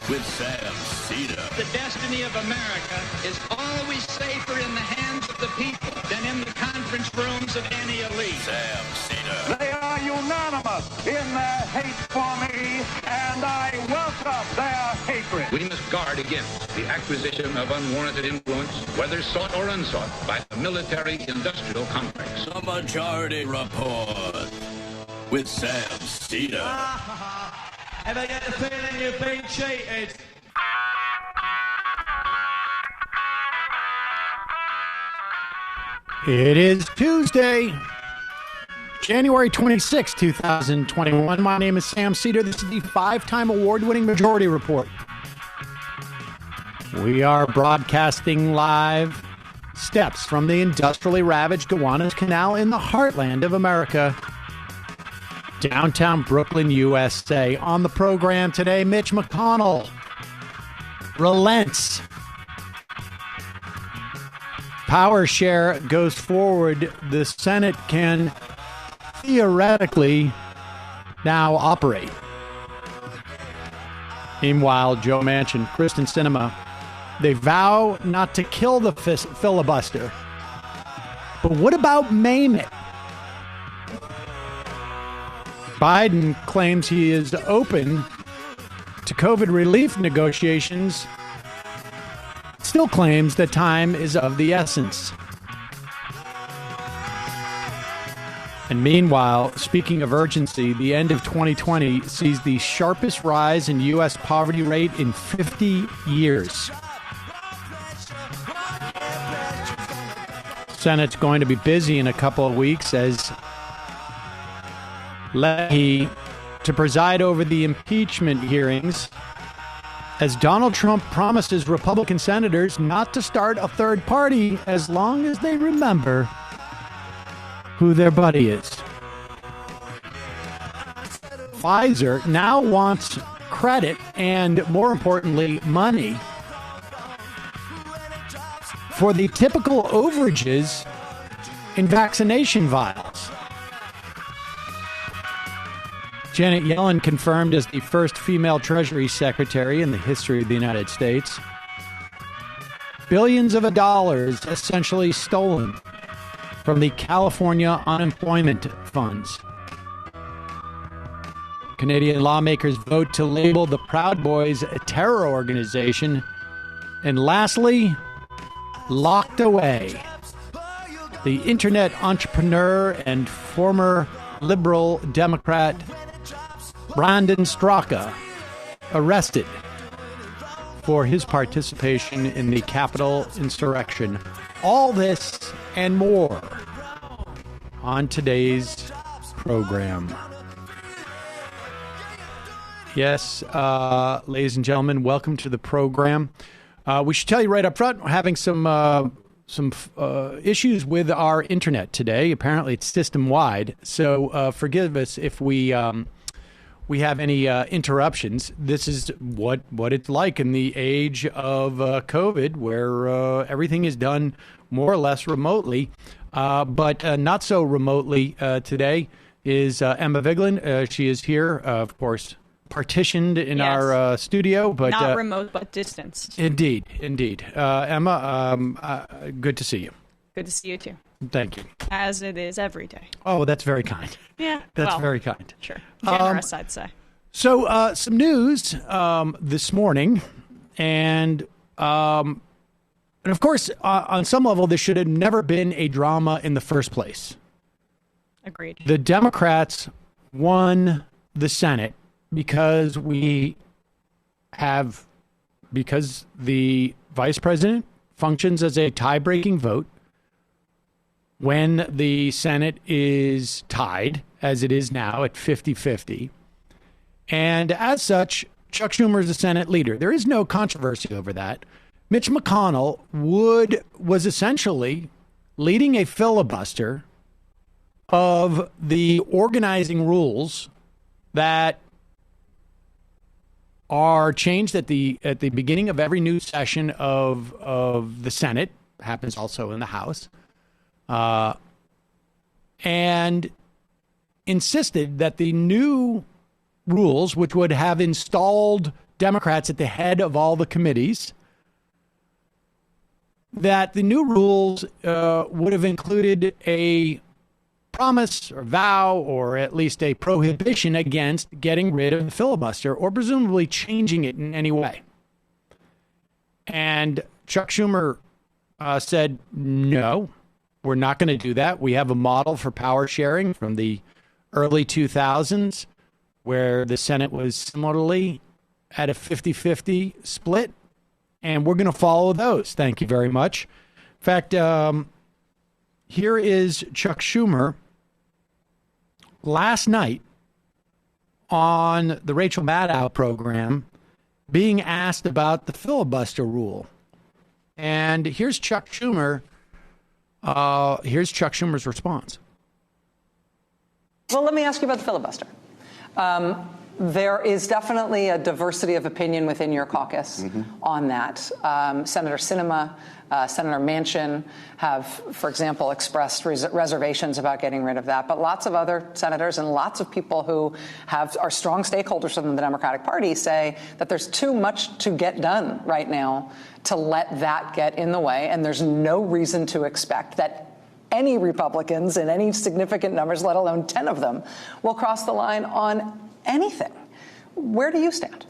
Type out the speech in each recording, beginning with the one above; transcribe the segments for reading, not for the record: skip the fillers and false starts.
with Sam Seder. The destiny of America is always safer in the hands of the people than in the conference rooms of any elite. Sam Seder. They are unanimous in their hate for me, and I welcome their hatred. We must guard against the acquisition of unwarranted influence, whether sought or unsought, by the military-industrial complex. The Majority Report with Sam Seder. Ever get the feeling you've been cheated? It is Tuesday, January 26, 2021. My name is Sam Seder. This is the five-time award-winning Majority Report. We are broadcasting live steps from the industrially ravaged Gowanus Canal in the heartland of America, downtown Brooklyn, USA. On the program today, Mitch McConnell relents. Power share goes forward. The Senate can theoretically now operate. Meanwhile, Joe Manchin, Kristen Sinema, they vow not to kill the filibuster. But what about maim it? Biden claims he is open to COVID relief negotiations, still claims that time is of the essence. And meanwhile, speaking of urgency, the end of 2020 sees the sharpest rise in U.S. poverty rate in 50 years. Senate's going to be busy in a couple of weeks as Leahy to preside over the impeachment hearings as Donald Trump promises Republican senators not to start a third party as long as they remember who their buddy is. Pfizer now wants credit and, more importantly, money for the typical overages in vaccination vials. Janet Yellen confirmed as the first female Treasury Secretary in the history of the United States. Billions of dollars essentially stolen from the California unemployment funds. Canadian lawmakers vote to label the Proud Boys a terror organization. And lastly, locked away. The internet entrepreneur and former liberal Democrat Brandon Straka arrested for his participation in the Capitol insurrection. All this and more on today's program. Yes, ladies and gentlemen, welcome to the program. We should tell you right up front, we're having some issues with our internet today. Apparently, it's system-wide, so forgive us if we have any interruptions. This is what it's like in the age of COVID, where everything is done more or less remotely. But not so remotely today is Emma Vigeland. She is here, of course, partitioned in our studio. But not remote, but distanced. Indeed. Emma, good to see you. Good to see you, too. Thank you. As it is every day. Oh, that's very kind. Yeah. That's very kind. Sure. Generous, I'd say. So some news this morning, and of course, on some level, this should have never been a drama in the first place. Agreed. The Democrats won the Senate because the vice president functions as a tie-breaking vote when the Senate is tied, as it is now at 50-50. And as such, Chuck Schumer is the Senate leader. There is no controversy over that. Mitch McConnell was essentially leading a filibuster of the organizing rules that are changed at the beginning of every new session of the Senate. Happens also in the House. And insisted that the new rules, which would have installed Democrats at the head of all the committees, that the new rules would have included a promise or vow or at least a prohibition against getting rid of the filibuster or presumably changing it in any way. And Chuck Schumer said, no, we're not going to do that. We have a model for power sharing from the early 2000s where the Senate was similarly at a 50-50 split, and we're going to follow those. Thank you very much. In fact, here is Chuck Schumer last night on the Rachel Maddow program being asked about the filibuster rule. And here's Chuck Schumer. Here's Chuck Schumer's response. Well, let me ask you about the filibuster. There is definitely a diversity of opinion within your caucus on that. Senator Sinema, Senator Manchin have, for example, expressed reservations about getting rid of that. But lots of other senators and lots of people who are strong stakeholders within the Democratic Party say that there's too much to get done right now to let that get in the way. And there's no reason to expect that any Republicans in any significant numbers, let alone 10 of them, will cross the line on anything. Where do you stand?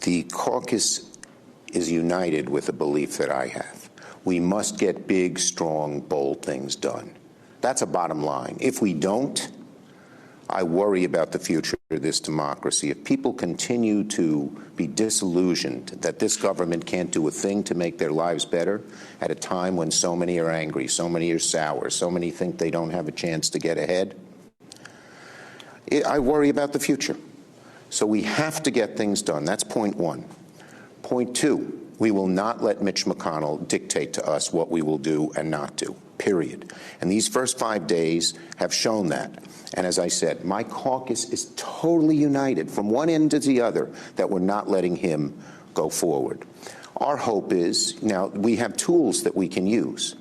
The caucus is united with the belief that I have. We must get big, strong, bold things done. That's a bottom line. If we don't, I worry about the future of this democracy. If people continue to be disillusioned that this government can't do a thing to make their lives better at a time when so many are angry, so many are sour, so many think they don't have a chance to get ahead, I worry about the future. So we have to get things done. That's point one. Point two, we will not let Mitch McConnell dictate to us what we will do and not do, period. And these first 5 days have shown that. And as I said, my caucus is totally united from one end to the other that we're not letting him go forward. Our hope is, now we have tools that we can use.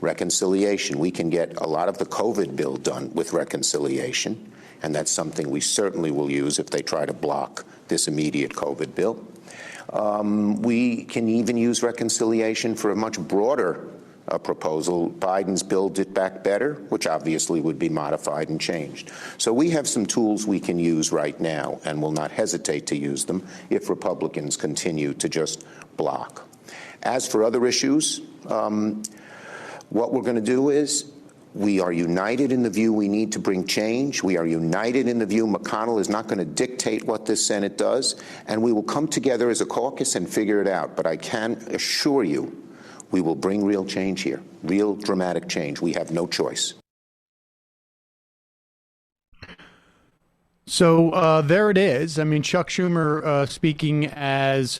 Reconciliation, we can get a lot of the COVID bill done with reconciliation. And that's something we certainly will use if they try to block this immediate COVID bill. We can even use reconciliation for a much broader proposal, Biden's Build It Back Better, which obviously would be modified and changed. So we have some tools we can use right now and will not hesitate to use them if Republicans continue to just block. As for other issues, what we're going to do is we are united in the view we need to bring change. We are united in the view McConnell is not going to dictate what this Senate does, and we will come together as a caucus and figure it out. But I can assure you we will bring real change here, real dramatic change. We have no choice. So there it is. I mean, Chuck Schumer speaking as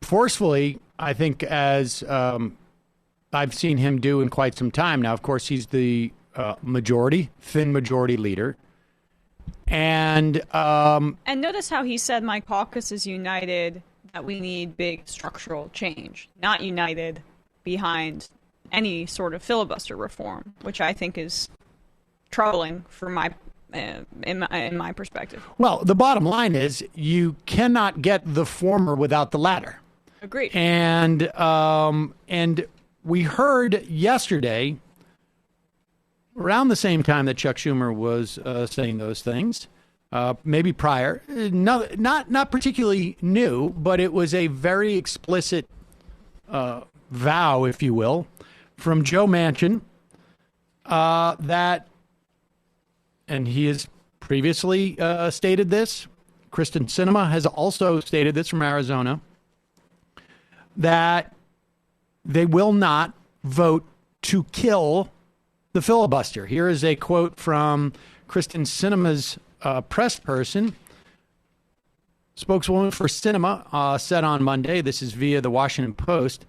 forcefully, I think, as I've seen him do in quite some time now. Of course, he's the thin majority leader. And notice how he said my caucus is united, that we need big structural change, not united behind any sort of filibuster reform, which I think is troubling for my in my perspective. Well, the bottom line is you cannot get the former without the latter. Agreed. And we heard yesterday, around the same time that Chuck Schumer was saying those things, maybe prior, not particularly new, but it was a very explicit vow, if you will, from Joe Manchin that, and he has previously stated this, Kristen Sinema has also stated this from Arizona, that they will not vote to kill the filibuster. Here is a quote from Kristen Sinema's press person. Spokeswoman for Sinema said on Monday, this is via the Washington Post,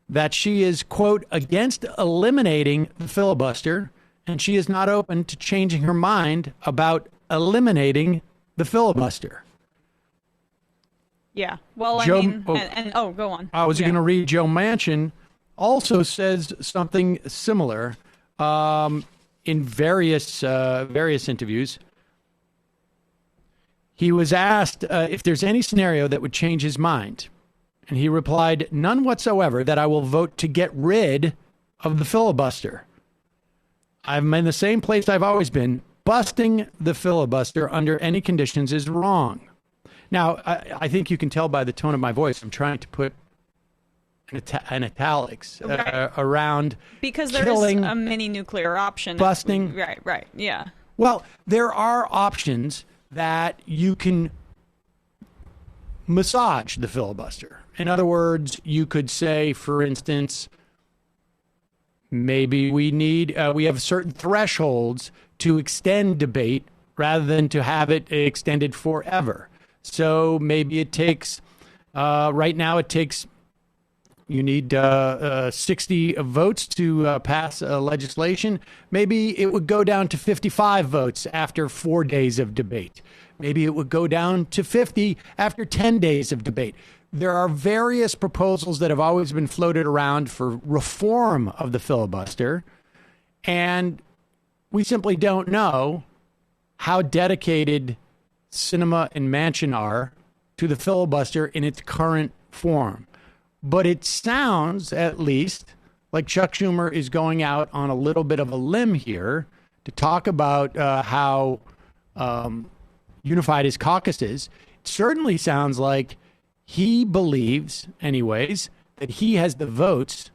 that she is, quote, against eliminating the filibuster, and she is not open to changing her mind about eliminating the filibuster. Yeah. Well, Joe, I mean, go on. I was going to read Joe Manchin also says something similar in various interviews. He was asked if there's any scenario that would change his mind. And he replied, none whatsoever, that I will vote to get rid of the filibuster. I'm in the same place I've always been. Busting the filibuster under any conditions is wrong. Now, I think you can tell by the tone of my voice, I'm trying to put an italics around because there is a mini nuclear option. Busting. Right, yeah. Well, there are options that you can massage the filibuster. In other words, you could say, for instance, maybe we have certain thresholds to extend debate rather than to have it extended forever. So maybe it takes, right now you need 60 votes to pass legislation. Maybe it would go down to 55 votes after 4 days of debate. Maybe it would go down to 50 after 10 days of debate. There are various proposals that have always been floated around for reform of the filibuster, and we simply don't know how dedicated Sinema and Manchin are to the filibuster in its current form. But it sounds, at least, like Chuck Schumer is going out on a little bit of a limb here to talk about how unified his caucus is. It certainly sounds like he believes, anyways, that he has the votes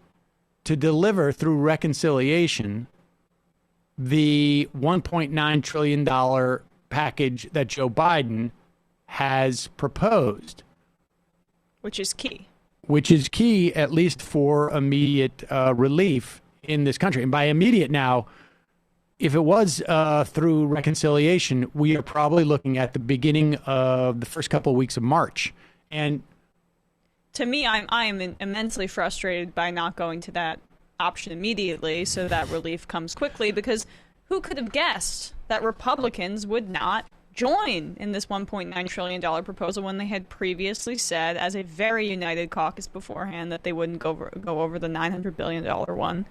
to deliver through reconciliation the $1.9 trillion package that Joe Biden has proposed. Which is key. Which is key, at least for immediate relief in this country. And by immediate now, if it was through reconciliation, we are probably looking at the beginning of the first couple of weeks of March. And to me, I am immensely frustrated by not going to that option immediately so that relief comes quickly, because who could have guessed that Republicans would not join in this $1.9 trillion proposal when they had previously said, as a very united caucus beforehand, that they wouldn't go over the $900 billion one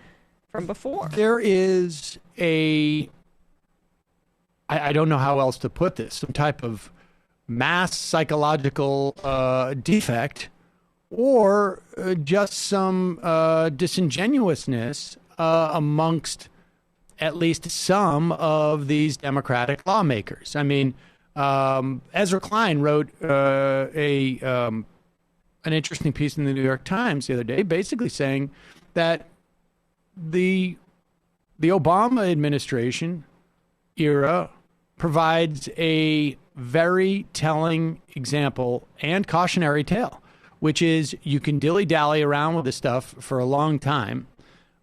from before. There is I don't know how else to put this, some type of mass psychological defect, or just some disingenuousness amongst at least some of these Democratic lawmakers. I mean, Ezra Klein wrote an interesting piece in the New York Times the other day, basically saying that the Obama administration era provides a very telling example and cautionary tale, which is you can dilly-dally around with this stuff for a long time.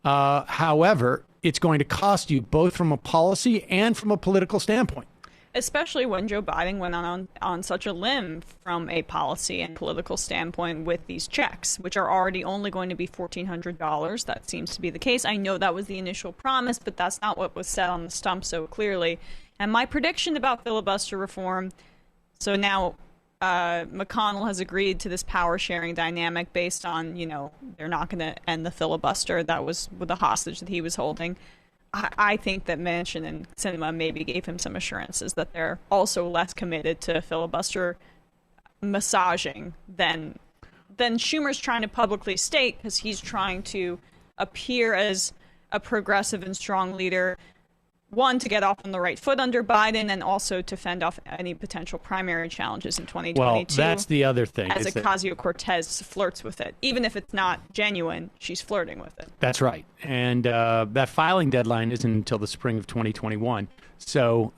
However, it's going to cost you both from a policy and from a political standpoint. Especially when Joe Biden went on such a limb from a policy and political standpoint with these checks, which are already only going to be $1,400. That seems to be the case. I know that was the initial promise, but that's not what was said on the stump so clearly. And my prediction about filibuster reform, so now McConnell has agreed to this power sharing dynamic based on, they're not going to end the filibuster. That was with the hostage that he was holding. I think that Manchin and Sinema maybe gave him some assurances that they're also less committed to filibuster massaging than Schumer's trying to publicly state, because he's trying to appear as a progressive and strong leader, one, to get off on the right foot under Biden, and also to fend off any potential primary challenges in 2022. Well, that's the other thing. As Ocasio-Cortez flirts with it. Even if it's not genuine, she's flirting with it. That's right. And that filing deadline isn't until the spring of 2021. So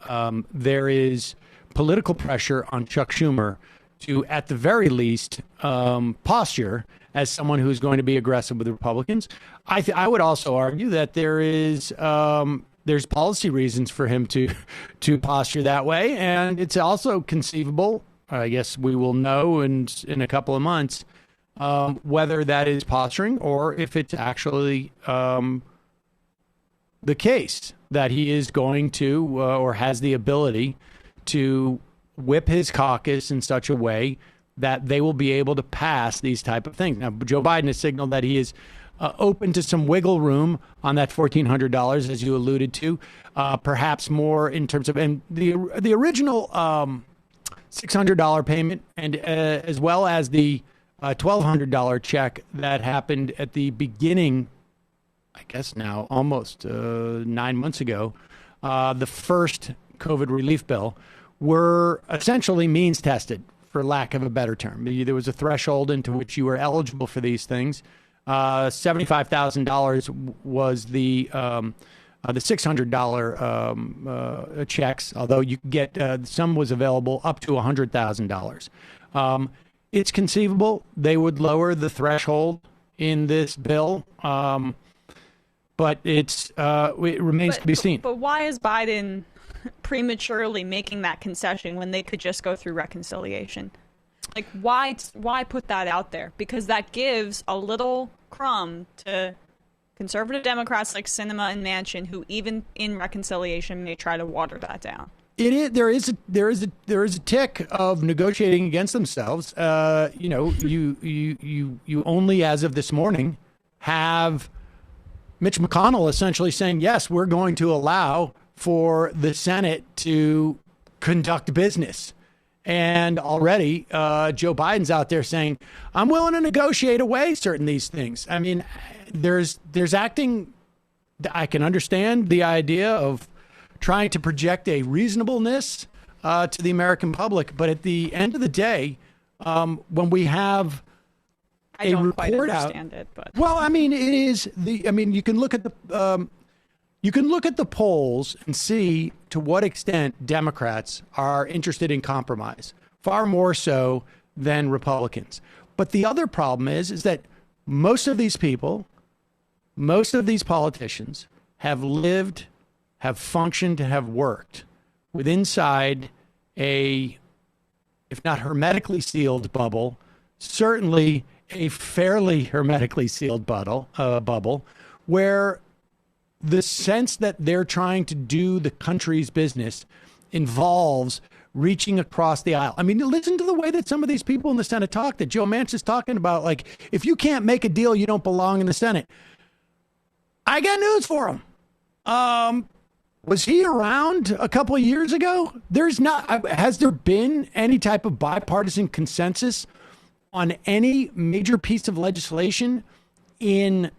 there is political pressure on Chuck Schumer to, at the very least, posture as someone who's going to be aggressive with the Republicans. I would also argue that there's policy reasons for him to posture that way. And it's also conceivable, I guess we will know in a couple of months, whether that is posturing or if it's actually the case that he is going to or has the ability to whip his caucus in such a way that they will be able to pass these type of things. Now, Joe Biden has signaled that he is open to some wiggle room on that $1,400, as you alluded to, perhaps more in terms of, and the original $600 payment, and as well as the $1,200 check that happened at the beginning, I guess now almost 9 months ago, the first COVID relief bill, were essentially means tested, for lack of a better term. There was a threshold into which you were eligible for these things. $75,000 was the $600 checks, although you could get some was available up to $100,000. It's conceivable they would lower the threshold in this bill, but it remains to be seen. But why is Biden prematurely making that concession when they could just go through reconciliation? Like, why put that out there? Because that gives a little crumb to conservative Democrats like Sinema and Manchin, who even in reconciliation may try to water that down. There is a tick of negotiating against themselves. You only, as of this morning, have Mitch McConnell essentially saying, yes, we're going to allow for the Senate to conduct business. And already Joe Biden's out there saying, I'm willing to negotiate away certain these things. I mean, there's acting. I can understand the idea of trying to project a reasonableness to the American public. But at the end of the day, when we have I don't quite understand it, but well, I mean, it is the. I mean, you can look at the. You can look at the polls and see to what extent Democrats are interested in compromise, far more so than Republicans. But the other problem is that most of these people, most of these politicians have lived, have functioned, have worked with inside a, if not hermetically sealed bubble, certainly a fairly hermetically sealed bubble where the sense that they're trying to do the country's business involves reaching across the aisle. I mean, listen to the way that some of these people in the Senate talk, that Joe Manchin is talking about, like, if you can't make a deal, you don't belong in the Senate. I got news for him. Was he around a couple of years ago? Has there been any type of bipartisan consensus on any major piece of legislation in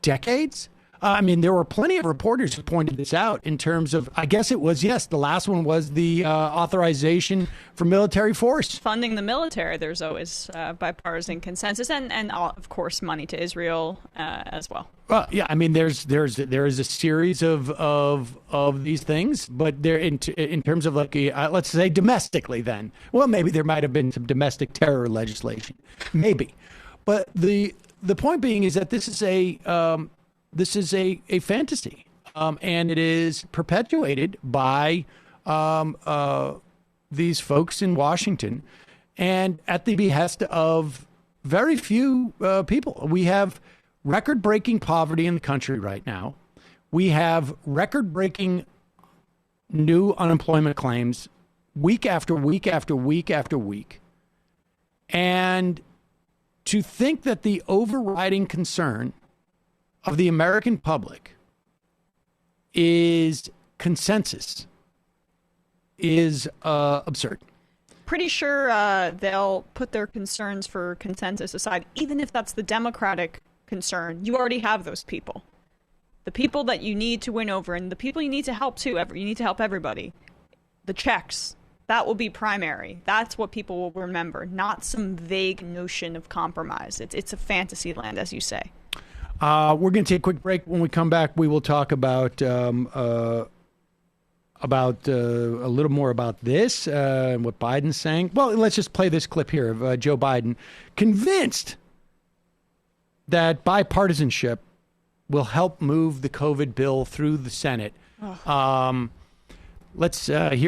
decades? I mean, there were plenty of reporters who pointed this out in terms of, I guess it was, yes, the last one was the authorization for military force. Funding the military, there's always bipartisan consensus and of course, money to Israel as well. Well, yeah, I mean, there is a series of these things, but they're in terms of, like, let's say domestically then. Well, maybe there might have been some domestic terror legislation, maybe. But the point being is that this is a fantasy, and it is perpetuated by these folks in Washington, and at the behest of very few people. We have record-breaking poverty in the country right now. We have record-breaking new unemployment claims week after week after week after week. And to think that the overriding concern of the American public is consensus is absurd. Pretty sure they'll put their concerns for consensus aside, even if that's the Democratic concern. You already have those people. The people that you need to win over, and the people you need to help too. You need to help everybody. The checks, that will be primary. That's what people will remember, not some vague notion of compromise. It's a fantasy land, as you say. We're going to take a quick break. When we come back, we will talk about a little more about this and what Biden's saying. Well, let's just play this clip here of Joe Biden convinced that bipartisanship will help move the COVID bill through the Senate. Here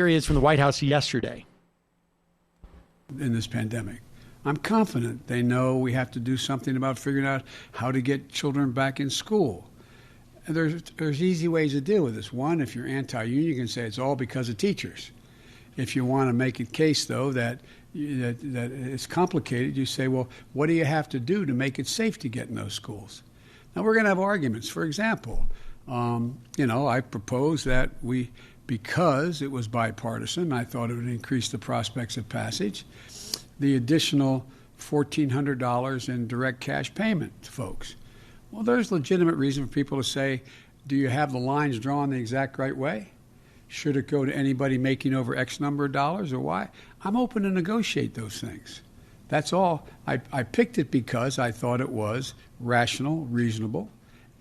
he is from the White House yesterday. In this pandemic, I'm confident they know we have to do something about figuring out how to get children back in school. And there's easy ways to deal with this. One, if you're anti-union, you can say it's all because of teachers. If you want to make a case, though, that it's complicated, you say, well, what do you have to do to make it safe to get in those schools? Now, we're going to have arguments. For example, I propose that we because it was bipartisan. I thought it would increase the prospects of passage. The additional $1,400 in direct cash payment to folks. Well, there's legitimate reason for people to say, do you have the lines drawn the exact right way? Should it go to anybody making over X number of dollars or why? I'm open to negotiate those things. That's all. I picked it because I thought it was rational, reasonable,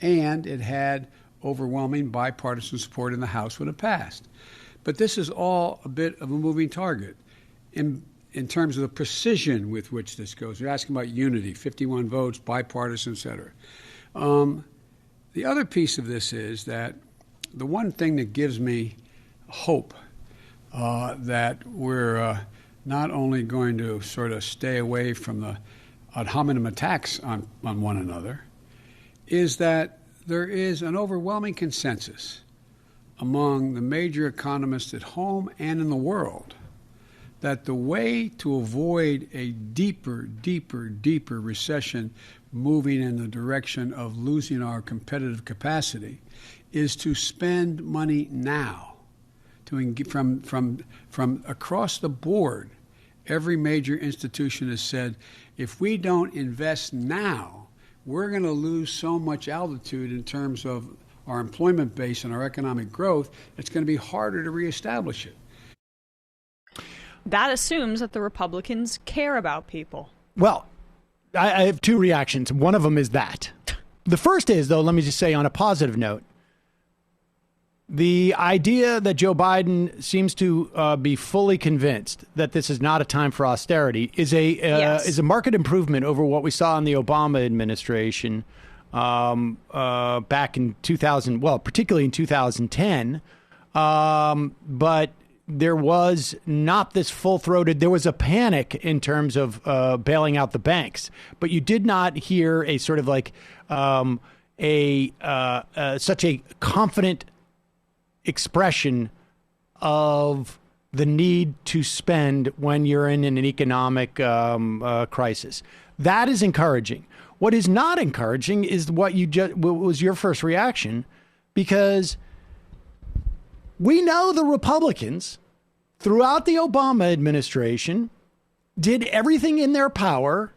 and it had overwhelming bipartisan support in the House when it passed. But this is all a bit of a moving target in terms of the precision with which this goes. You're asking about unity, 51 votes, bipartisan, et cetera. The other piece of this is that the one thing that gives me hope that we're not only going to sort of stay away from the ad hominem attacks on one another is that there is an overwhelming consensus among the major economists at home and in the world that the way to avoid a deeper recession moving in the direction of losing our competitive capacity is to spend money now. From across the board, every major institution has said, if we don't invest now, we're going to lose so much altitude in terms of our employment base and our economic growth, it's going to be harder to reestablish it. That assumes that the Republicans care about people. Well, I have two reactions. One of them is that. The first is, though, let me just say on a positive note, the idea that Joe Biden seems to be fully convinced that this is not a time for austerity is a marked improvement over what we saw in the Obama administration back in 2000, well, particularly in 2010. But there was not this full-throated, there was a panic in terms of bailing out the banks, but you did not hear a sort of like such a confident expression of the need to spend when you're in an economic crisis. That is encouraging. What is not encouraging is what was your first reaction, because we know the Republicans throughout the Obama administration did everything in their power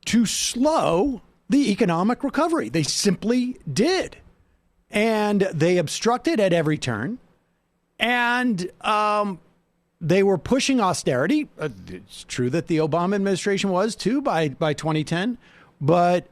to slow the economic recovery. They simply did. And they obstructed at every turn. And they were pushing austerity. It's true that the Obama administration was, too, by 2010. But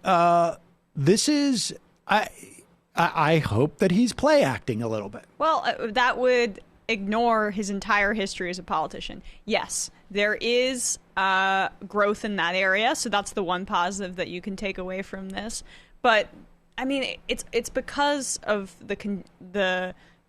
this is, I hope that he's play acting a little bit. Well, that would ignore his entire history as a politician. Yes, there is growth in that area. So that's the one positive that you can take away from this. But I mean, it's because of the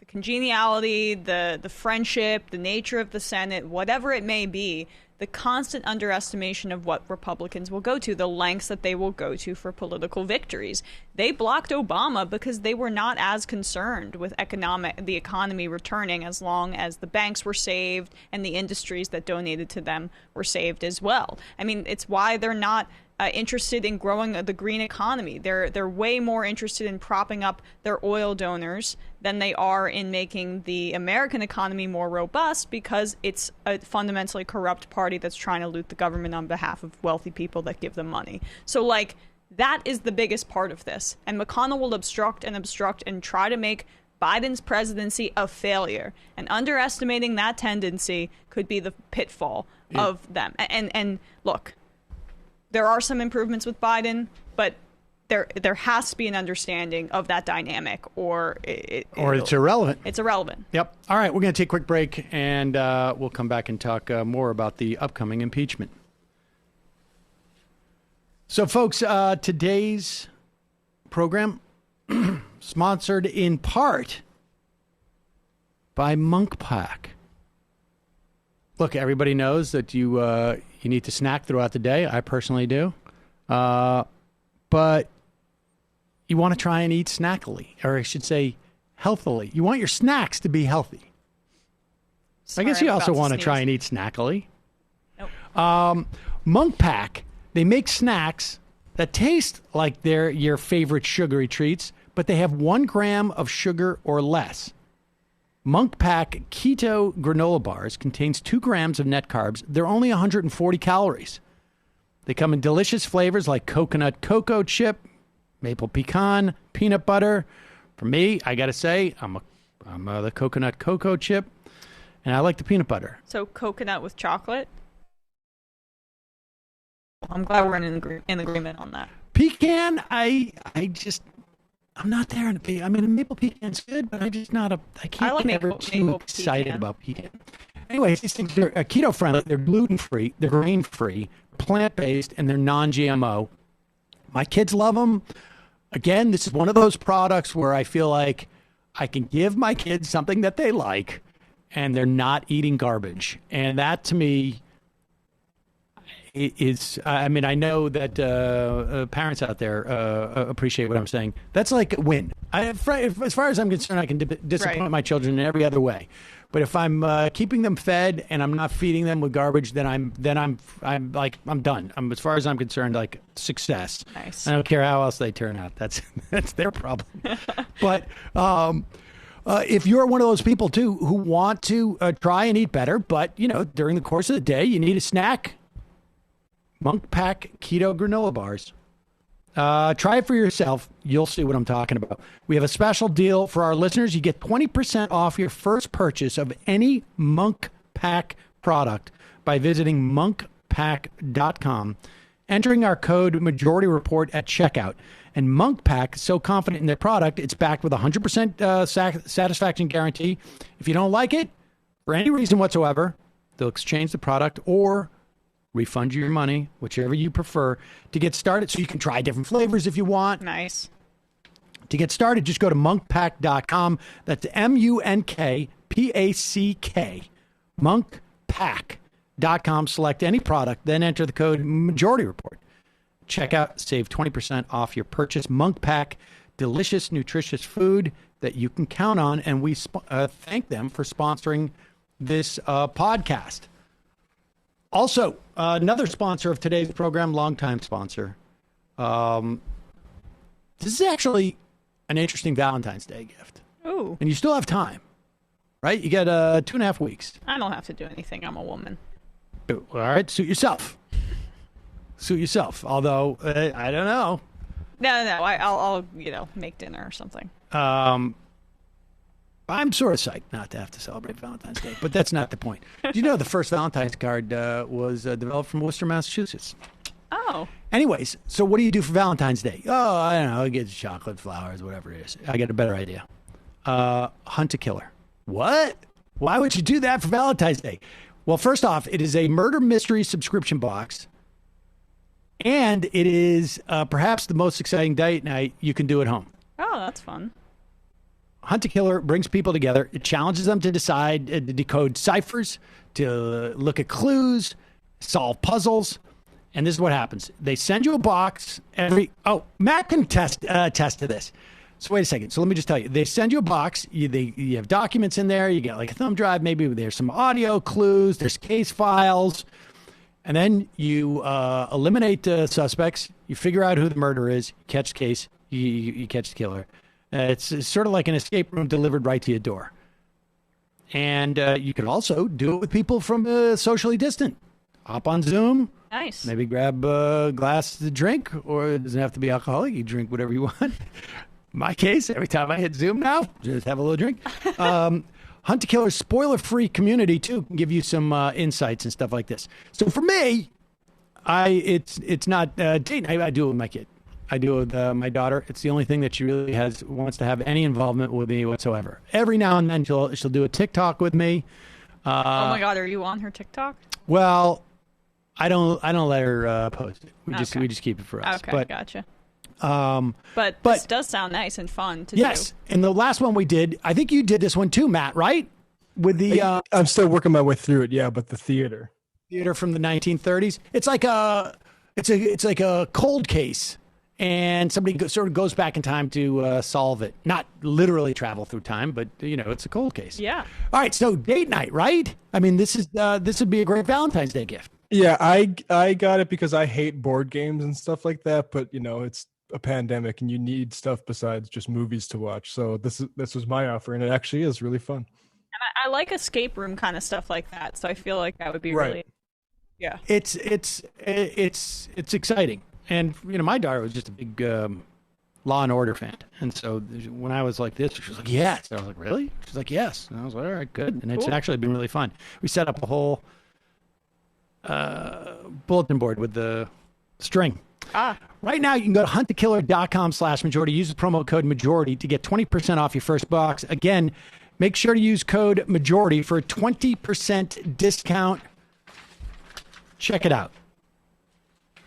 congeniality, the friendship, the nature of the Senate, whatever it may be, the constant underestimation of what Republicans will go to, the lengths that they will go to for political victories. They blocked Obama because they were not as concerned with the economy returning as long as the banks were saved and the industries that donated to them were saved as well. I mean, it's why they're not interested in growing the green economy. They're way more interested in propping up their oil donors than they are in making the American economy more robust, because it's a fundamentally corrupt party that's trying to loot the government on behalf of wealthy people that give them money. So, like, that is the biggest part of this. And McConnell will obstruct and try to make Biden's presidency a failure. And underestimating that tendency could be the pitfall of them. And look, there are some improvements with Biden, but there has to be an understanding of that dynamic, or it's irrelevant. It's irrelevant. Yep. All right, we're going to take a quick break, and we'll come back and talk more about the upcoming impeachment. So, folks, today's program sponsored in part by Monk Pack. Look, everybody knows that you need to snack throughout the day. I personally do. But you want to try and eat snackily, or I should say healthily. You want your snacks to be healthy. Sorry, I guess you I'm also about want to sneeze. try and eat snackily. Nope. Monk Pack, they make snacks that taste like they're your favorite sugary treats, but they have 1 gram of sugar or less. Monk Pack Keto Granola Bars contains 2 grams of net carbs. They're only 140 calories. They come in delicious flavors like coconut cocoa chip, maple pecan, peanut butter. For me, I got to say, I'm the coconut cocoa chip, and I like the peanut butter. So coconut with chocolate? I'm glad we're in agreement on that. Pecan, I'm not there. I mean, maple pecan's good, but I can't get ever too excited about pecan. Anyways, these things are keto friendly. They're gluten free. They're grain free, plant based, and they're non-GMO. My kids love them. Again, this is one of those products where I feel like I can give my kids something that they like, and they're not eating garbage. And that to me is, I mean, I know that parents out there appreciate what I'm saying. That's like a win. As far as I'm concerned, I can disappoint my children in every other way. But if I'm keeping them fed and I'm not feeding them with garbage, then I'm done. As far as I'm concerned, like success. Nice. I don't care how else they turn out. That's their problem. But if you're one of those people too who want to try and eat better, but during the course of the day you need a snack, Monk Pack Keto Granola Bars. Try it for yourself. You'll see what I'm talking about. We have a special deal for our listeners. You get 20% off your first purchase of any Monk Pack product by visiting monkpack.com, entering our code Majority Report at checkout. And Monk Pack is so confident in their product, it's backed with a 100% satisfaction guarantee. If you don't like it, for any reason whatsoever, they'll exchange the product or refund you your money, whichever you prefer, to get started. So you can try different flavors if you want. Nice. To get started, just go to monkpack.com. That's MUNKPACK. Monkpack.com. Select any product, then enter the code Majority Report. Check out, save 20% off your purchase. Monk Pack, delicious, nutritious food that you can count on. And we thank them for sponsoring this podcast. Also, another sponsor of today's program, longtime sponsor. This is actually an interesting Valentine's Day gift. Ooh. And you still have time, right? You got 2.5 weeks. I don't have to do anything. I'm a woman. All right, suit yourself. Suit yourself. Although, I don't know. No. I'll make dinner or something. I'm sort of psyched not to have to celebrate Valentine's Day, but that's not the point. Do you know the first Valentine's card was developed from Worcester, Massachusetts? Oh. Anyways, so what do you do for Valentine's Day? Oh, I don't know. I get chocolate, flowers, whatever it is. I get a better idea. Hunt a killer. What? Why would you do that for Valentine's Day? Well, first off, it is a murder mystery subscription box, and it is perhaps the most exciting date night you can do at home. Oh, that's fun. Hunt a Killer brings people together. It challenges them to decide, to decode ciphers, to look at clues, solve puzzles. And this is what happens. They send you a box Matt can test to this. So wait a second. So let me just tell you. They send you a box. You have documents in there. You get like a thumb drive. Maybe there's some audio clues. There's case files. And then you eliminate the suspects. You figure out who the murderer is. You catch the case. You catch the killer. It's sort of like an escape room delivered right to your door. And you can also do it with people from socially distant. Hop on Zoom. Nice. Maybe grab a glass to drink, or it doesn't have to be alcoholic. You drink whatever you want. In my case, every time I hit Zoom now, just have a little drink. Hunt a Killer spoiler-free community, too, can give you some insights and stuff like this. So for me, it's not date night. I do it with my kid. I do it with my daughter. It's the only thing that she really wants to have any involvement with me whatsoever. Every now and then she'll do a TikTok with me. Oh my God, are you on her TikTok? Well, I don't let her post it. We just keep it for us. Okay, but, gotcha. But this does sound nice and fun to do. Yes, and the last one we did, I think you did this one too, Matt, right? With the I'm still working my way through it, yeah, but the theater from the 1930s. It's like a cold case. And somebody sort of goes back in time to solve it. Not literally travel through time, but, it's a cold case. Yeah. All right, so date night, right? I mean, this would be a great Valentine's Day gift. Yeah, I got it because I hate board games and stuff like that, but, it's a pandemic and you need stuff besides just movies to watch. So this was my offer, and it actually is really fun. And I like escape room kind of stuff like that, so I feel like that would be Right. really, yeah. It's exciting, and my daughter was just a big Law and Order fan, and so when I was like this, she was like, "Yes." And I was like, "Really?" She's like, "Yes." And I was like, "All right, good." And it's Cool. actually been really fun. We set up a whole bulletin board with the string. Right now, you can go to hunttokiller.com/majority. Use the promo code majority to get 20% off your first box. Again, make sure to use code majority for a 20% discount. Check it out.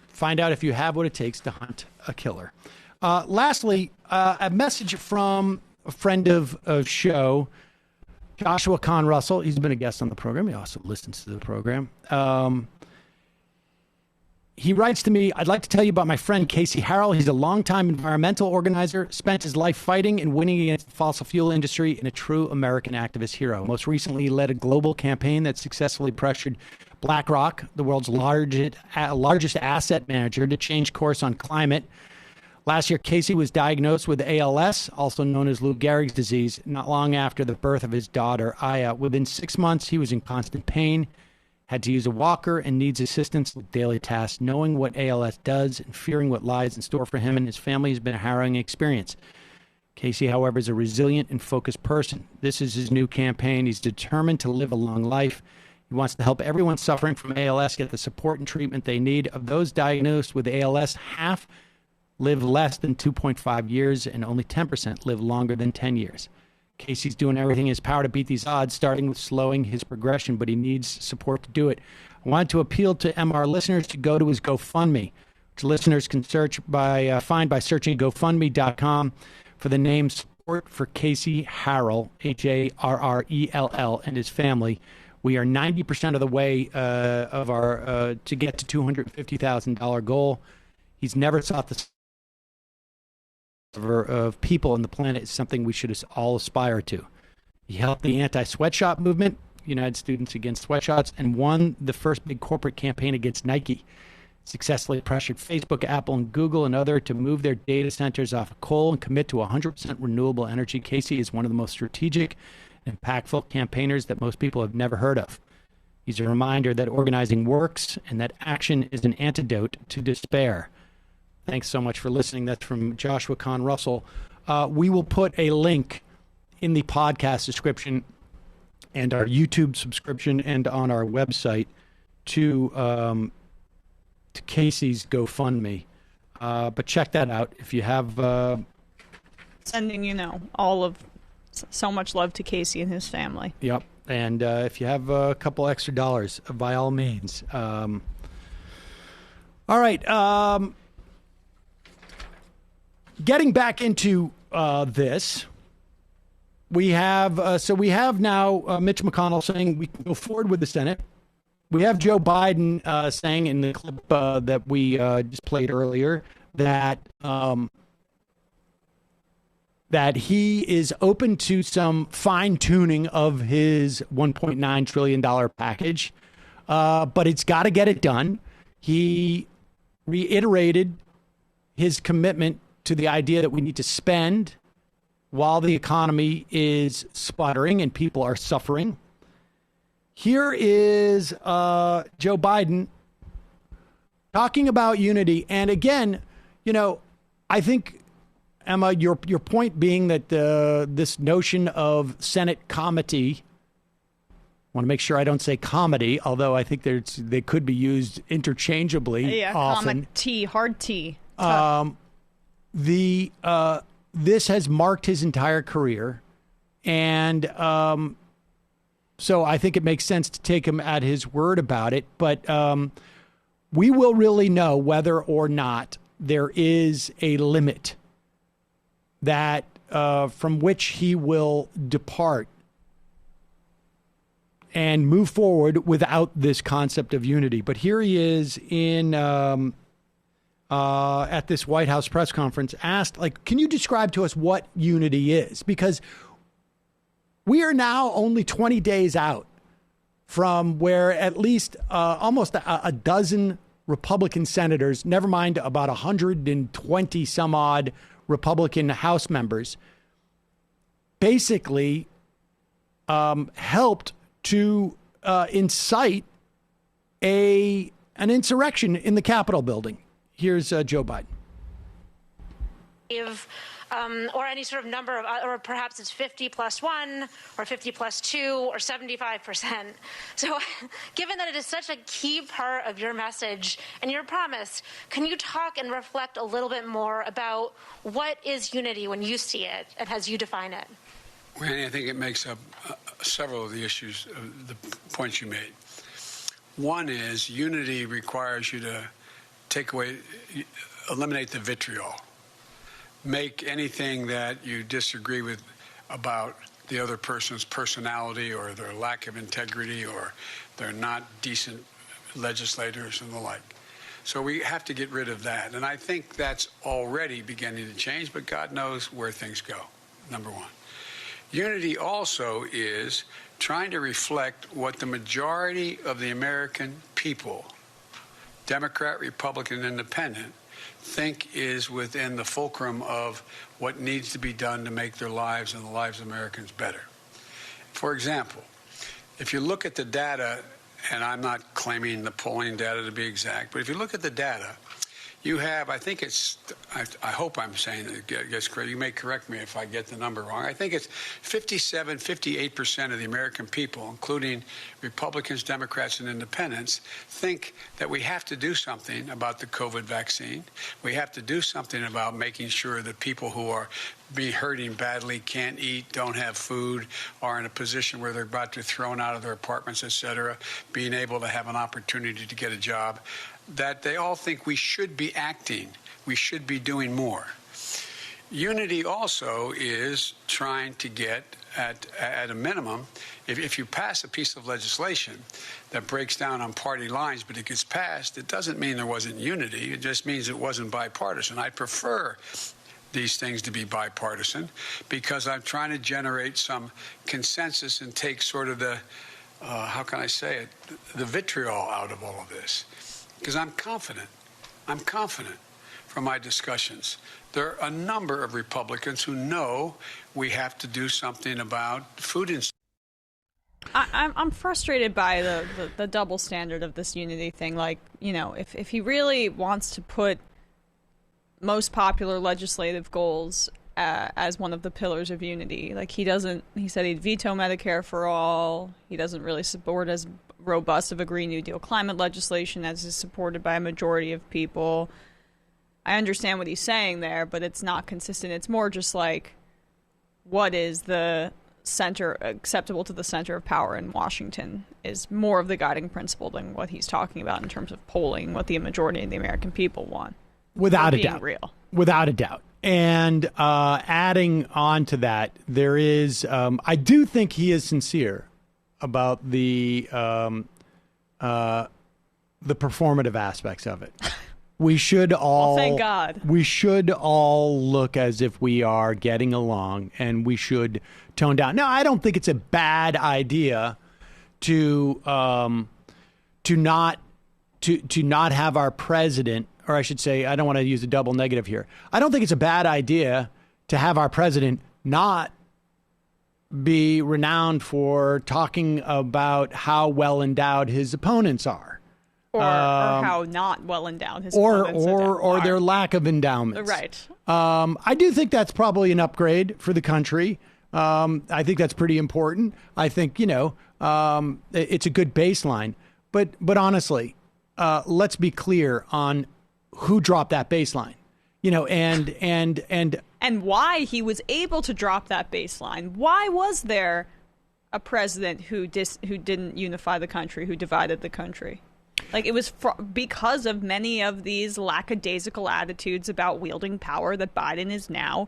Find out if you have what it takes to hunt a killer. Lastly, a message from a friend of show, Joshua Kahn Russell. He's been a guest on the program. He also listens to the program. He writes to me, "I'd like to tell you about my friend Casey Harrell. He's a longtime environmental organizer, spent his life fighting and winning against the fossil fuel industry, and a true American activist hero. Most recently, he led a global campaign that successfully pressured BlackRock, the world's largest asset manager, to change course on climate. Last year, Casey was diagnosed with ALS, also known as Lou Gehrig's disease, not long after the birth of his daughter, Aya. Within 6 months, he was in constant pain, had to use a walker, and needs assistance with daily tasks. Knowing what ALS does and fearing what lies in store for him and his family has been a harrowing experience. Casey, however, is a resilient and focused person. This is his new campaign. He's determined to live a long life. He wants to help everyone suffering from ALS get the support and treatment they need. Of those diagnosed with ALS, half live less than 2.5 years, and only 10% live longer than 10 years. Casey's doing everything in his power to beat these odds, starting with slowing his progression, but he needs support to do it. I wanted to appeal to MR listeners to go to his GoFundMe, which listeners can find by searching GoFundMe.com for the name Support for Casey Harrell, Harrell, and his family. We are 90% of the way of our to get to $250,000 goal. He's never thought the of people on the planet is something we should all aspire to. He helped the anti-sweatshop movement, United Students Against Sweatshops, and won the first big corporate campaign against Nike. Successfully pressured Facebook, Apple, and Google and others to move their data centers off of coal and commit to 100% renewable energy. Casey is one of the most strategic and impactful campaigners that most people have never heard of. He's a reminder that organizing works and that action is an antidote to despair. Thanks so much for listening. That's from Joshua Kahn Russell. We will put a link in the podcast description and our YouTube subscription and on our website to Casey's GoFundMe. But check that out if you have... Sending, all of so much love to Casey and his family. Yep. And if you have a couple extra dollars, by all means. All right. Getting back into this, we have now Mitch McConnell saying we can go forward with the Senate. We have Joe Biden saying in the clip that we just played earlier that that he is open to some fine-tuning of his $1.9 trillion package, but it's got to get it done. He reiterated his commitment to the idea that we need to spend while the economy is sputtering and people are suffering. Here is Joe Biden talking about unity. And again, I think, Emma, your point being that this notion of Senate comity, I want to make sure I don't say comedy, although I think they could be used interchangeably often. T, hard T. This has marked his entire career, and so I think it makes sense to take him at his word about it. But we will really know whether or not there is a limit that from which he will depart and move forward without this concept of unity. But here he is in at this White House press conference, asked, can you describe to us what unity is? Because we are now only 20 days out from where at least almost a dozen Republican senators, never mind about 120 some odd Republican House members, basically helped to incite an insurrection in the Capitol building. Here's Joe Biden. Or any sort of number of, or perhaps it's 50 plus 1 or 50 plus 2 or 75%. So given that it is such a key part of your message and your promise, can you talk and reflect a little bit more about what is unity when you see it and as you define it? Randy, I think it makes up several of the issues, the points you made. One is unity requires you to eliminate the vitriol. Make anything that you disagree with about the other person's personality or their lack of integrity or they're not decent legislators and the like. So we have to get rid of that. And I think that's already beginning to change, but God knows where things go, number one. Unity also is trying to reflect what the majority of the American people, Democrat, Republican, Independent, think is within the fulcrum of what needs to be done to make their lives and the lives of Americans better. For example, if you look at the data, and I'm not claiming the polling data to be exact, but if you look at the data, you have, I think it's, I hope I'm saying it gets correct. You may correct me if I get the number wrong. I think it's 58% of the American people, including Republicans, Democrats, and Independents, think that we have to do something about the COVID vaccine. We have to do something about making sure that people who are hurting badly, can't eat, don't have food, are in a position where they're about to be thrown out of their apartments, et cetera, being able to have an opportunity to get a job, that they all think we should be acting, we should be doing more. Unity also is trying to get, at a minimum, if you pass a piece of legislation that breaks down on party lines, but it gets passed, it doesn't mean there wasn't unity. It just means it wasn't bipartisan. I prefer these things to be bipartisan because I'm trying to generate some consensus and take sort of the, how can I say it, the vitriol out of all of this. Because I'm confident from my discussions. There are a number of Republicans who know we have to do something about food insecurity. I'm frustrated by the double standard of this unity thing. Like, you know, if he really wants to put most popular legislative goals as one of the pillars of unity, like he said he'd veto Medicare for all. He doesn't really support as robust of a Green New Deal climate legislation as is supported by a majority of people. I understand what he's saying there, but it's not consistent. It's more just like, what is the center, acceptable to the center of power in Washington, is more of the guiding principle than what he's talking about in terms of polling what the majority of the American people want. Without a being doubt. Real. Without a doubt. And adding on to that, there is, I do think he is sincere about the performative aspects of it. We should all, well, thank God. We should all look as if we are getting along, and we should tone down. Now, I don't think it's a bad idea to not have our president, or I should say, I don't want to use a double negative here. I don't think it's a bad idea to have our president not be renowned for talking about how well endowed his opponents are. Or how not well endowed his opponents are. Or their lack of endowments. Right. I do think that's probably an upgrade for the country. I think that's pretty important. I think, it's a good baseline. But honestly, let's be clear on who dropped that baseline. And why he was able to drop that baseline. Why was there a president who didn't unify the country, who divided the country? Like, it was because of many of these lackadaisical attitudes about wielding power that Biden is now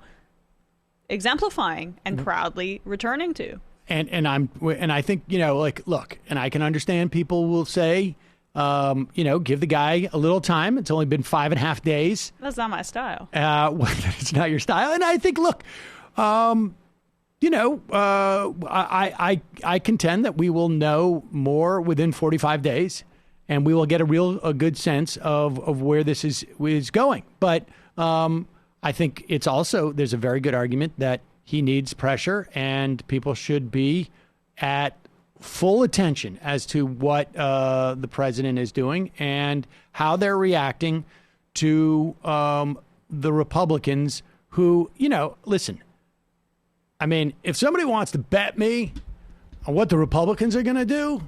exemplifying and proudly returning to. And I think, look, and I can understand people will say, give the guy a little time. It's only been 5.5 days. That's not my style. It's not your style. And I think, look, I contend that we will know more within 45 days, and we will get a good sense of where this is going. But I think it's also, there's a very good argument that he needs pressure, and people should be at full attention as to what the president is doing and how they're reacting to the Republicans who, listen, I mean, if somebody wants to bet me on what the Republicans are going to do,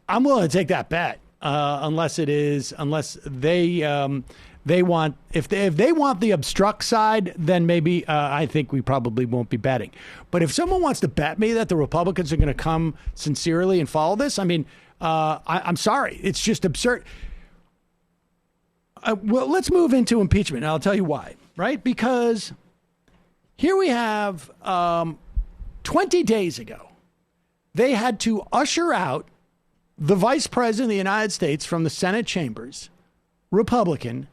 I'm willing to take that bet, unless they want, if they want the obstruct side, then maybe I think we probably won't be betting. But if someone wants to bet me that the Republicans are going to come sincerely and follow this, I mean, I'm sorry, it's just absurd. Well, let's move into impeachment, and I'll tell you why. Right? Because here we have 20 days ago, they had to usher out the vice president of the United States from the Senate chambers, Republican,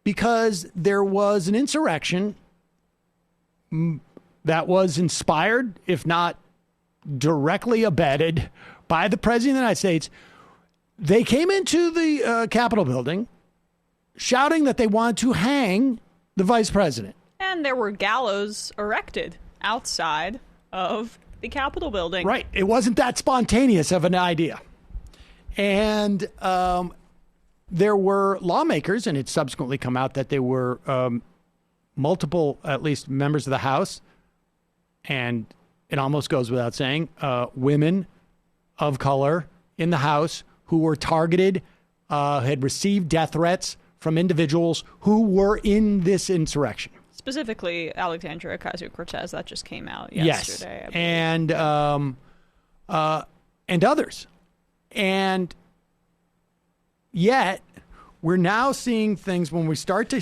because there was an insurrection that was inspired, if not directly abetted, by the president of the United States. They came into the Capitol building shouting that they wanted to hang the vice president. And there were gallows erected outside of the Capitol building. Right. It wasn't that spontaneous of an idea. And there were lawmakers, and it's subsequently come out that there were multiple, at least members of the House, and it almost goes without saying, women of color in the House who were targeted, had received death threats from individuals who were in this insurrection. Specifically, Alexandria Ocasio-Cortez, that just came out yesterday. Yes, and others. And yet, we're now seeing things when we start to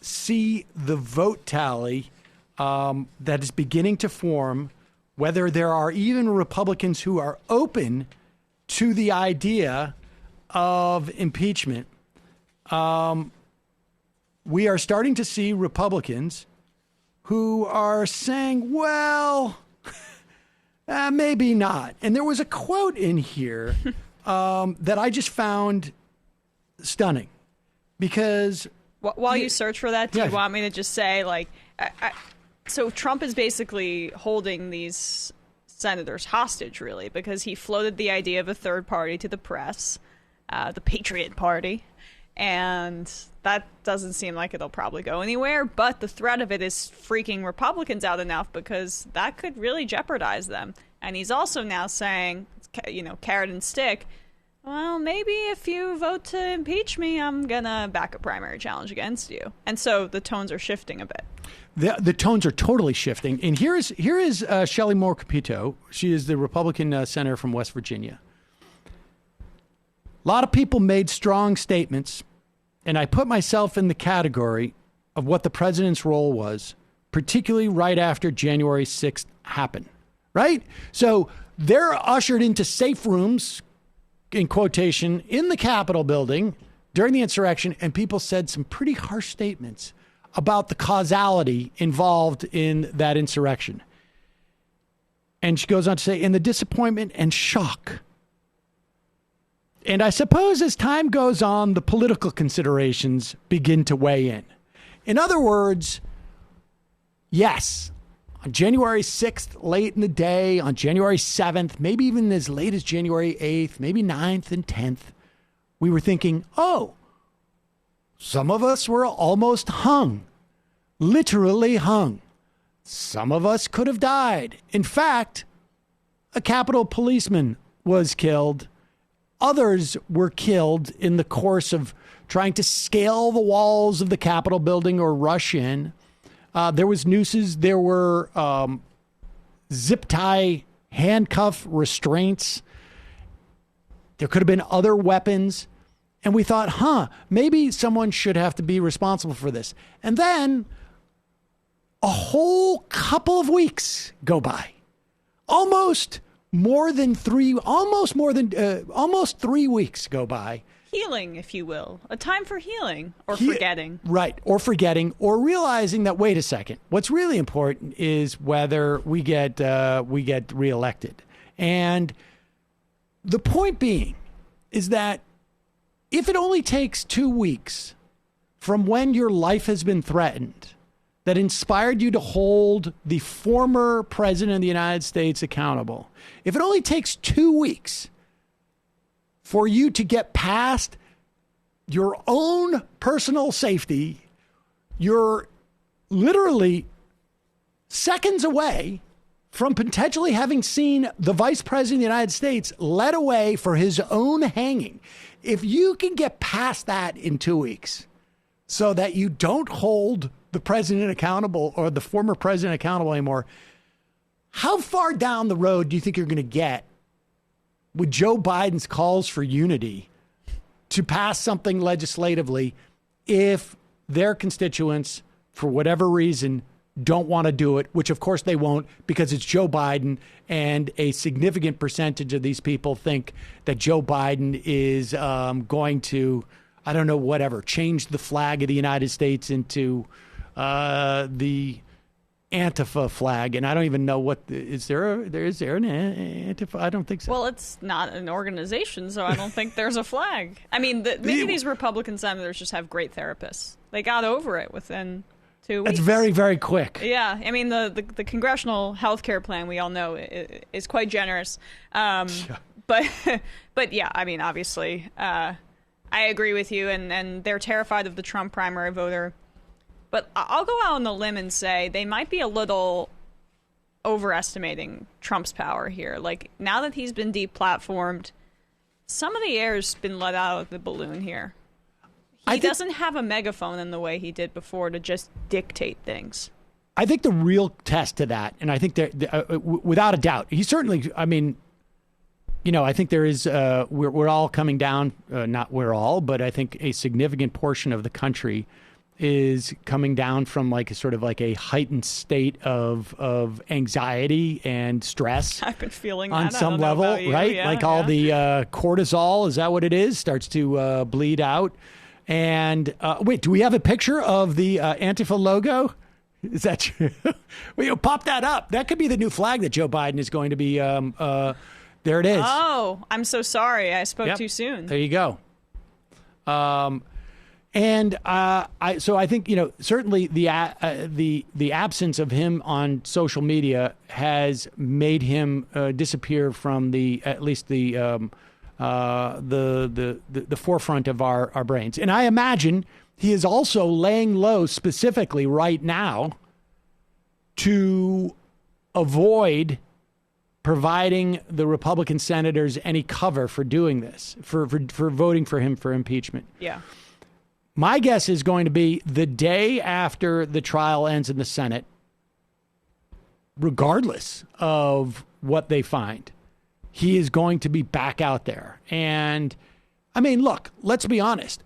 see the vote tally that is beginning to form, whether there are even Republicans who are open to the idea of impeachment. We are starting to see Republicans who are saying, well, maybe not. And there was a quote in here that I just found stunning because... While you search for that, do you want me to just say, so Trump is basically holding these senators hostage, really, because he floated the idea of a third party to the press, the Patriot Party. And that doesn't seem like it'll probably go anywhere. But the threat of it is freaking Republicans out enough because that could really jeopardize them. And he's also now saying, carrot and stick. Well, maybe if you vote to impeach me, I'm going to back a primary challenge against you. And so the tones are shifting a bit. The tones are totally shifting. And here is Shelley Moore Capito. She is the Republican senator from West Virginia. A lot of people made strong statements, and I put myself in the category of what the president's role was, particularly right after January 6th happened, right? So they're ushered into safe rooms, in quotation, in the Capitol building during the insurrection, and people said some pretty harsh statements about the causality involved in that insurrection. And she goes on to say, in the disappointment and shock. And I suppose as time goes on, the political considerations begin to weigh in. In other words, yes, on January 6th, late in the day, on January 7th, maybe even as late as January 8th, maybe 9th and 10th, we were thinking, oh, some of us were almost hung, literally hung. Some of us could have died. In fact, a Capitol policeman was killed. Others were killed in the course of trying to scale the walls of the Capitol building or rush in. There was nooses. There were zip tie handcuff restraints. There could have been other weapons. And we thought, maybe someone should have to be responsible for this. And then a whole couple of weeks go by. Almost 3 weeks go by. Healing, if you will. A time for healing or forgetting. Right. Or forgetting or realizing that, wait a second, what's really important is whether we get reelected. And the point being is that if it only takes 2 weeks from when your life has been threatened that inspired you to hold the former president of the United States accountable, if it only takes 2 weeks for you to get past your own personal safety, you're literally seconds away from potentially having seen the vice president of the United States led away for his own hanging. If you can get past that in 2 weeks so that you don't hold the president accountable or the former president accountable anymore, how far down the road do you think you're going to get with Joe Biden's calls for unity to pass something legislatively if their constituents, for whatever reason, don't want to do it, which of course they won't because it's Joe Biden, and a significant percentage of these people think that Joe Biden is going to, I don't know, whatever, change the flag of the United States into the Antifa flag, and I don't even know what is there an Antifa? I don't think so. Well, it's not an organization, so I don't think there's a flag. I mean, maybe these Republican senators just have great therapists. They got over it within 2 weeks. That's very, very quick. Yeah, I mean, the congressional health care plan, we all know, is quite generous. But yeah, I mean, obviously, I agree with you, and they're terrified of the Trump primary voter. But I'll go out on the limb and say they might be a little overestimating Trump's power here. Like, now that he's been deplatformed, some of the air's been let out of the balloon here. He doesn't have a megaphone in the way he did before to just dictate things. I think the real test to that, and I think that without a doubt, he certainly, I mean, you know, I think there is, we're all coming down, not we're all, but I think a significant portion of the country is coming down from like a sort of like a heightened state of anxiety and stress. I've been feeling on that some level, right? Yeah, like all the cortisol, is that what it is? Starts to bleed out. And wait, do we have a picture of the Antifa logo? Is that true? Well, pop that up. That could be the new flag that Joe Biden is going to be. There it is. Oh, I'm so sorry. I spoke too soon. There you go. And so I think, you know, certainly the absence of him on social media has made him disappear from at least the forefront of our brains. And I imagine he is also laying low specifically right now to avoid providing the Republican senators any cover for doing this, for voting for him for impeachment. Yeah. My guess is going to be the day after the trial ends in the Senate, regardless of what they find, he is going to be back out there. And I mean, look, let's be honest.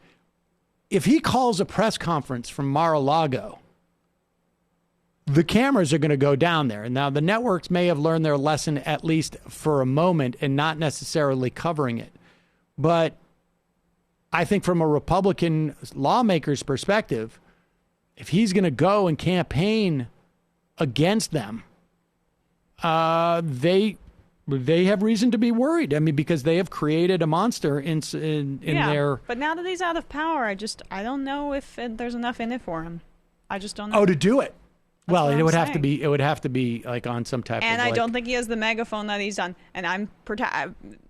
If he calls a press conference from Mar-a-Lago, the cameras are going to go down there. And now the networks may have learned their lesson, at least for a moment, and not necessarily covering it. But I think from a Republican lawmaker's perspective, if he's going to go and campaign against them, they have reason to be worried. I mean, because they have created a monster in their. But now that he's out of power, I don't know if there's enough in it for him. I just don't know. Oh, to do it. Well, it would saying. have to be like on some type and of. I don't think he has the megaphone that he's done, and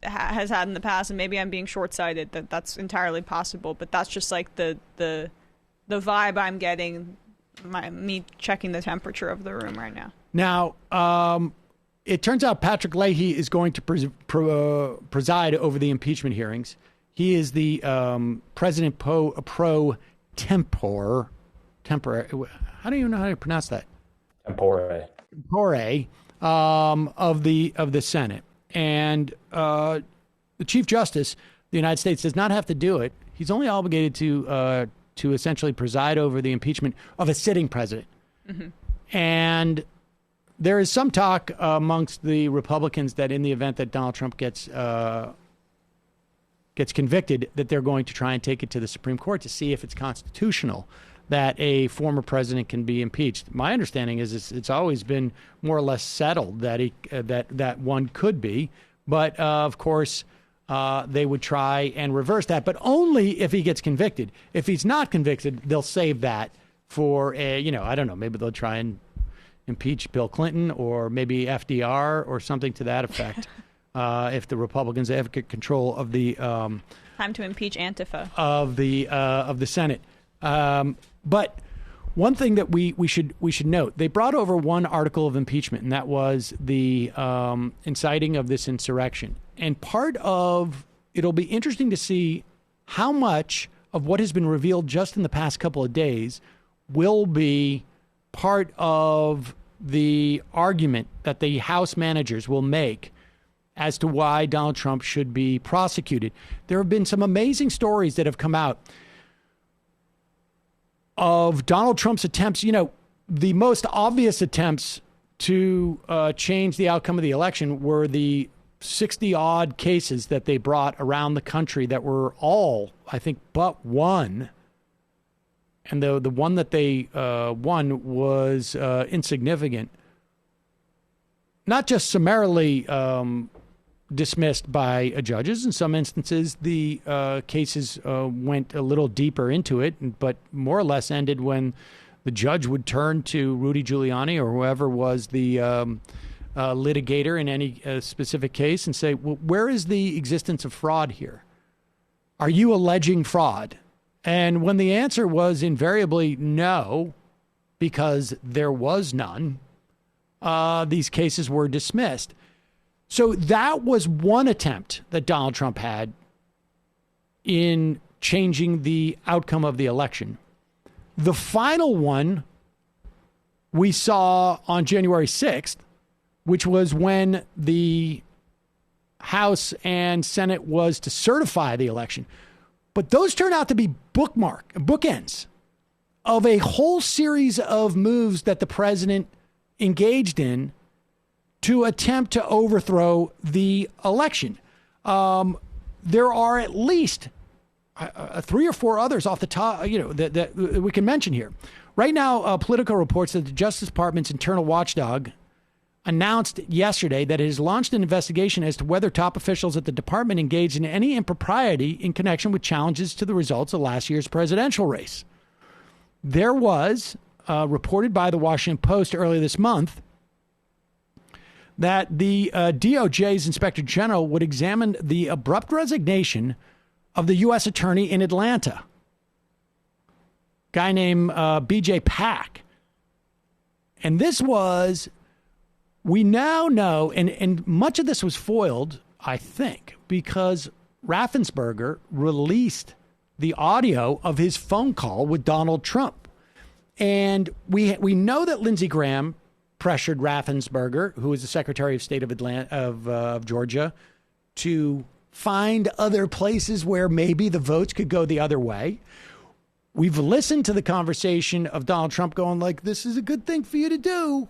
has had in the past, and maybe I'm being short-sighted. That's entirely possible, but that's just like the vibe I'm getting. Me checking the temperature of the room right now. Now, it turns out Patrick Leahy is going to preside over the impeachment hearings. He is the president pro tempore. How do you know how to pronounce that? Tempore of the Senate, and the Chief Justice of the United States does not have to do it. He's only obligated to essentially preside over the impeachment of a sitting president. Mm-hmm. And there is some talk amongst the Republicans that in the event that Donald Trump gets convicted, that they're going to try and take it to the Supreme Court to see if it's constitutional that a former president can be impeached. My understanding is it's always been more or less settled that that one could be, but of course they would try and reverse that, but only if he gets convicted. If he's not convicted, they'll save that for I don't know, maybe they'll try and impeach Bill Clinton or maybe FDR or something to that effect. If the Republicans have control of the time to impeach Antifa of the Senate. But one thing that we should note, they brought over one article of impeachment, and that was the inciting of this insurrection. And it'll be interesting to see how much of what has been revealed just in the past couple of days will be part of the argument that the House managers will make as to why Donald Trump should be prosecuted. There have been some amazing stories that have come out of Donald Trump's attempts, the most obvious attempts to change the outcome of the election were the 60-odd cases that they brought around the country that were all, I think, but one. And the one that they won was insignificant. Not just summarily dismissed by judges. In some instances, the cases went a little deeper into it, but more or less ended when the judge would turn to Rudy Giuliani or whoever was the litigator in any specific case and say, well, where is the existence of fraud here? Are you alleging fraud? And when the answer was invariably no, because there was none, these cases were dismissed. So that was one attempt that Donald Trump had in changing the outcome of the election. The final one we saw on January 6th, which was when the House and Senate was to certify the election. But those turned out to be bookends of a whole series of moves that the president engaged in to attempt to overthrow the election. There are at least 3 or 4 others off the top, that we can mention here. Right now, Politico reports that the Justice Department's internal watchdog announced yesterday that it has launched an investigation as to whether top officials at the department engaged in any impropriety in connection with challenges to the results of last year's presidential race. There was, reported by the Washington Post earlier this month, that the DOJ's Inspector General would examine the abrupt resignation of the U.S. Attorney in Atlanta, guy named B.J. Pack. And this was, we now know, and much of this was foiled, I think, because Raffensperger released the audio of his phone call with Donald Trump. And we know that Lindsey Graham pressured Raffensperger, who was the Secretary of State of Georgia, to find other places where maybe the votes could go the other way. We've listened to the conversation of Donald Trump going like, this is a good thing for you to do.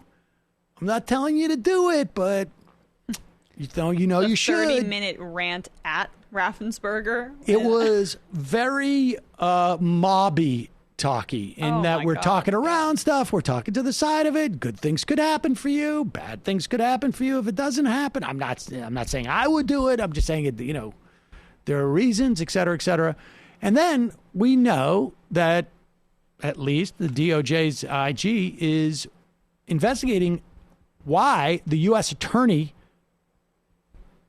I'm not telling you to do it, but you should. 30-minute rant at Raffensperger. It was very mobby talky in that we're talking around stuff. We're talking to the side of it. Good things could happen for you. Bad things could happen for you if it doesn't happen. I'm not saying I would do it. I'm just saying it, there are reasons, et cetera, et cetera. And then we know that at least the DOJ's IG is investigating why the U.S. Attorney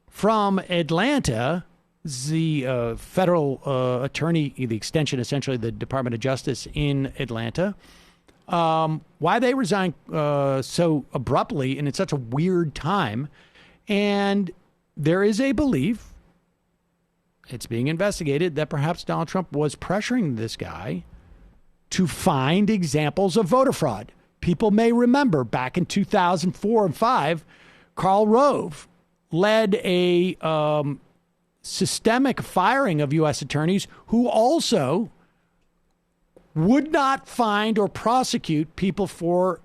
from Atlanta, the federal attorney, the extension, essentially, the Department of Justice in Atlanta, why they resigned so abruptly and at such a weird time. And there is a belief, it's being investigated, that perhaps Donald Trump was pressuring this guy to find examples of voter fraud. People may remember back in 2004 and 2005, Karl Rove led a systemic firing of U.S. attorneys who also would not find or prosecute people for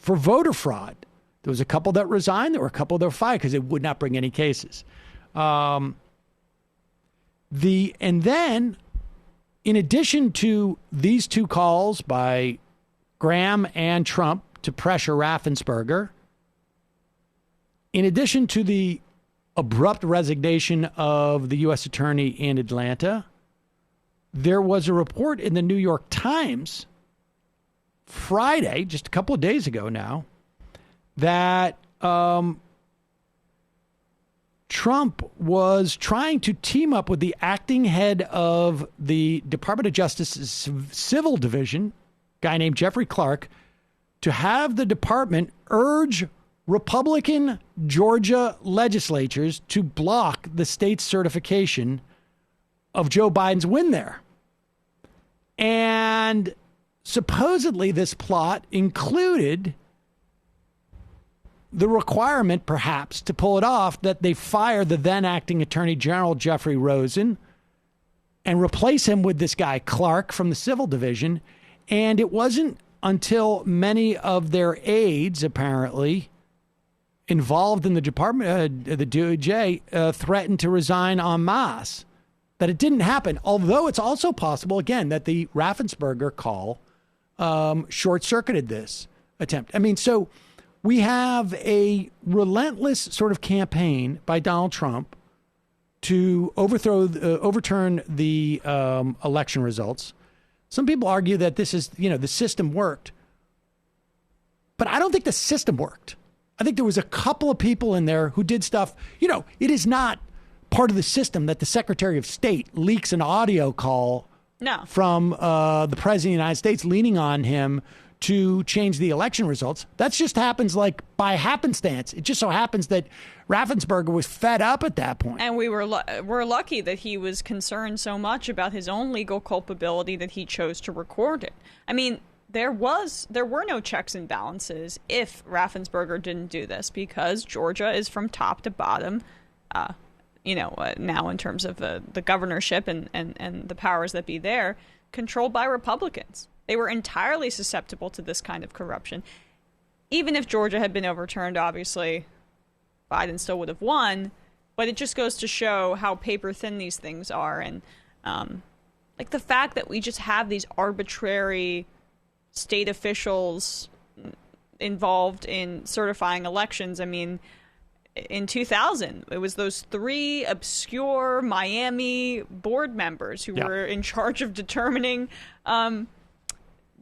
voter fraud. There was a couple that resigned. There were a couple that were fired because it would not bring any cases. And then, in addition to these two calls by Graham and Trump to pressure Raffensperger, in addition to the abrupt resignation of the U.S. Attorney in Atlanta, there was a report in the New York Times Friday, just a couple of days ago now, that Trump was trying to team up with the acting head of the Department of Justice's Civil Division, a guy named Jeffrey Clark, to have the department urge Republican Georgia legislatures to block the state's certification of Joe Biden's win there. And supposedly this plot included the requirement, perhaps, to pull it off, that they fire the then acting Attorney General Jeffrey Rosen and replace him with this guy Clark from the Civil Division. And it wasn't until many of their aides, apparently, involved in the department, the DOJ, threatened to resign en masse, that it didn't happen. Although it's also possible, again, that the Raffensperger call short-circuited this attempt. I mean, so we have a relentless sort of campaign by Donald Trump to overturn the election results. Some people argue that this is, the system worked. But I don't think the system worked. I think there was a couple of people in there who did stuff. It is not part of the system that the Secretary of State leaks an audio call from the President of the United States leaning on him to change the election results. That just happens like by happenstance. It just so happens that Raffensperger was fed up at that point. And we're lucky that he was concerned so much about his own legal culpability that he chose to record it. I mean, there were no checks and balances if Raffensperger didn't do this, because Georgia is from top to bottom, now in terms of the governorship and the powers that be there, controlled by Republicans. They were entirely susceptible to this kind of corruption. Even if Georgia had been overturned, obviously, Biden still would have won. But it just goes to show how paper thin these things are. And like the fact that we just have these arbitrary state officials involved in certifying elections. I mean, in 2000, it was those 3 obscure Miami board members who were in charge of determining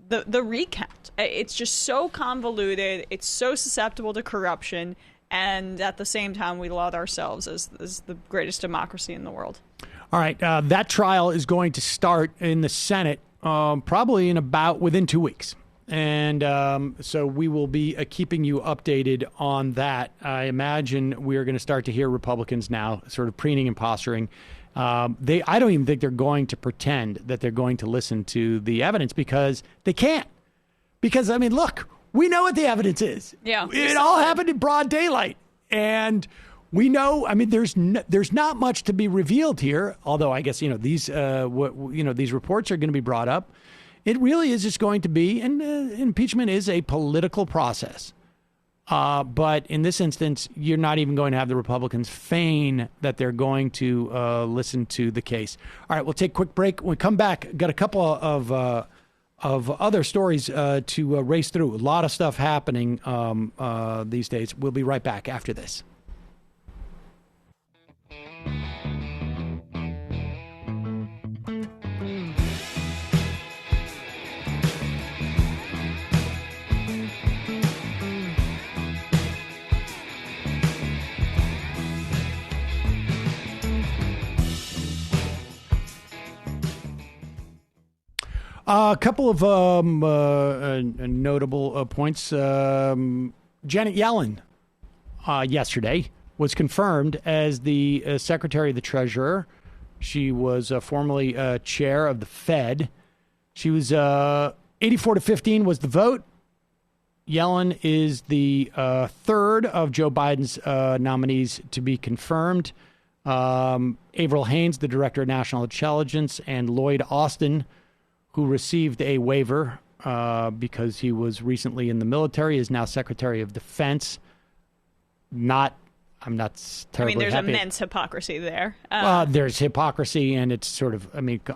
the recount. It's just so convoluted. It's so susceptible to corruption. And at the same time, we laud ourselves as the greatest democracy in the world. All right. That trial is going to start in the Senate probably within 2 weeks. And so we will be keeping you updated on that. I imagine we're going to start to hear Republicans now sort of preening and posturing. I don't even think they're going to pretend that they're going to listen to the evidence, because they can't. Because, I mean, look, we know what the evidence is. Yeah, it all happened in broad daylight. And we know, I mean, there's not much to be revealed here, although I guess, these reports are going to be brought up. It really is just going to be, and impeachment is a political process. But in this instance, you're not even going to have the Republicans feign that they're going to listen to the case. All right, we'll take a quick break. When we come back, got a couple of other stories to race through. A lot of stuff happening these days. We'll be right back after this. A couple of notable points. Janet Yellen yesterday was confirmed as the Secretary of the Treasurer. She was formerly chair of the Fed. She was 84-15 was the vote. Yellen is the third of Joe Biden's nominees to be confirmed. Avril Haines, the Director of National Intelligence, and Lloyd Austin, who received a waiver because he was recently in the military, is now Secretary of Defense. I'm not terribly happy. There's immense hypocrisy there. There's hypocrisy, and it's sort of,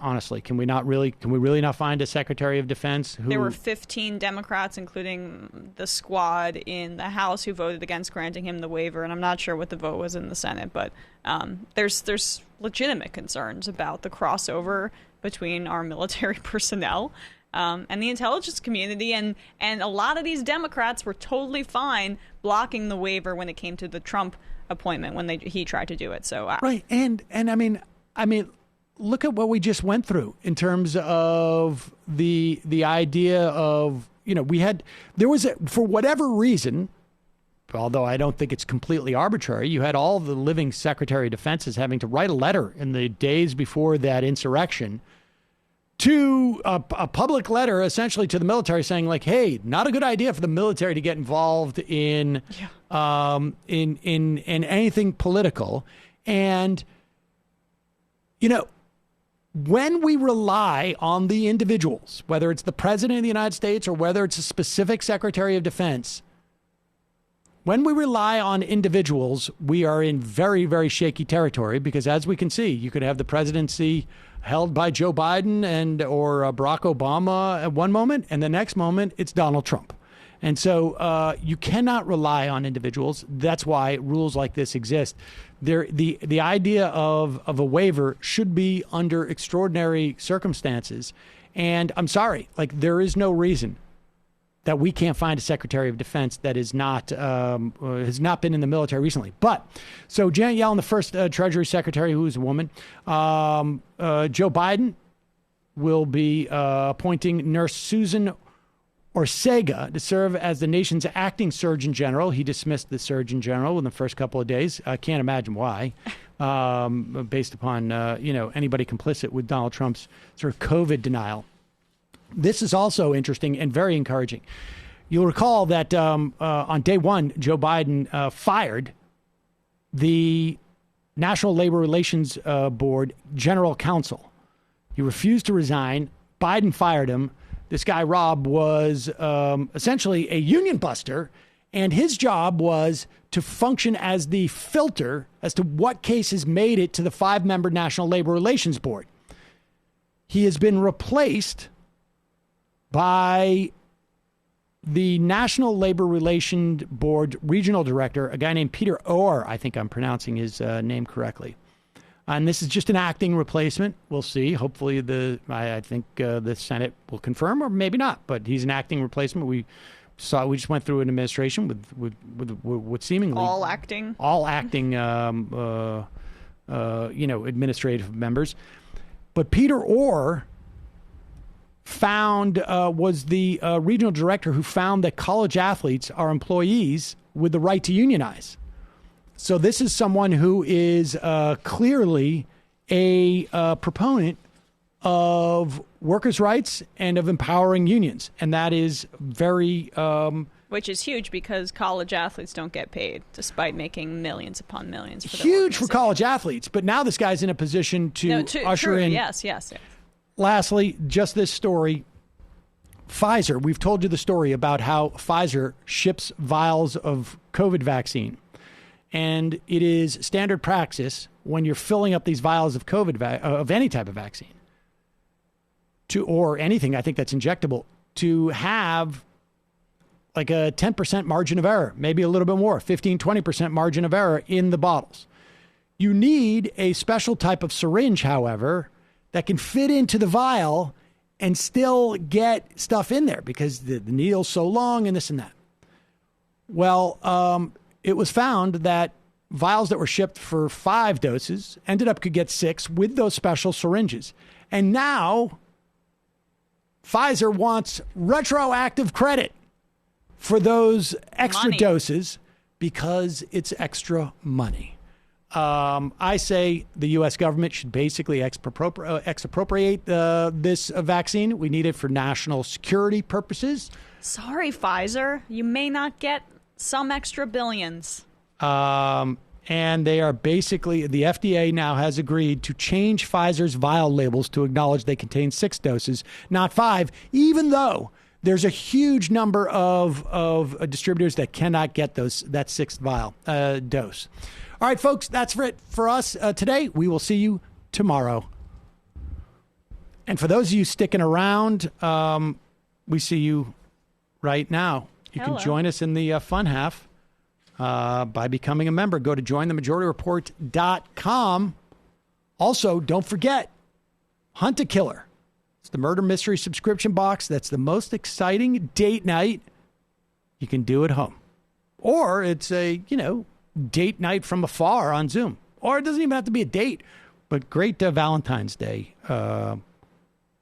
honestly, can we really not find a Secretary of Defense who... There were 15 Democrats, including the squad in the House, who voted against granting him the waiver, and I'm not sure what the vote was in the Senate, but there's legitimate concerns about the crossover between our military personnel and the intelligence community, and a lot of these Democrats were totally fine blocking the waiver when it came to the Trump appointment when he tried to do it. So right, and I mean, look at what we just went through in terms of the idea of, for whatever reason, although I don't think it's completely arbitrary, you had all the living Secretary of Defenses having to write a letter in the days before that insurrection to a public letter essentially to the military saying, like, hey, not a good idea for the military to get involved in anything political. And, when we rely on the individuals, whether it's the president of the United States or whether it's a specific Secretary of Defense, when we rely on individuals, we are in very, very shaky territory because, as we can see, you could have the presidency held by Joe Biden or Barack Obama at one moment, and the next moment it's Donald Trump. And so you cannot rely on individuals. That's why rules like this exist. The idea of a waiver should be under extraordinary circumstances. And I'm sorry, there is no reason that we can't find a Secretary of Defense that is not has not been in the military recently. But so Janet Yellen, the first Treasury Secretary, who is a woman, Joe Biden will be appointing Nurse Susan Ortega to serve as the nation's acting Surgeon General. He dismissed the Surgeon General in the first couple of days. I can't imagine why, based upon anybody complicit with Donald Trump's sort of COVID denial. This is also interesting and very encouraging. You'll recall that on day one, Joe Biden fired the National Labor Relations Board General Counsel. He refused to resign. Biden fired him. This guy, Rob, was essentially a union buster, and his job was to function as the filter as to what cases made it to the 5-member National Labor Relations Board. He has been replaced by the National Labor Relations Board Regional Director, a guy named Peter Orr. I think I'm pronouncing his name correctly. And this is just an acting replacement. We'll see. Hopefully, I think the Senate will confirm, or maybe not. But he's an acting replacement. We just went through an administration with seemingly all acting administrative members. But Peter Orr was the regional director who found that college athletes are employees with the right to unionize. So this is someone who is clearly a proponent of workers' rights and of empowering unions. And that is very... which is huge because college athletes don't get paid, despite making millions upon millions. For huge for college athletes. But now this guy's in a position to usher in... Yes. Lastly, just this story. Pfizer, we've told you the story about how Pfizer ships vials of COVID vaccine. And it is standard practice when you're filling up these vials of COVID, of any type of vaccine, or anything, I think that's injectable, to have like a 10% margin of error, maybe a little bit more, 15, 20% margin of error in the bottles. You need a special type of syringe, however, that can fit into the vial and still get stuff in there because the needle's so long and this and that. Well, it was found that vials that were shipped for 5 doses could get 6 with those special syringes. And now Pfizer wants retroactive credit for those extra doses because it's extra money. I say the U.S. government should basically expropriate this vaccine. We need it for national security purposes. Sorry, Pfizer. You may not get some extra billions. And they are basically, the FDA now has agreed to change Pfizer's vial labels to acknowledge they contain 6 doses, not 5, even though there's a huge number of distributors that cannot get that 6th vial dose. All right, folks, that's it for us today. We will see you tomorrow. And for those of you sticking around, we see you right now. You can join us in the fun half by becoming a member. Go to jointhemajorityreport.com. Also, don't forget, Hunt a Killer. It's the murder mystery subscription box. That's the most exciting date night you can do at home. Or it's a, date night from afar on Zoom. Or it doesn't even have to be a date, but great Valentine's Day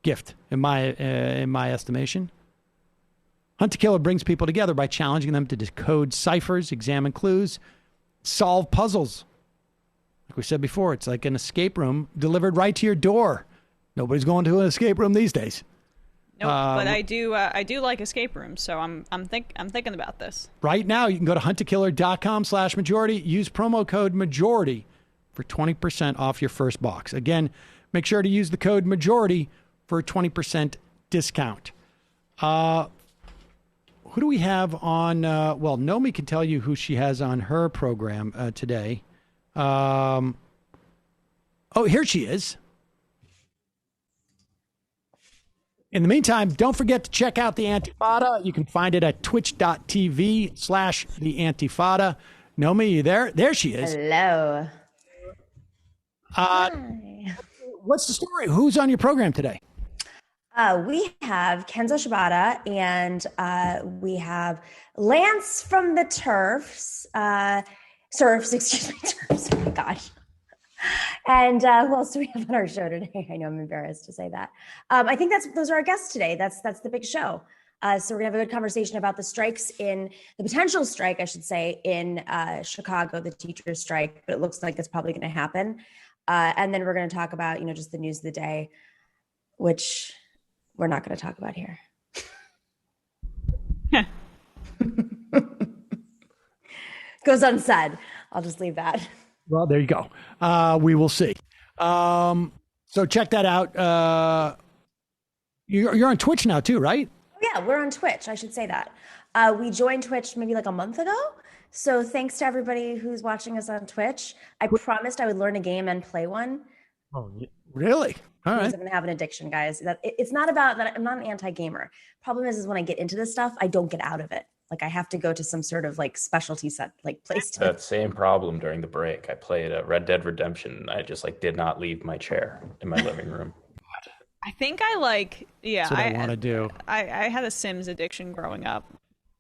gift in my estimation. Hunt to Killer brings people together by challenging them to decode ciphers, examine clues, solve puzzles. Like we said before, it's like an escape room delivered right to your door. Nobody's going to an escape room these days. Nope, but I do like escape rooms, so I'm thinking about this. Right now, you can go to hunttokiller.com/majority. Use promo code majority for 20% off your first box. Again, make sure to use the code majority for a 20% discount. Who do we have on? Well, Nomi can tell you who she has on her program today. Oh, here she is. In the meantime, don't forget to check out The Antifada. You can find it at twitch.tv/The Antifada. Nomi, you there? There she is. Hello. Hi. What's the story? Who's on your program today? We have Kenzo Shibata and we have Lance from the Turfs. Turfs. Oh my gosh. And who else do we have on our show today? I know I'm embarrassed to say that. I think those are our guests today. That's the big show. So we're gonna have a good conversation about the strikes the potential strike, I should say, in Chicago, the teachers' strike, but it looks like it's probably gonna happen. And then we're gonna talk about, just the news of the day, which we're not gonna talk about here. Goes unsaid. I'll just leave that. Well, there you go. We will see. So check that out. You're on Twitch now too, right? Oh, yeah, we're on Twitch. I should say that. We joined Twitch maybe like a month ago. So thanks to everybody who's watching us on Twitch. I promised I would learn a game and play one. Oh, really? All right. I'm going to have an addiction, guys. It's not about that. I'm not an anti-gamer. Problem is when I get into this stuff, I don't get out of it. Like I have to go to some sort of like specialty set, like place. That same problem during the break. I played Red Dead Redemption. And I just did not leave my chair in my living room. I think I like, That's what I want to do. I had a Sims addiction growing up.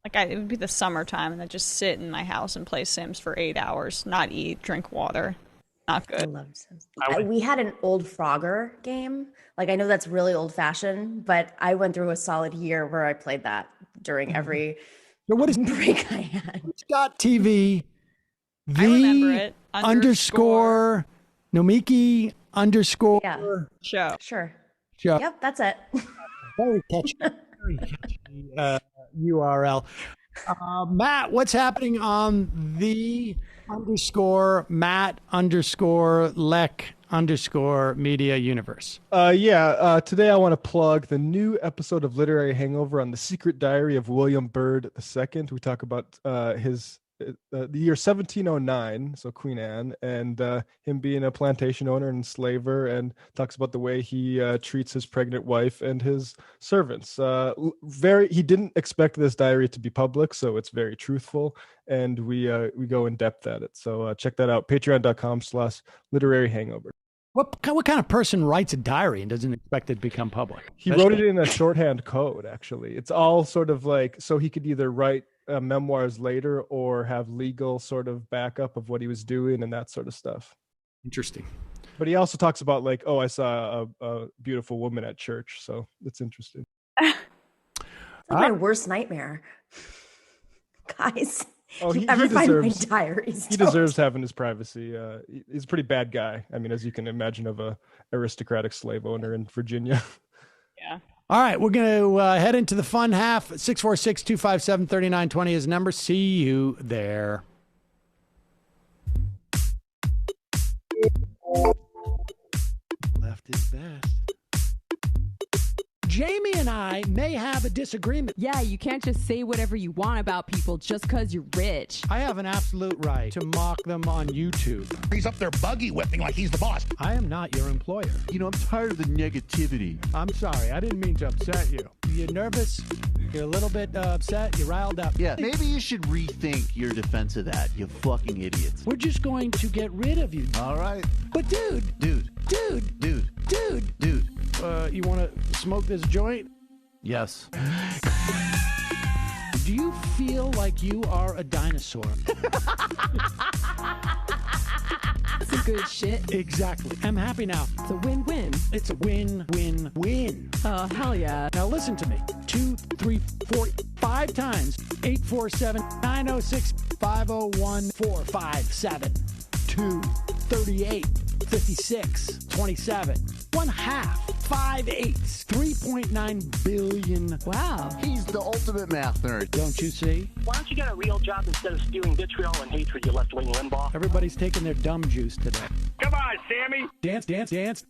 Like it would be the summertime and I'd just sit in my house and play Sims for 8 hours, not eat, drink water. Not good. I love Sims. We had an old Frogger game. Like I know that's really old fashioned, but I went through a solid year where I played that during every what is break I had. Scott TV I remember it. __ Nomiki _ show. Sure. Show. Yep, that's it. Very catchy. URL. Matt, what's happening on the _Matt _Lek _media universe? Today I want to plug the new episode of Literary Hangover on the Secret Diary of William Byrd II. We talk about the year 1709, so Queen Anne, and him being a plantation owner and slaver, and talks about the way he treats his pregnant wife and his servants. He didn't expect this diary to be public, so it's very truthful, and we go in depth at it. So check that out, patreon.com/literary hangover. What kind of person writes a diary and doesn't expect it to become public? He wrote it in a shorthand code, actually. It's all sort of like, so he could either write memoirs later or have legal sort of backup of what he was doing and that sort of stuff. Interesting. But he also talks about like, I saw a beautiful woman at church. So it's interesting. That's my worst nightmare. Guys, he ever find my deserves, diaries? He deserves having his privacy. He's a pretty bad guy. I mean, as you can imagine, of a aristocratic slave owner in Virginia. Yeah. All right, we're going to head into the fun half. 646-257-3920 is the number. See you there. Left is best. Jamie and I may have a disagreement. Yeah, you can't just say whatever you want about people just because you're rich. I have an absolute right to mock them on YouTube. He's up there buggy whipping like he's the boss. I am not your employer. I'm tired of the negativity. I'm sorry. I didn't mean to upset you. You're nervous. You're a little bit upset. You're riled up. Yeah, maybe you should rethink your defense of that, you fucking idiots. We're just going to get rid of you. All right. But dude. Dude. You want to smoke this joint? Yes. Do you feel like you are a dinosaur? Some good shit. Exactly. I'm happy now. It's a win-win. It's a win-win-win. Oh, hell yeah. Now listen to me. 2, 3, 4, 5 times. 847-906-501-457. 2, 38, 56, 27. 1/2. 5 8s. 3.9 billion. Wow. He's the ultimate math nerd. Don't you see? Why don't you get a real job instead of spewing vitriol and hatred, you left-wing Limbaugh? Everybody's taking their dumb juice today. Come on, Sammy. Dance, dance, dance.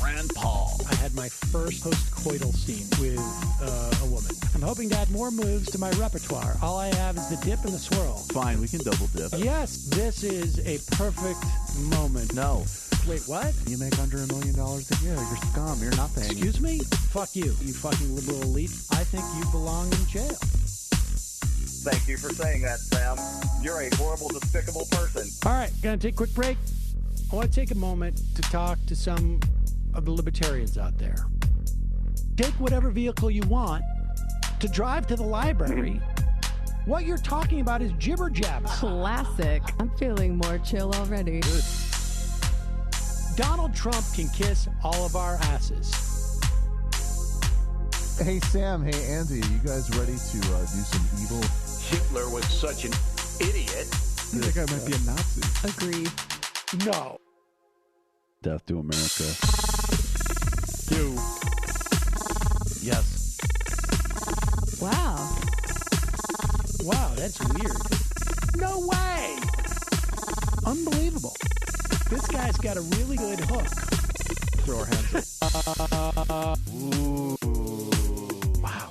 Rand Paul. I had my first post-coital scene with a woman. I'm hoping to add more moves to my repertoire. All I have is the dip and the swirl. Fine, we can double dip. Yes, this is a perfect moment. No. Wait, what? You make under $1 million a year. You're scum. You're nothing. Excuse me? Fuck you, you fucking liberal elite. I think you belong in jail. Thank you for saying that, Sam. You're a horrible, despicable person. All right, gonna take a quick break. I want to take a moment to talk to some of the libertarians out there. Take whatever vehicle you want to drive to the library. What you're talking about is jibber jabber. Classic. I'm feeling more chill already. Good. Donald Trump can kiss all of our asses. Hey, Sam. Hey, Andy. You guys ready to do some evil? Hitler was such an idiot. That guy might be a Nazi. Agreed. No. Death to America. You. Yes. Wow. Wow, that's weird. No way. Unbelievable. This guy's got a really good hook. Throw our hands up. Ooh. Wow.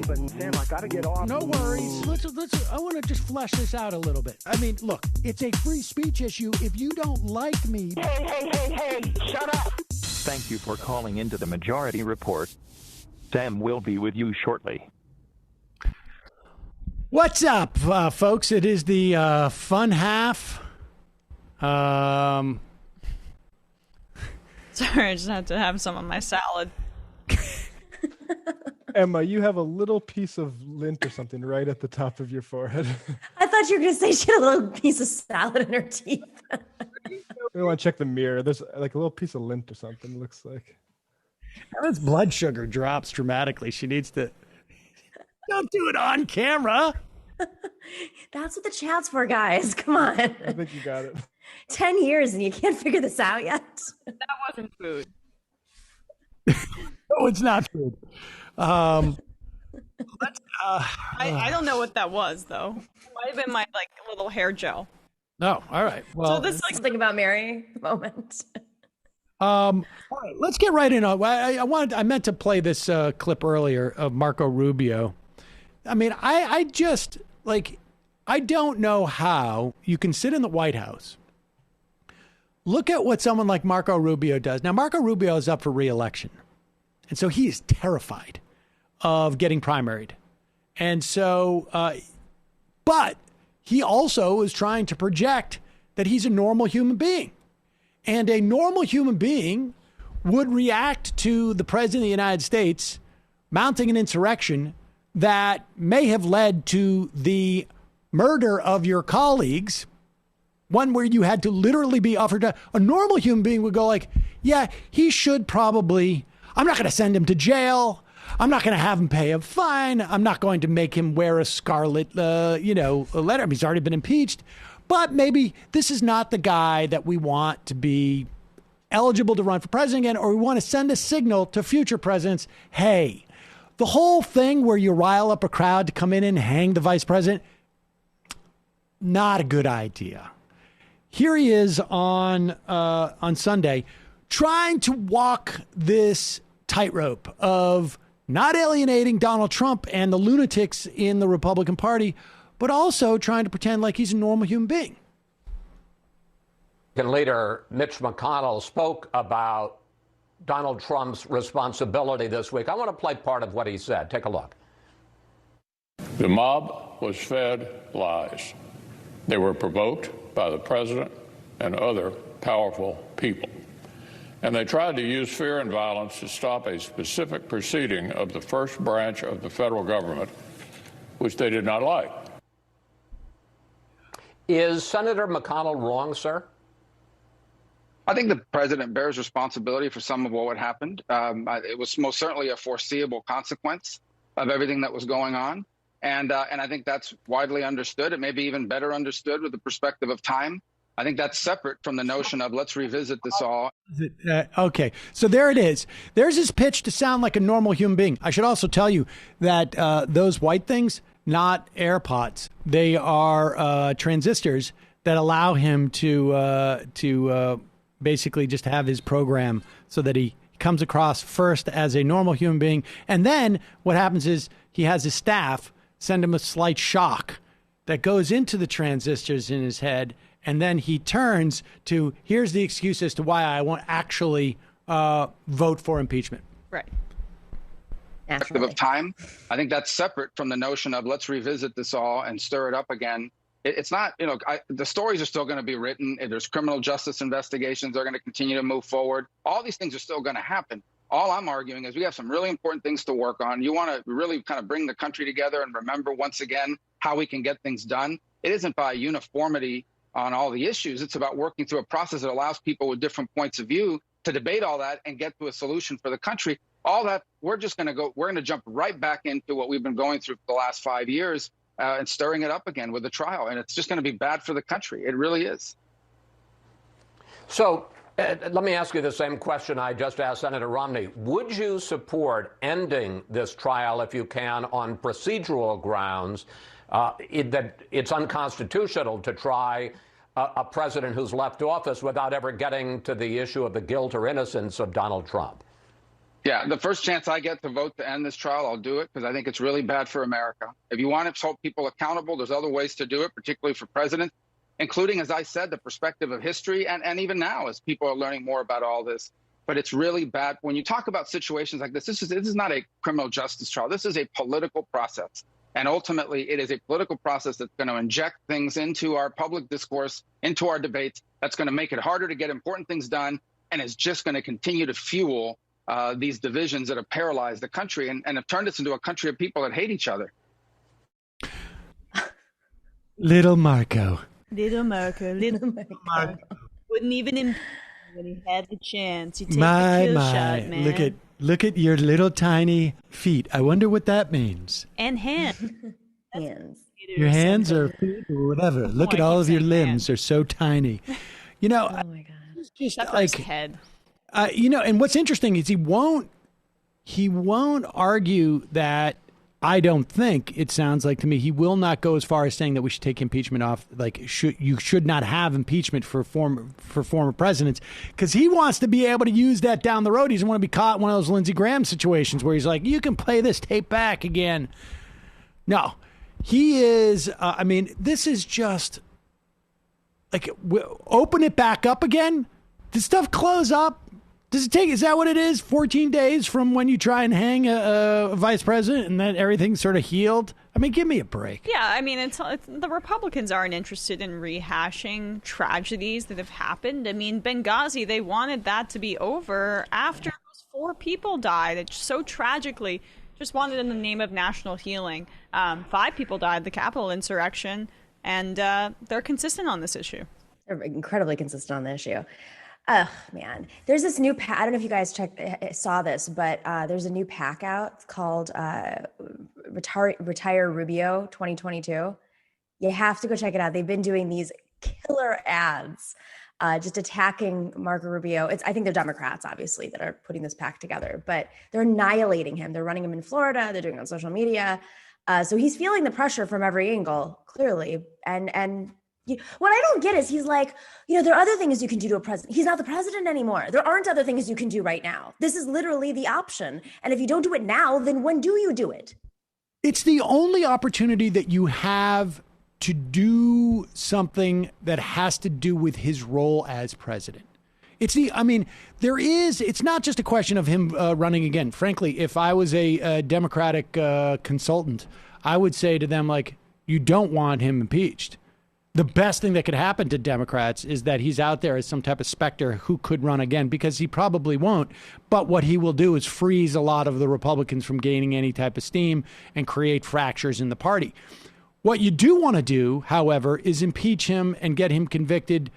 But Sam, I gotta get off. No worries. Let's. I want to just flesh this out a little bit. I mean, look, it's a free speech issue. If you don't like me, Hey! Shut up! Thank you for calling into the Majority Report. Sam will be with you shortly. What's up, folks? It is the fun half. Sorry, I just had to have some of my salad. Emma, you have a little piece of lint or something right at the top of your forehead. I thought you were going to say she had a little piece of salad in her teeth. We want to check the mirror. There's like a little piece of lint or something, it looks like. Emma's blood sugar drops dramatically. She needs to... Don't do it on camera. That's what the chat's for, guys. Come on. I think you got it. 10 years and you can't figure this out yet? That wasn't food. No, it's not food. I don't know what that was, though. It might have been my little hair gel. No, all right. Well, So this is like something about Mary moment. All right, let's get right in. I meant to play this clip earlier of Marco Rubio. I mean, I just I don't know how you can sit in the White House, look at what someone like Marco Rubio does. Now, Marco Rubio is up for re-election, and so he is terrified of getting primaried. And so, but he also is trying to project that he's a normal human being. And a normal human being would react to the president of the United States mounting an insurrection that may have led to the murder of your colleagues, one where you had to literally be offered to. A normal human being would go like, yeah, he should probably, I'm not going to send him to jail. I'm not going to have him pay a fine. I'm not going to make him wear a scarlet, letter. He's already been impeached. But maybe this is not the guy that we want to be eligible to run for president again, or we want to send a signal to future presidents. Hey, the whole thing where you rile up a crowd to come in and hang the vice president, not a good idea. Here he is on Sunday trying to walk this tightrope of not alienating Donald Trump and the lunatics in the Republican Party, but also trying to pretend like he's a normal human being. And later, Mitch McConnell spoke about Donald Trump's responsibility this week. I want to play part of what he said. Take a look. The mob was fed lies. They were provoked by the president and other powerful people. And they tried to use fear and violence to stop a specific proceeding of the first branch of the federal government, which they did not like. Is Senator McConnell wrong, sir? I think the president bears responsibility for some of what happened. It was most certainly a foreseeable consequence of everything that was going on. And I think that's widely understood. It may be even better understood with the perspective of time. I think that's separate from the notion of let's revisit this all. Okay, so there it is. There's his pitch to sound like a normal human being. I should also tell you that those white things, not AirPods, they are transistors that allow him to basically just have his program so that he comes across first as a normal human being. And then what happens is he has his staff send him a slight shock that goes into the transistors in his head. And then he turns to, here's the excuse as to why I won't actually vote for impeachment. Right. Perspective of time. I think that's separate from the notion of let's revisit this all and stir it up again. It's not, the stories are still going to be written. There's criminal justice investigations. They're going to continue to move forward. All these things are still going to happen. All I'm arguing is we have some really important things to work on. You want to really kind of bring the country together and remember once again how we can get things done. It isn't by uniformity on all the issues. It's about working through a process that allows people with different points of view to debate all that and get to a solution for the country. All that, we're going to jump right back into what we've been going through for the last 5 years and stirring it up again with a trial. And it's just going to be bad for the country. It really is. So let me ask you the same question I just asked Senator Romney. Would you support ending this trial if you can on procedural grounds that it's unconstitutional to try a president who's left office without ever getting to the issue of the guilt or innocence of Donald Trump? Yeah, the first chance I get to vote to end this trial, I'll do it because I think it's really bad for America. If you want to hold people accountable, there's other ways to do it, particularly for presidents, including, as I said, the perspective of history and even now as people are learning more about all this. But it's really bad. When you talk about situations like this is not a criminal justice trial. This is a political process. And ultimately, it is a political process that's going to inject things into our public discourse, into our debates, that's going to make it harder to get important things done, and is just going to continue to fuel these divisions that have paralyzed the country and have turned us into a country of people that hate each other. Little Marco. Little Marco. Wouldn't even when he had the chance. He take My, the kill shot, man. Look at your little tiny feet. I wonder what that means. And hands. Your hands or feet or whatever. Look at all of your limbs. They're so tiny. You know, oh my God. It's just That's like his head. And what's interesting is he won't argue that. I don't think, it sounds like to me, he will not go as far as saying that we should take impeachment off. Like, you should not have impeachment for former presidents, because he wants to be able to use that down the road. He doesn't want to be caught in one of those Lindsey Graham situations where he's like, you can play this tape back again. No, he is. This is just like, open it back up again. Does stuff close up? Does it take, is that what it is? 14 days from when you try and hang a vice president and then everything's sort of healed? I mean, give me a break. Yeah, I mean, it's the Republicans aren't interested in rehashing tragedies that have happened. I mean, Benghazi, they wanted that to be over after those 4 people died. It's so tragically, just wanted in the name of national healing. 5 people died, the Capitol insurrection, and they're consistent on this issue. They're incredibly consistent on the issue. Oh, man. There's this new I don't know if you guys saw this, but there's a new PAC out called Retire Rubio 2022. You have to go check it out. They've been doing these killer ads just attacking Marco Rubio. I think they're Democrats, obviously, that are putting this PAC together, but they're annihilating him. They're running him in Florida. They're doing it on social media. So he's feeling the pressure from every angle, clearly. And what I don't get is he's like, there are other things you can do to a president. He's not the president anymore. There aren't other things you can do right now. This is literally the option. And if you don't do it now, then when do you do it? It's the only opportunity that you have to do something that has to do with his role as president. It's not just a question of him running again. Frankly, if I was a Democratic consultant, I would say to them, like, you don't want him impeached. The best thing that could happen to Democrats is that he's out there as some type of specter who could run again, because he probably won't. But what he will do is freeze a lot of the Republicans from gaining any type of steam and create fractures in the party. What you do want to do, however, is impeach him and get him convicted,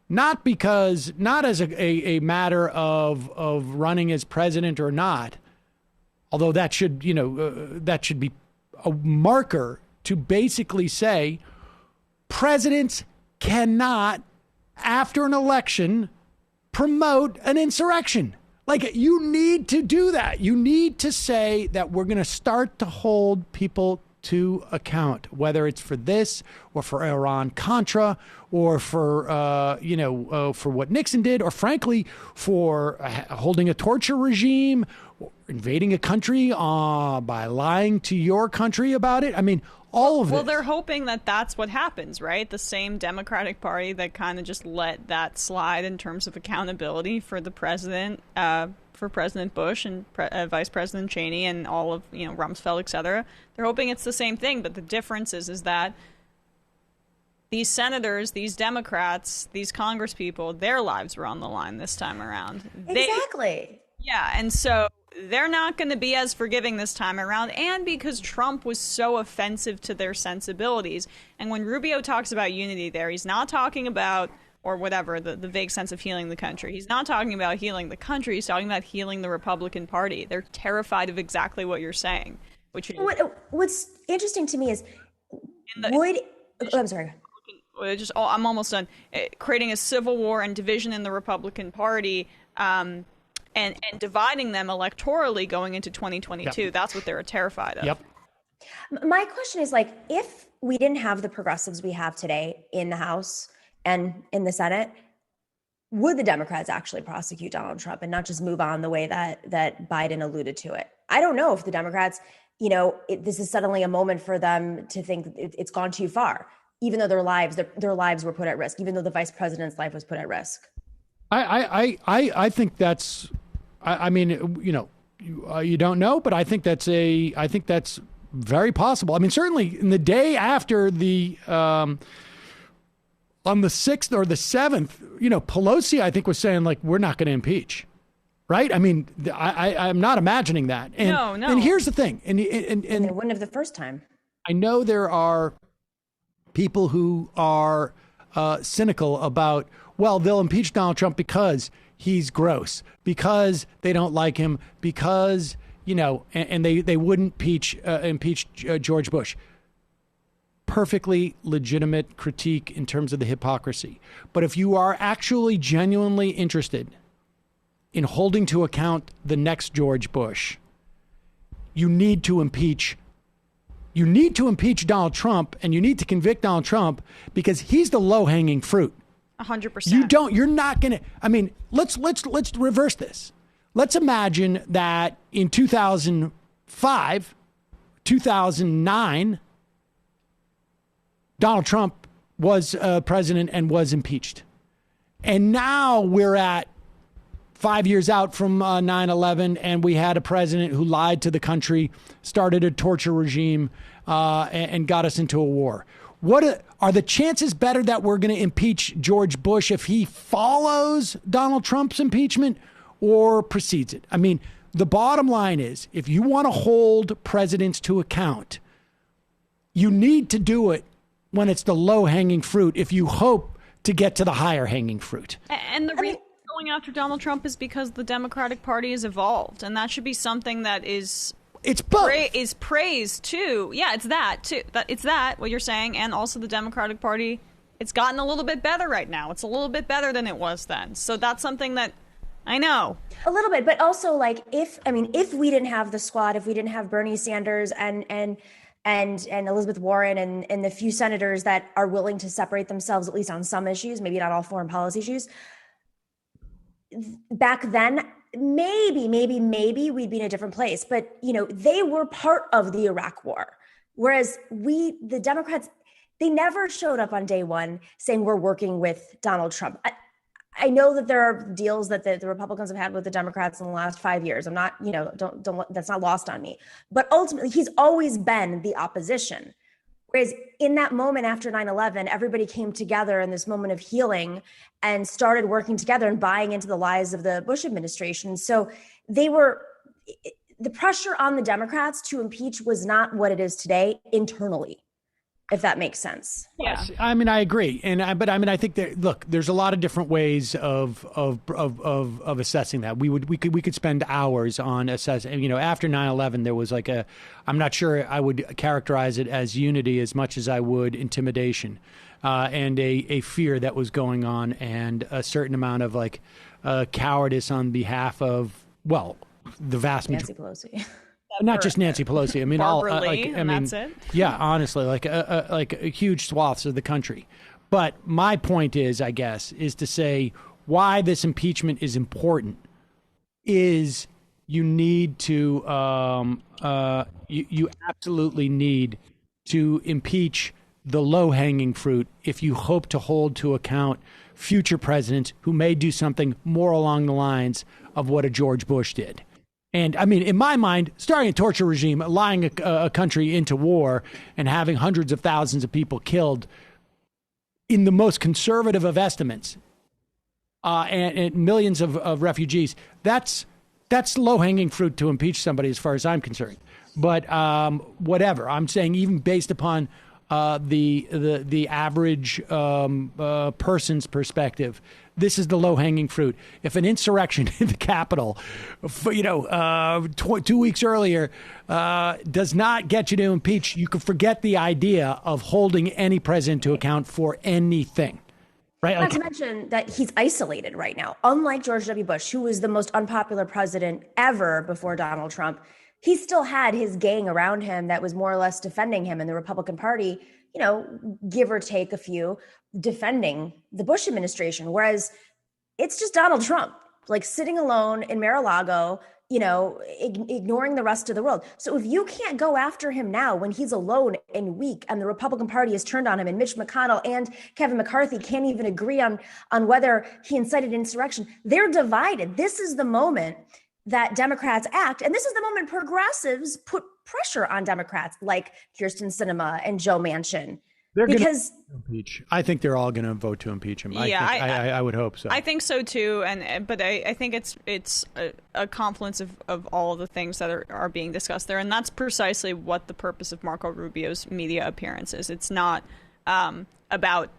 not as a matter of running as president or not, although that should be a marker to basically say, presidents cannot, after an election, promote an insurrection. Like, you need to do that. You need to say that we're going to start to hold people to account, whether it's for this or for Iran-Contra or for what Nixon did, or frankly, for holding a torture regime, or invading a country by lying to your country about it. I mean, all of it. Well, they're hoping that that's what happens, right? The same Democratic Party that kind of just let that slide in terms of accountability for the president, for President Bush and Vice President Cheney and all of, Rumsfeld, et cetera. They're hoping it's the same thing, but the difference is that these senators, these Democrats, these congresspeople, their lives were on the line this time around. Exactly. And so they're not going to be as forgiving this time around, and because Trump was so offensive to their sensibilities. And when Rubio talks about unity there, he's not talking about, or whatever, the vague sense of healing the country. He's not talking about healing the country. He's talking about healing the Republican Party. They're terrified of exactly what you're saying, which is... What's interesting to me is, I'm sorry. I'm almost done. Creating a civil war and division in the Republican Party, and dividing them electorally going into 2022. Yep. That's what they're terrified of. Yep. My question is, like, if we didn't have the progressives we have today in the House and in the Senate, would the Democrats actually prosecute Donald Trump and not just move on the way that Biden alluded to it? I don't know if the Democrats, this is suddenly a moment for them to think it's gone too far, even though their lives were put at risk, even though the vice president's life was put at risk. I think that's, you don't know, but I think that's very possible. I mean, certainly in the day after on the 6th or the 7th, Pelosi, I think, was saying, like, we're not going to impeach. Right. I mean, I'm not imagining that. And, no. And here's the thing. And they wouldn't have the first time. I know there are people who are cynical about, well, they'll impeach Donald Trump because he's gross, because they don't like him, because, and they wouldn't impeach George Bush. Perfectly legitimate critique in terms of the hypocrisy. But if you are actually genuinely interested in holding to account the next George Bush, you need to impeach Donald Trump, and you need to convict Donald Trump because he's the low-hanging fruit. 100%. You're not going to, I mean, let's reverse this. Let's imagine that in 2005, 2009, Donald Trump was president and was impeached. And now we're at 5 years out from 9/11, and we had a president who lied to the country, started a torture regime, and got us into a war. What are the chances better that we're going to impeach George Bush if he follows Donald Trump's impeachment or precedes it? I mean, the bottom line is, if you want to hold presidents to account, you need to do it when it's the low-hanging fruit if you hope to get to the higher-hanging fruit. And the reason going after Donald Trump is because the Democratic Party has evolved, and that should be something that is... It's both. Is praised too. Yeah, it's that too. It's that what you're saying, and also the Democratic Party. It's gotten a little bit better right now. It's a little bit better than it was then. So that's something that I know a little bit. But also, like, if we didn't have the squad, if we didn't have Bernie Sanders and Elizabeth Warren and the few senators that are willing to separate themselves at least on some issues, maybe not all foreign policy issues, back then, maybe we'd be in a different place. But, they were part of the Iraq war. Whereas the Democrats, they never showed up on day one saying we're working with Donald Trump. I know that there are deals that the Republicans have had with the Democrats in the last 5 years. I'm not, don't that's not lost on me. But ultimately, he's always been the opposition. Whereas in that moment after 9/11, everybody came together in this moment of healing and started working together and buying into the lies of the Bush administration. So the pressure on the Democrats to impeach was not what it is today internally, if that makes sense. Yes, I mean, I agree, but I think there's a lot of different ways of assessing that. We could spend hours on assessing. After 9/11, there was I'm not sure I would characterize it as unity as much as I would intimidation, and a fear that was going on, and a certain amount of cowardice on behalf of the vast majority. Nancy Pelosi. Not just Nancy Pelosi. I mean, Barbara Lee, that's it. Yeah, honestly, huge swaths of the country. But my point is, I guess, is to say why this impeachment is important is you need to, you absolutely need to impeach the low-hanging fruit if you hope to hold to account future presidents who may do something more along the lines of what a George Bush did. And I mean, in my mind, starting a torture regime, lying a country into war and having hundreds of thousands of people killed in the most conservative of estimates, and millions of refugees, that's low-hanging fruit to impeach somebody as far as I'm concerned. But whatever, I'm saying even based upon the average person's perspective, this is the low-hanging fruit. If an insurrection in the Capitol, 2 weeks earlier, does not get you to impeach, you can forget the idea of holding any president to account for anything. Right? Not to mention that he's isolated right now. Unlike George W. Bush, who was the most unpopular president ever before Donald Trump, he still had his gang around him that was more or less defending him in the Republican Party, give or take a few, defending the Bush administration. Whereas it's just Donald Trump, sitting alone in Mar-a-Lago, ignoring the rest of the world. So if you can't go after him now when he's alone and weak and the Republican Party has turned on him and Mitch McConnell and Kevin McCarthy can't even agree on whether he incited insurrection, they're divided. This is the moment that Democrats act. And this is the moment progressives put pressure on Democrats like Kyrsten Sinema and Joe Manchin. Because impeach. I think they're all going to vote to impeach him. I would hope so. I think so too, but I think it's a confluence of all of the things that are being discussed there, and that's precisely what the purpose of Marco Rubio's media appearance is. It's not about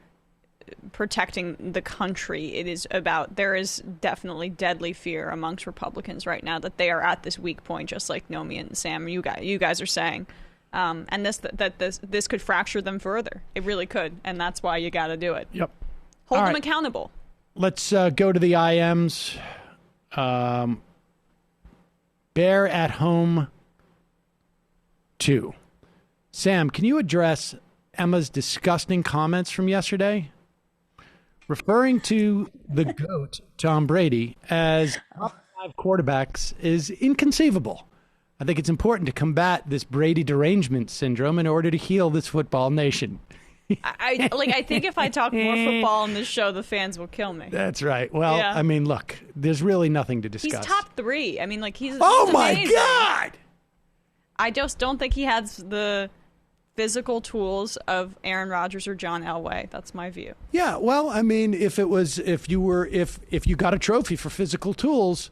protecting the country. It is about, there is definitely deadly fear amongst Republicans right now that they are at this weak point, just like Nomi and Sam, you guys are saying. And this could fracture them further. It really could, and that's why you got to do it. Yep. Hold them accountable. Let's go to the IMs. Bear at Home 2. Sam, can you address Emma's disgusting comments from yesterday? Referring to the GOAT, Tom Brady, as top 5 quarterbacks is inconceivable. I think it's important to combat this Brady derangement syndrome in order to heal this football nation. I think if I talk more football on this show, the fans will kill me. That's right. Well, yeah. I mean, look, there's really nothing to discuss. He's top 3. I mean, he's oh he's my amazing. God! I just don't think he has the physical tools of Aaron Rodgers or John Elway. That's my view. Yeah, well, I mean, if you got a trophy for physical tools,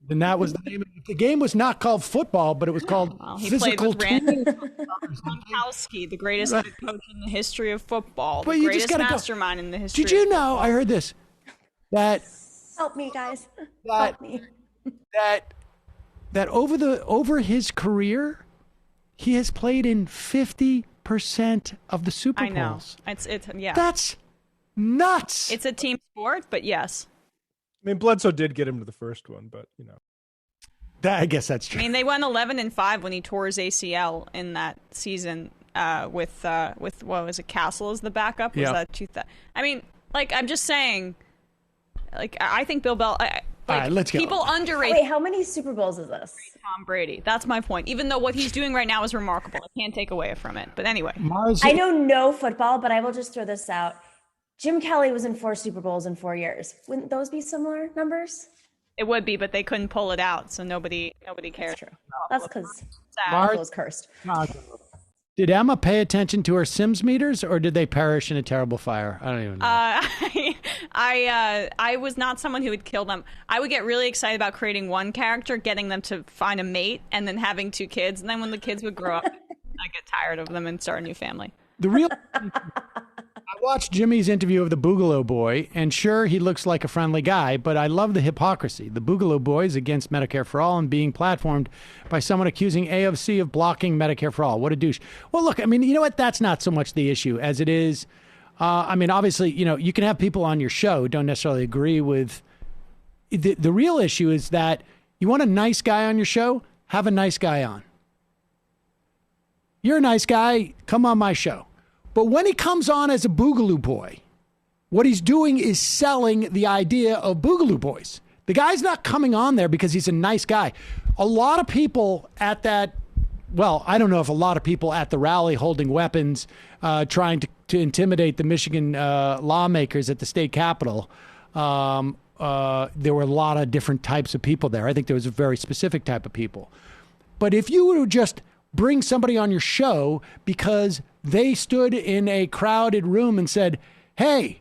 then that was the name. The game was not called football, but it was called physical tools. Gronkowski, the greatest head coach in the history of football, the greatest mastermind in the history. Did you know? Football. I heard this. That help me, guys. Help me. That over his career, he has played in 50% of the Super Bowls. I know. It's yeah. That's nuts. It's a team sport, but yes. I mean, Bledsoe did get him to the first one, but I guess that's true. I mean, they went 11-5 when he tore his ACL in that season with what was it, Castle as the backup? Was that 2000? I mean, I'm just saying, I think Bill Bell. All right, let's go. People underrate. Wait, how many Super Bowls is this? Tom Brady. That's my point. Even though what he's doing right now is remarkable, I can't take away from it. But anyway, I know no football, but I will just throw this out. Jim Kelly was in 4 Super Bowls in 4 years. Wouldn't those be similar numbers? It would be, but they couldn't pull it out, so nobody cared. That's true. That's because Mark was cursed. Did Emma pay attention to her Sims meters, or did they perish in a terrible fire? I don't even know. I was not someone who would kill them. I would get really excited about creating one character, getting them to find a mate, and then having 2 kids. And then when the kids would grow up, I'd get tired of them and start a new family. The real... I watched Jimmy's interview of the Boogaloo Boy, and sure, he looks like a friendly guy, but I love the hypocrisy. The Boogaloo Boy is against Medicare for All and being platformed by someone accusing AOC of blocking Medicare for All. What a douche. Well, look, I mean, you know what? That's not so much the issue as it is. I mean, obviously, you know, you can have people on your show who don't necessarily agree with... The real issue is that you want a nice guy on your show, have a nice guy on. You're a nice guy, come on my show. But when he comes on as a Boogaloo Boy, what he's doing is selling the idea of Boogaloo Boys. The guy's not coming on there because he's a nice guy. A lot of people at that, well, I don't know if a lot of people at the rally holding weapons, trying to intimidate the Michigan lawmakers at the state capitol, there were a lot of different types of people there. I think there was a very specific type of people. But if you were to just bring somebody on your show because they stood in a crowded room and said, hey,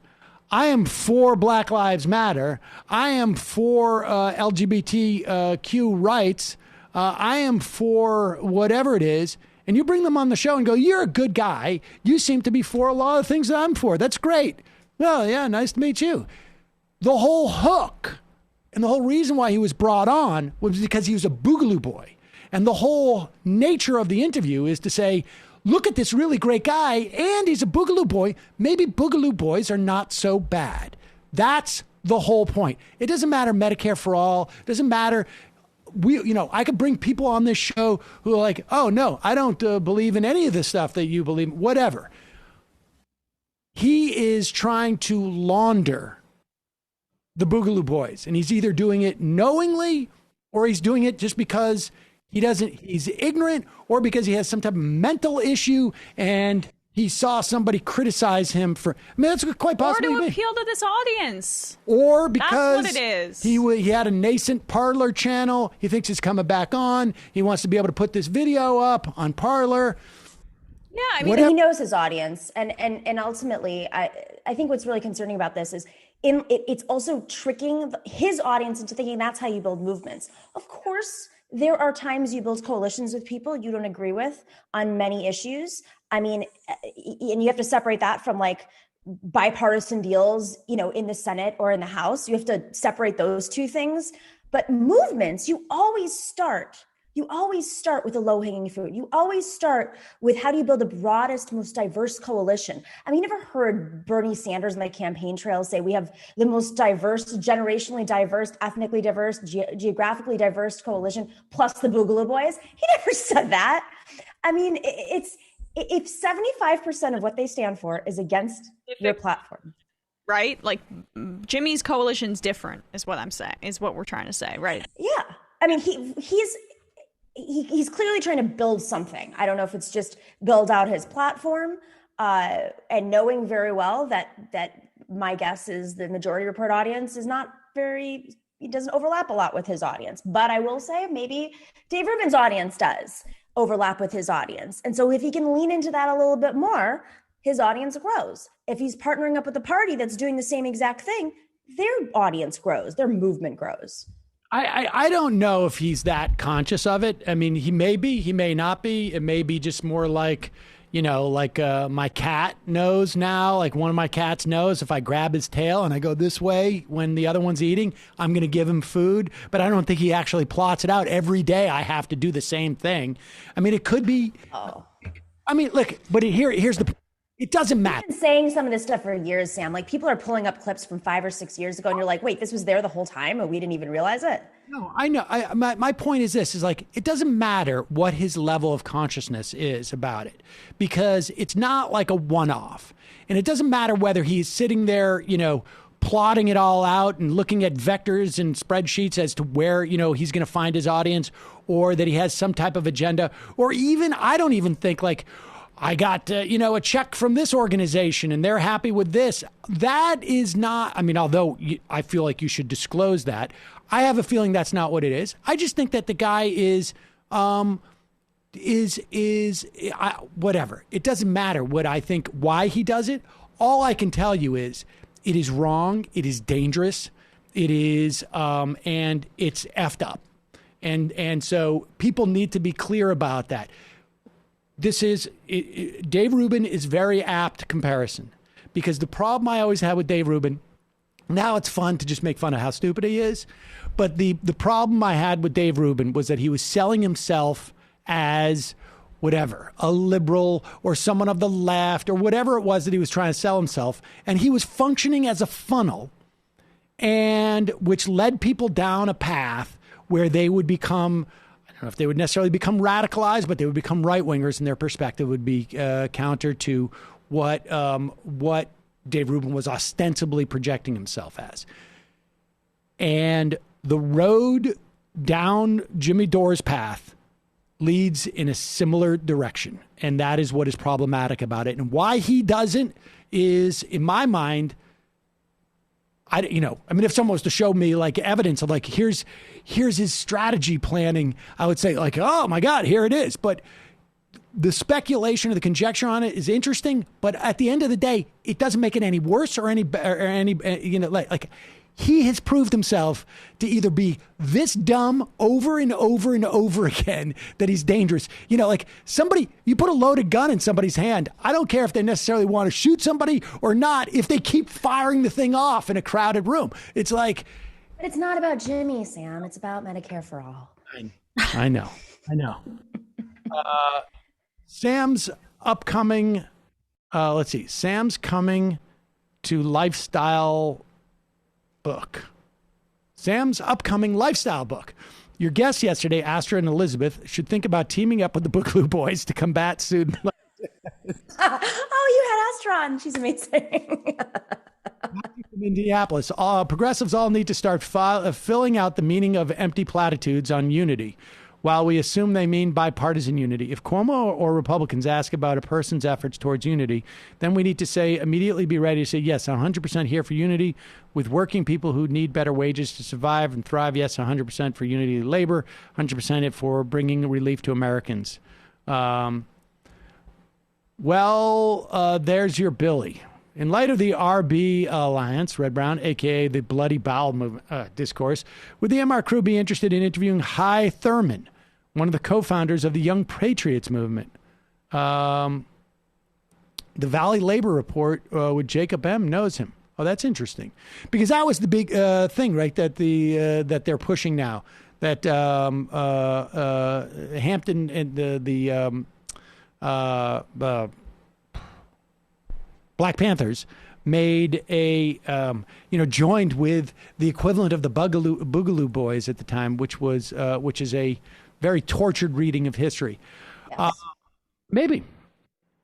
I am for Black Lives Matter. I am for LGBTQ rights. I am for whatever it is. And you bring them on the show and go, you're a good guy. You seem to be for a lot of things that I'm for. That's great. Well, yeah, nice to meet you. The whole hook and the whole reason why he was brought on was because he was a Boogaloo Boy. And the whole nature of the interview is to say, look at this really great guy, and he's a Boogaloo Boy. Maybe Boogaloo Boys are not so bad. That's the whole point. It doesn't matter Medicare for All. It doesn't matter. I could bring people on this show who are like, oh, no, I don't believe in any of the stuff that you believe in, whatever. He is trying to launder the Boogaloo Boys, and he's either doing it knowingly or he's doing it just because he's ignorant or because he has some type of mental issue and he saw somebody criticize him for, I mean, that's quite possibly. Or to appeal to this audience. Or because that's what it is. He had a nascent Parler channel. He thinks it's coming back on. He wants to be able to put this video up on Parler. Yeah, I mean, he knows his audience. And ultimately, I think what's really concerning about this is it's also tricking his audience into thinking that's how you build movements. Of course, there are times you build coalitions with people you don't agree with on many issues. I mean, and you have to separate that from like bipartisan deals, in the Senate or in the House. You have to separate those two things. But movements, you always start with the low-hanging fruit. You always start with how do you build the broadest, most diverse coalition? I mean, you never heard Bernie Sanders on the campaign trail say we have the most diverse, generationally diverse, ethnically diverse, geographically diverse coalition, plus the Boogaloo Boys. He never said that. I mean, if 75% of what they stand for is against your platform. Right? Like Jimmy's coalition's different is what I'm saying, is what we're trying to say, right? Yeah. I mean, he's clearly trying to build something. I don't know if it's just build out his platform and knowing very well that my guess is the Majority Report audience is not he doesn't overlap a lot with his audience. But I will say maybe Dave Rubin's audience does overlap with his audience. And so if he can lean into that a little bit more, his audience grows. If he's partnering up with a party that's doing the same exact thing, their audience grows, their movement grows. I don't know if he's that conscious of it. I mean, he may be, he may not be. It may be just more like, my cat knows now, like one of my cats knows if I grab his tail and I go this way when the other one's eating, I'm going to give him food. But I don't think he actually plots it out. Every day I have to do the same thing. I mean, it could be. Oh. I mean, look, but here's the. It doesn't matter. I've been saying some of this stuff for years, Sam. Like people are pulling up clips from 5 or 6 years ago and you're like, wait, this was there the whole time and we didn't even realize it. No, I know. My point is this, is like, it doesn't matter what his level of consciousness is about it because it's not like a one-off. And it doesn't matter whether he's sitting there, plotting it all out and looking at vectors and spreadsheets as to where, he's going to find his audience or that he has some type of agenda or even, I don't even think like, I got, a check from this organization and they're happy with this. That is not, I mean, although I feel like you should disclose that, I have a feeling that's not what it is. I just think that the guy is whatever. It doesn't matter what I think, why he does it. All I can tell you is it is wrong. It is dangerous. It is, and it's effed up. And so people need to be clear about that. Dave Rubin is very apt comparison, because the problem I always had with Dave Rubin, now it's fun to just make fun of how stupid he is. But the problem I had with Dave Rubin was that he was selling himself as whatever, a liberal or someone of the left or whatever it was that he was trying to sell himself. And he was functioning as a funnel, and which led people down a path where they would become, I don't know if they would necessarily become radicalized, but they would become right-wingers, and their perspective would be counter to what Dave Rubin was ostensibly projecting himself as. And the road down Jimmy Dore's path leads in a similar direction. And that is what is problematic about it. And why he doesn't is, in my mind, if someone was to show me like evidence of like, here's his strategy planning, I would say like, oh my God, here it is. But the speculation or the conjecture on it is interesting. But at the end of the day, it doesn't make it any worse or any better, or any, like he has proved himself to either be this dumb over and over and over again that he's dangerous. Like somebody, you put a loaded gun in somebody's hand. I don't care if they necessarily want to shoot somebody or not, if they keep firing the thing off in a crowded room. It's like. But it's not about Jimmy, Sam. It's about Medicare for all. I know. Sam's upcoming, Sam's coming to lifestyle book. Sam's upcoming lifestyle book. Your guests yesterday, Astra and Elizabeth, should think about teaming up with the Boogaloo Boys to combat student. Oh, you had Astra on. She's amazing. From Indianapolis, progressives all need to start filling out the meaning of empty platitudes on unity, while we assume they mean bipartisan unity. If Cuomo or Republicans ask about a person's efforts towards unity, then we need to immediately be ready to say, yes, 100% here for unity with working people who need better wages to survive and thrive. Yes, 100% for unity of labor, 100% for bringing relief to Americans. There's your Billy. In light of the RB Alliance, Red Brown, a.k.a. the Bloody Bowel movement, discourse, would the MR crew be interested in interviewing Hy Thurman, one of the co-founders of the Young Patriots movement? The Valley Labor Report with Jacob M. knows him. Oh, that's interesting. Because that was the big thing, right, that that they're pushing now. That Hampton and the Black Panthers made joined with the equivalent of the Boogaloo Boys at the time, which is a very tortured reading of history. Yes. Maybe.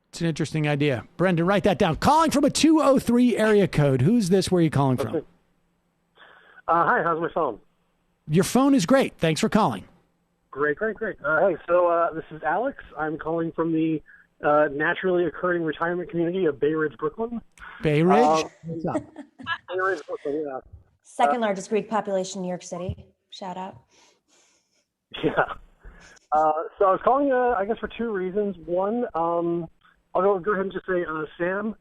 It's an interesting idea. Brendan, write that down. Calling from a 203 area code. Who's this? Where are you calling from? Hi, how's my phone? Your phone is great. Thanks for calling. Great. Hey, so this is Alex. I'm calling from the naturally occurring retirement community of Bay Ridge, Brooklyn. Bay Ridge? What's up? Bay Ridge, Brooklyn, yeah. Second largest Greek population in New York City. Shout out. Yeah. So I was calling, I guess, for two reasons. One, I'll go ahead and just say, Sam,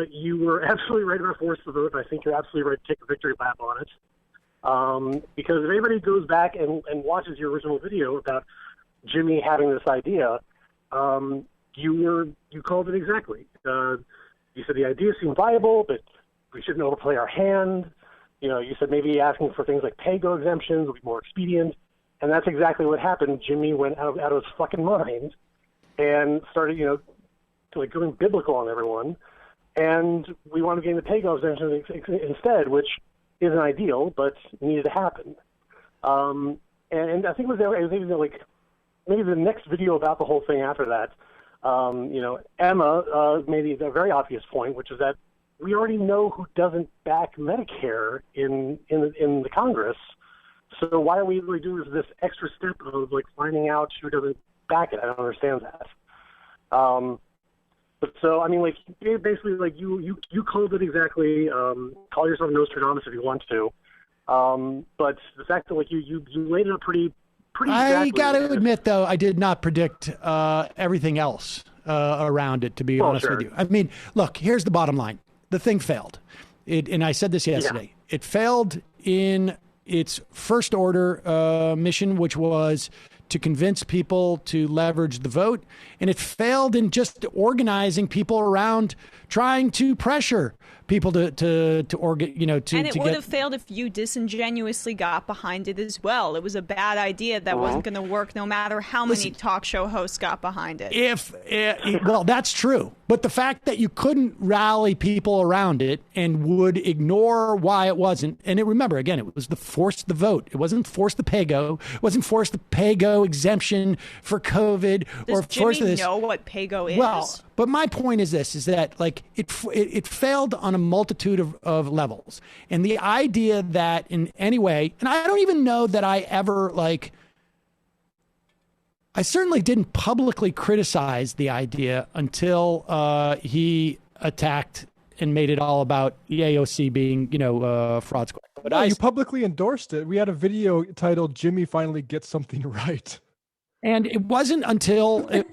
you were absolutely right about force the vote. I think you're absolutely right to take a victory lap on it. Because if anybody goes back and watches your original video about Jimmy having this idea, you called it exactly. You said the idea seemed viable, but we shouldn't overplay our hand. You said maybe asking for things like pay-go exemptions would be more expedient. And that's exactly what happened. Jimmy went out of his fucking mind and started, going biblical on everyone. And we wanted to gain the pay-go exemption instead, which isn't ideal, but needed to happen. And I think it was like maybe the next video about the whole thing after that. Emma made a very obvious point, which is that we already know who doesn't back Medicare in the Congress. So why are we really doing this extra step of like finding out who doesn't back it? I don't understand that. But so, I mean, like, basically, like, you called it exactly. Call yourself Nostradamus if you want to. But the fact that, like, you laid it up pretty I exactly. got to admit, though, I did not predict everything else around it, to be honest with you. I mean, look, here's the bottom line. The thing failed. And I said this yesterday. Yeah. It failed in its first order mission, which was to convince people to leverage the vote. And it failed in just organizing people around trying to pressure people to organ, you know, to and it to would get... have failed if you disingenuously got behind it as well. It was a bad idea that wasn't going to work, no matter how many talk show hosts got behind it. Well, that's true. But the fact that you couldn't rally people around it and would ignore why it wasn't, and remember, again, it was the force the vote. It wasn't force the pay-go. It wasn't force the pay-go exemption for COVID. Does Jimmy know what pay-go is? Well, but my point is this, is that, like, it failed on a multitude of levels. And the idea that in any way, and I don't even know that I ever, like, I certainly didn't publicly criticize the idea until he attacked and made it all about the AOC being, you know, fraud squad. But you publicly endorsed it. We had a video titled "Jimmy Finally Gets Something Right." And it wasn't until and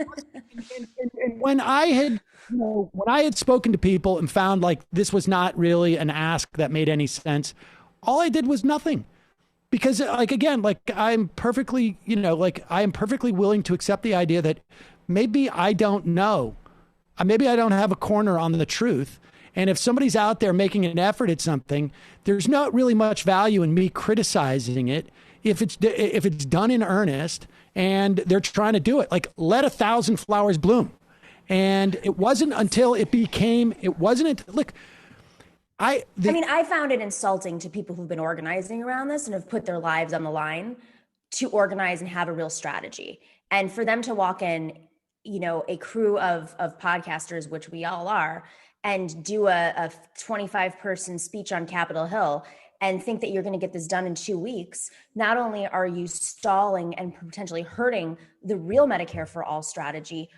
when I had, you know, when I had spoken to people and found like this was not really an ask that made any sense, all I did was nothing. Because, like, again, like, I'm perfectly, you know, like, I am perfectly willing to accept the idea that maybe I don't know. Maybe I don't have a corner on the truth. And if somebody's out there making an effort at something, there's not really much value in me criticizing it if it's done in earnest and they're trying to do it. Like, let 1,000 flowers bloom. And it wasn't until I mean, I found it insulting to people who've been organizing around this and have put their lives on the line to organize and have a real strategy. And for them to walk in, you know, a crew of podcasters, which we all are, and do a 25-person speech on Capitol Hill and think that you're going to get this done in 2 weeks, not only are you stalling and potentially hurting the real Medicare for All strategy,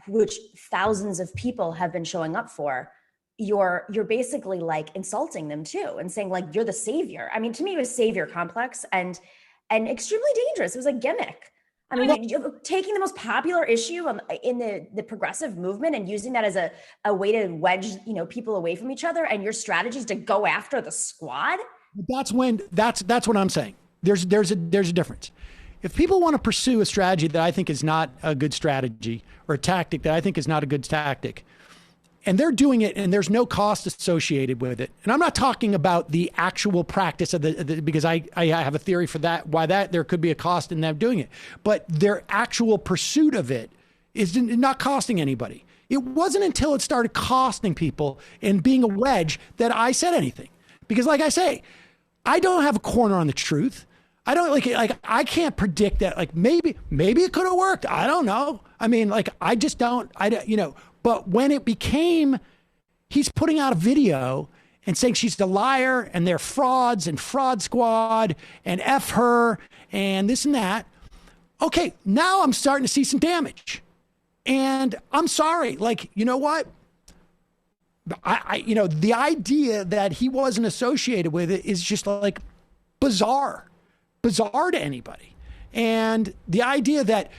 which thousands of people have been showing up for, you're basically like insulting them too and saying like you're the savior. I mean, to me, it was savior complex and extremely dangerous. It was a gimmick. I mean, taking the most popular issue in the progressive movement and using that as a way to wedge, you know, people away from each other, and your strategy is to go after the squad. That's what I'm saying. There's a difference. If people want to pursue a strategy that I think is not a good strategy, or a tactic that I think is not a good tactic, and they're doing it and there's no cost associated with it. And I'm not talking about the actual practice of because I have a theory for that, why that there could be a cost in them doing it. But their actual pursuit of it is not costing anybody. It wasn't until it started costing people and being a wedge that I said anything. Because like I say, I don't have a corner on the truth. I don't like I can't predict that. Like maybe it could have worked. I don't know. I mean, like I just don't, you know. But when it became, he's putting out a video and saying she's the liar and they're frauds and fraud squad and F her and this and that. Okay, now I'm starting to see some damage. And I'm sorry, like, you know what? I you know, the idea that he wasn't associated with it is just like bizarre to anybody. And the idea that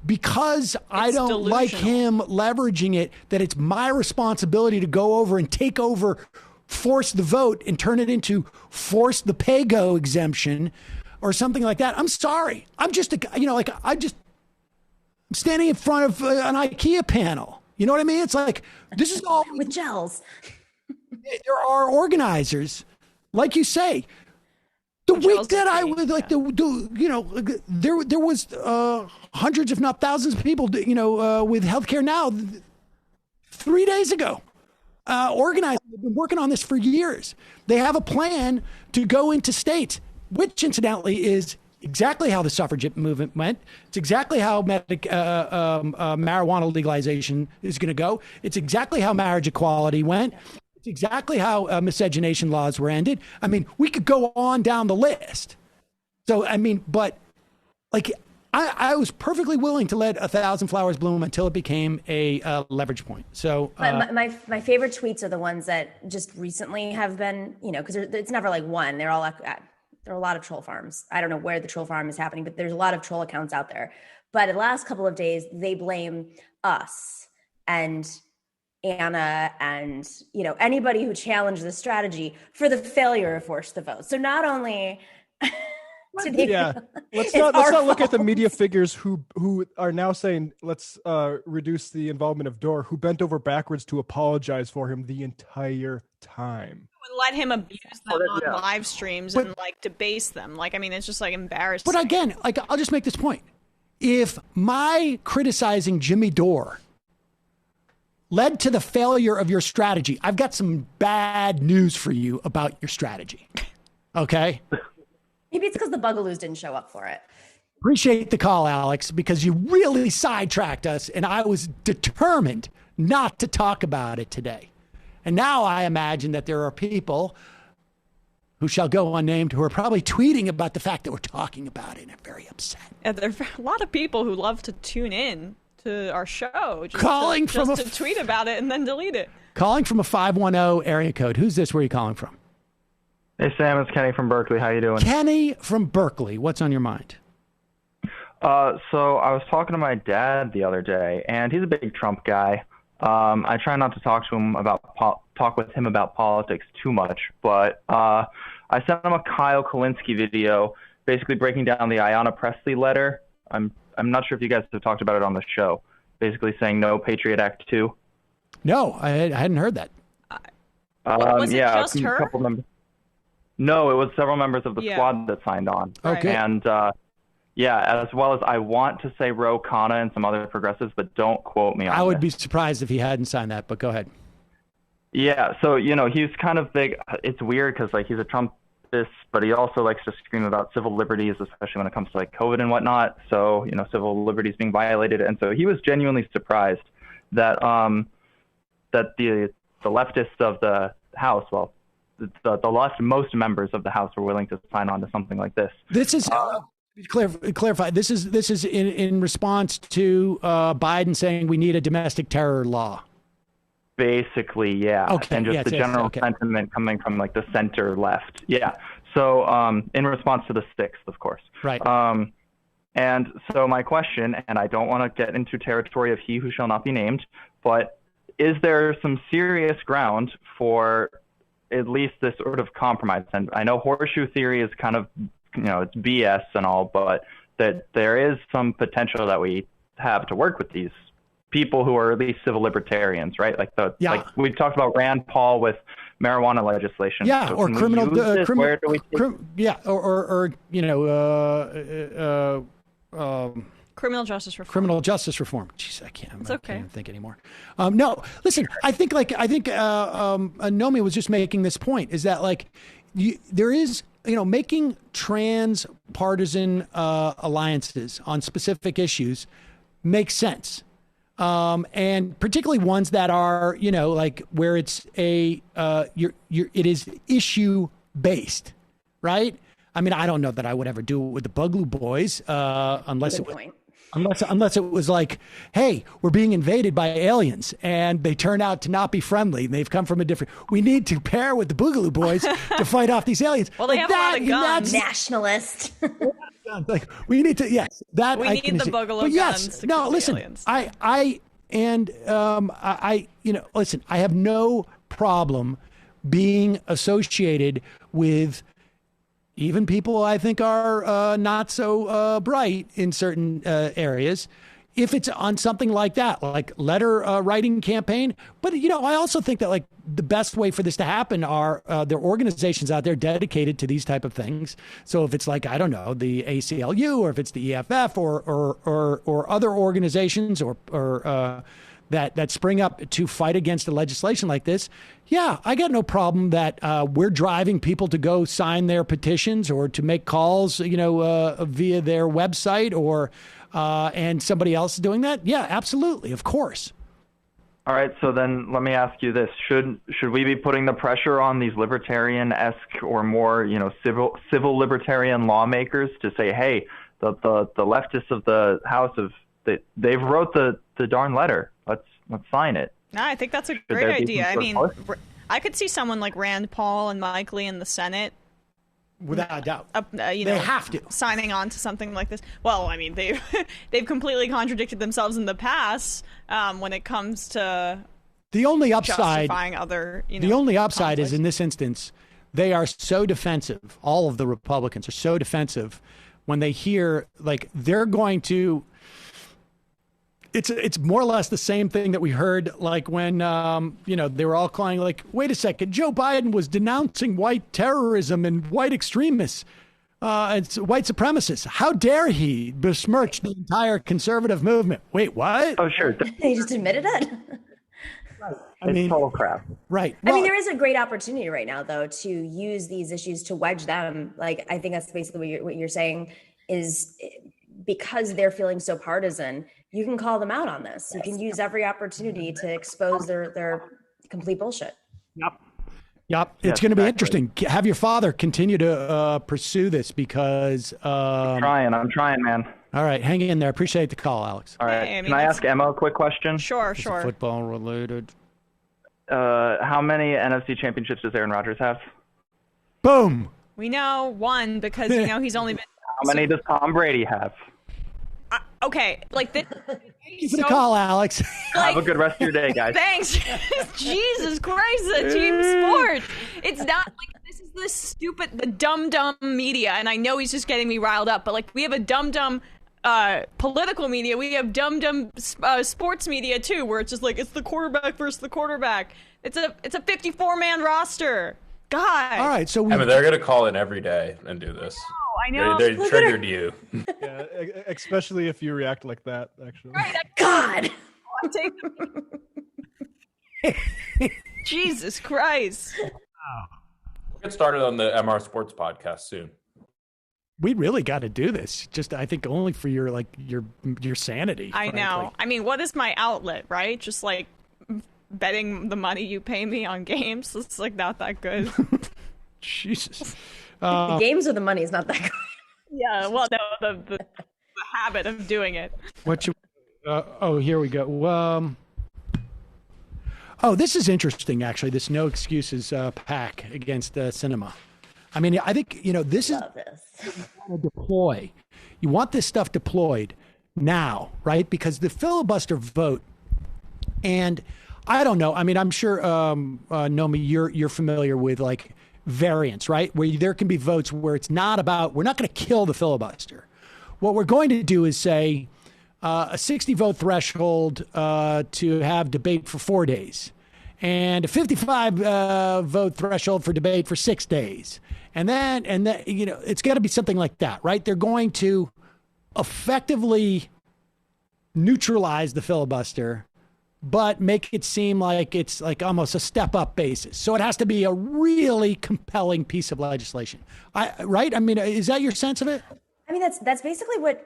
because I don't like him leveraging it, that it's my responsibility to go over and take over, force the vote and turn it into force the pay-go exemption or something like that. I'm sorry. I'm just, you know, like I'm standing in front of an IKEA panel. You know what I mean? It's like, this is all with gels. There are organizers, like you say. The week that I was like, you know, there was hundreds, if not thousands of people, you know, with Healthcare Now 3 days ago, organizing. They've been working on this for years. They have a plan to go into states, which incidentally is exactly how the suffragette movement went. It's exactly how marijuana legalization is going to go. It's exactly how marriage equality went. Exactly how miscegenation laws were ended. I mean, we could go on down the list. So, I mean, but like, I was perfectly willing to let 1,000 flowers bloom until it became a leverage point. So my favorite tweets are the ones that just recently have been, because it's never like one. They're all there are a lot of troll farms. I don't know where the troll farm is happening, but there's a lot of troll accounts out there. But the last couple of days, they blame us and Anna and anybody who challenged the strategy for the failure of Force the Vote. So not only let's not look at the media figures who are now saying let's reduce the involvement of Dore, who bent over backwards to apologize for him the entire time. Let him abuse them on live streams and debase them. It's just embarrassing. But again, I'll just make this point. If my criticizing Jimmy Dore led to the failure of your strategy, I've got some bad news for you about your strategy. Okay? Maybe it's because the Bugaloos didn't show up for it. Appreciate the call, Alex, because you really sidetracked us, and I was determined not to talk about it today. And now I imagine that there are people who shall go unnamed who are probably tweeting about the fact that we're talking about it and are very upset. And there are a lot of people who love to tune in to our show just to tweet about it and then delete it. Calling from a 510 area code. Who's this? Where are you calling from? Hey, Sam, it's Kenny from Berkeley. How you doing? Kenny from Berkeley. What's on your mind? So I was talking to my dad the other day, and he's a big Trump guy. I try not to talk with him about politics too much, but I sent him a Kyle Kulinski video, basically breaking down the Ayanna Pressley letter. I'm not sure if you guys have talked about it on the show. Basically saying no Patriot Act 2. No, I hadn't heard that. Was it just her? No, it was several members of the squad that signed on. Okay. And as well as I want to say Ro Khanna and some other progressives, but don't quote me on I would be surprised if he hadn't signed that, but go ahead. Yeah, so, he's kind of big. It's weird because, he's a Trumpist, but he also likes to scream about civil liberties, especially when it comes to, COVID and whatnot. So, civil liberties being violated. And so he was genuinely surprised that that the leftists of the House, the most members of the House were willing to sign on to something like this. This is clarify. This is in response to Biden saying we need a domestic terror law. Basically, yeah. Okay. And just the general sentiment coming from the center left. Yeah. So in response to the 6th, of course. Right. And so my question, and I don't want to get into territory of he who shall not be named, but is there some serious ground for at least this sort of compromise? And I know horseshoe theory is kind of, it's BS and all, but that there is some potential that we have to work with these people who are at least civil libertarians, right? Like we talked about Rand Paul with marijuana legislation. Yeah, so or criminal. Where do we criminal justice reform. Criminal justice reform. Jeez, I can't even think anymore. No, listen. I think Nomi was just making this point. Is that there is making trans-partisan alliances on specific issues makes sense, and particularly ones that are where it's it is issue based, right? I mean, I don't know that I would ever do it with the Bugaloos boys, unless it was like, hey, we're being invaded by aliens and they turn out to not be friendly and they've come from a different. We need to pair with the Boogaloo boys to fight off these aliens. Well, they have a lot of guns. Nationalist. We need to. Yes, that we need the Boogaloo guns. To kill listen. aliens. Listen. I have no problem being associated with even people I think are not so bright in certain areas, if it's on something like that, like letter writing campaign. But, I also think that the best way for this to happen are there are organizations out there dedicated to these type of things. So if it's I don't know, the ACLU, or if it's the EFF or other organizations or that spring up to fight against a legislation like this, yeah, I got no problem that we're driving people to go sign their petitions or to make calls, via their website or and somebody else is doing that. Yeah, absolutely, of course. All right, so then let me ask you this: should we be putting the pressure on these libertarian-esque or more, civil libertarian lawmakers to say, hey, the leftists of the House they've wrote the darn letter. Let's sign it. No, I think that's a Should great there be idea. some I sort mean, of push? I could see someone like Rand Paul and Mike Lee in the Senate. Without a doubt. They have to. Signing on to something like this. Well, I mean, they've completely contradicted themselves in the past when it comes to the only upside, justifying other, the only upside is in this instance, they are so defensive. All of the Republicans are so defensive when they hear, like, they're going to. It's more or less the same thing that we heard, like when they were all calling, like, wait a second, Joe Biden was denouncing white terrorism and white extremists, and white supremacists. How dare he besmirch the entire conservative movement? Wait, what? Oh, sure. They just admitted it. I mean, total crap. Right. I mean, there is a great opportunity right now, though, to use these issues to wedge them. Like, I think that's basically what you're saying is because they're feeling so partisan, you can call them out on this. You can use every opportunity to expose their complete bullshit. Yep. It's going to be interesting. Have your father continue to pursue this because... I'm trying, man. All right. Hang in there. Appreciate the call, Alex. All right. Can I ask Emma a quick question? Sure. Football related. How many NFC championships does Aaron Rodgers have? Boom. We know one because he's only been. How many does Tom Brady have? Okay, like this. Thank you for the call, Alex. Have a good rest of your day, guys. Thanks. Jesus Christ, a team sport. It's not like this is the dumb media, and I know he's just getting me riled up, but like we have a dumb political media, we have dumb sports media too, where it's just like it's the quarterback versus the quarterback. It's a 54-man roster. God. All right, so they're gonna call in every day and do this. I know. They triggered you. Yeah, especially if you react like that. Actually. Right, God. I'm taking. Jesus Christ. We'll get started on the MR Sports podcast soon. We really got to do this. Just, I think, only for your sanity. I frankly. know. I mean, what is my outlet, right? Just like betting the money you pay me on games. It's like not that good. Jesus. The games or the money is not that good. Yeah, well, no, the habit of doing it. Here we go. This is interesting, actually, this no excuses pack against cinema. I mean, I think, this is deploy. You want this stuff deployed now, right? Because the filibuster vote, and I don't know. I mean, I'm sure, Nomi, you're familiar with like variants, right? Where there can be votes where it's not about, we're not going to kill the filibuster. What we're going to do is say a 60 vote threshold to have debate for 4 days, and a 55 vote threshold for debate for 6 days. And then, it's got to be something like that, right? They're going to effectively neutralize the filibuster, but make it seem like it's like almost a step up basis. So it has to be a really compelling piece of legislation. Right? I mean, is that your sense of it? I mean, that's basically what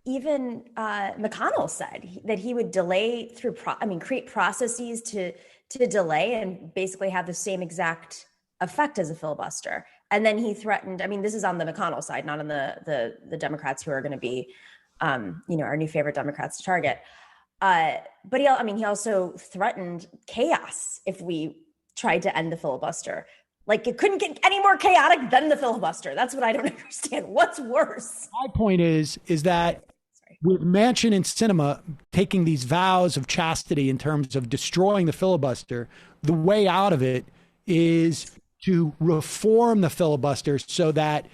even McConnell said, that he would delay through, create processes to delay and basically have the same exact effect as a filibuster. And then he threatened, I mean, this is on the McConnell side, not on the Democrats who are going to be, our new favorite Democrats to target. But he also threatened chaos if we tried to end the filibuster. Like, it couldn't get any more chaotic than the filibuster. That's what I don't understand. What's worse? My point is that with Manchin and Sinema taking these vows of chastity in terms of destroying the filibuster, the way out of it is to reform the filibuster so that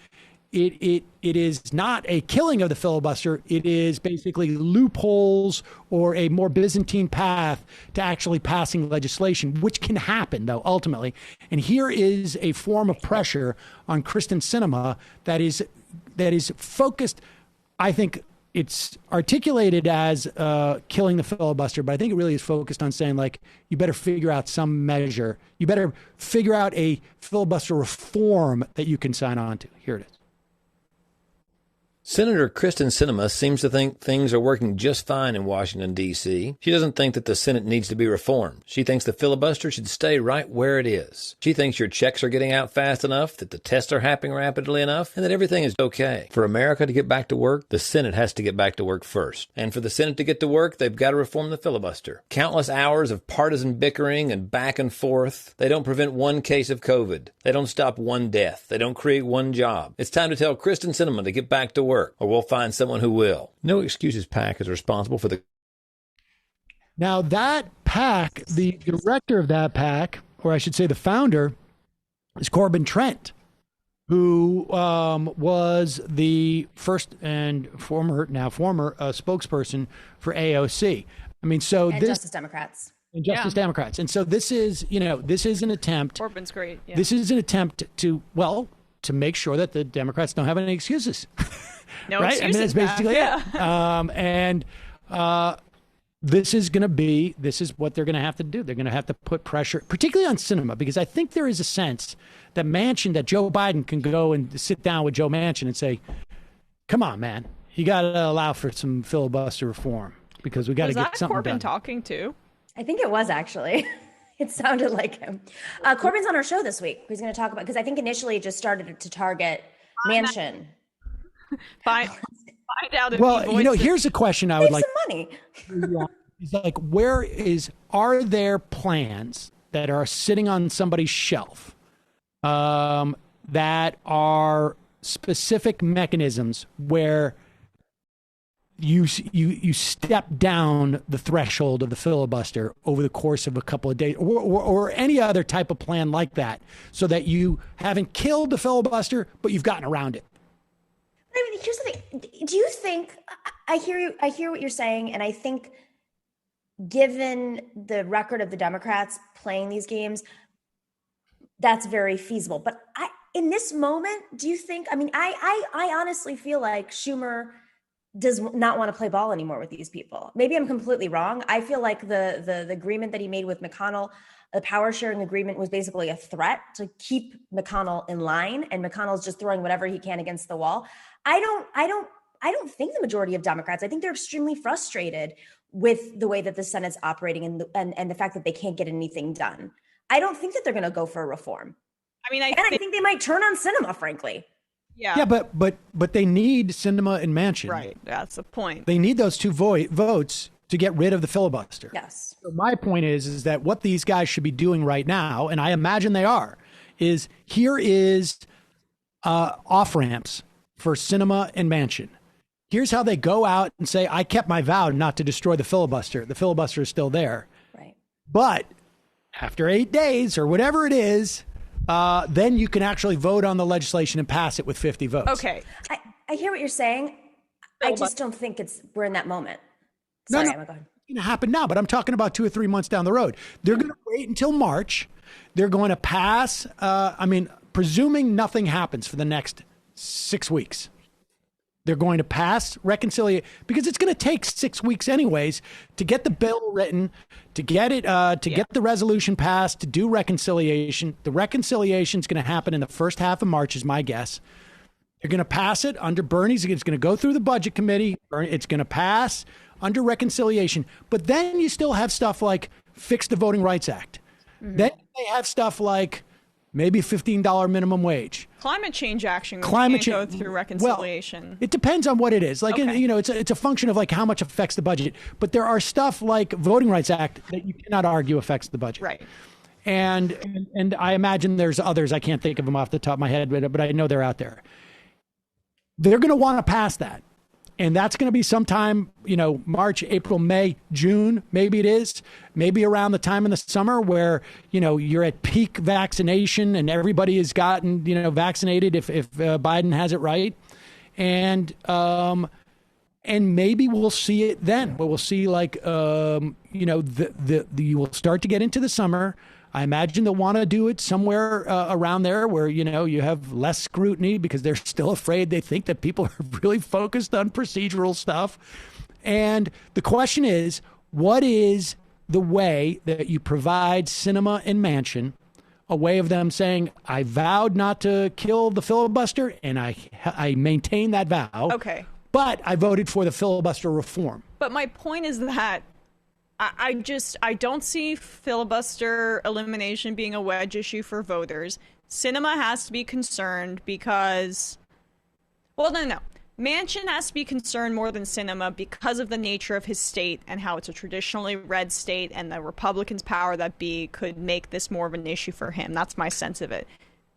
it is not a killing of the filibuster. It is basically loopholes or a more Byzantine path to actually passing legislation, which can happen, though, ultimately. And here is a form of pressure on Kyrsten Sinema that is focused. I think it's articulated as killing the filibuster, but I think it really is focused on saying, like, you better figure out some measure. You better figure out a filibuster reform that you can sign on to. Here it is. Senator Kristen Sinema seems to think things are working just fine in Washington, D.C. She doesn't think that the Senate needs to be reformed. She thinks the filibuster should stay right where it is. She thinks your checks are getting out fast enough, that the tests are happening rapidly enough, and that everything is okay. For America to get back to work, the Senate has to get back to work first. And for the Senate to get to work, they've got to reform the filibuster. Countless hours of partisan bickering and back and forth. They don't prevent one case of COVID. They don't stop one death. They don't create one job. It's time to tell Kristen Sinema to get back to work, or we'll find someone who will. No Excuses PAC is responsible for the... Now that PAC, the director of that PAC, or I should say the founder, is Corbin Trent, who was the first and former spokesperson for AOC. I mean, so and this... Justice Democrats. And Justice Democrats. And so this is, this is an attempt... Corbin's great. Yeah. This is an attempt to make sure that the Democrats don't have any excuses. No right? excuses. I mean, that's basically it. This is what they're going to have to do. They're going to have to put pressure, particularly on Sinema, because I think there is a sense that Joe Biden can go and sit down with Joe Manchin and say, come on, man, you got to allow for some filibuster reform because we got to get something Corbin done. talking too? I think it was actually. It sounded like him. Corbin's on our show this week. He's going to talk about, because I think initially it just started to target Manchin. Find out if here's a question I would like. Save some money. It's like, are there plans that are sitting on somebody's shelf that are specific mechanisms where you step down the threshold of the filibuster over the course of a couple of days, or any other type of plan like that, so that you haven't killed the filibuster, but you've gotten around it? I mean, here's the thing. Do you think, I hear what you're saying, and I think given the record of the Democrats playing these games, that's very feasible. But in this moment, do you think, I honestly feel like Schumer does not want to play ball anymore with these people. Maybe I'm completely wrong. I feel like the agreement that he made with McConnell, the power sharing agreement, was basically a threat to keep McConnell in line, and McConnell's just throwing whatever he can against the wall. I don't think the majority of Democrats, I think they're extremely frustrated with the way that the Senate's operating and the fact that they can't get anything done. I don't think that they're going to go for a reform. I think they might turn on Sinema, frankly. Yeah, but they need Sinema and Manchin. Right, that's the point. They need those two votes to get rid of the filibuster. Yes. So my point is that what these guys should be doing right now, and I imagine they are, is here is off ramps for Sinema and Manchin. Here's how they go out and say, I kept my vow not to destroy the filibuster. The filibuster is still there. Right. But after 8 days or whatever it is, then you can actually vote on the legislation and pass it with 50 votes. Okay. I hear what you're saying. I just don't think we're in that moment. Sorry, Emma, go ahead. It's going to happen now, but I'm talking about 2 or 3 months down the road. They're going to wait until March. They're going to pass, presuming nothing happens for the next 6 weeks. They're going to pass reconciliation, because it's going to take 6 weeks anyways to get the bill written, to get it, get the resolution passed, to do reconciliation. The reconciliation is going to happen in the first half of March, is my guess. They're going to pass it under Bernie's. It's going to go through the budget committee. It's going to pass under reconciliation. But then you still have stuff like fix the Voting Rights Act. Mm-hmm. Then they have stuff like maybe $15 minimum wage. Climate change action can't go through reconciliation. Well, it depends on what it is. Like, it's a function of like how much affects the budget. But there are stuff like Voting Rights Act that you cannot argue affects the budget. Right. And I imagine there's others. I can't think of them off the top of my head, but I know they're out there. They're going to want to pass that. And that's going to be sometime, March, April, May, June, maybe it is. Maybe around the time in the summer where, you're at peak vaccination and everybody has gotten, vaccinated if Biden has it right. And maybe we'll see it then. But we'll see you will start to get into the summer. I imagine they'll want to do it somewhere around there where, you have less scrutiny because they're still afraid. They think that people are really focused on procedural stuff. And the question is, what is the way that you provide Sinema and Manchin a way of them saying, I vowed not to kill the filibuster, and I maintain that vow. Okay. But I voted for the filibuster reform. But my point is that I don't see filibuster elimination being a wedge issue for voters. Sinema has to be concerned because, well, no. Manchin has to be concerned more than Sinema because of the nature of his state and how it's a traditionally red state, and the Republicans' power that be could make this more of an issue for him. That's my sense of it.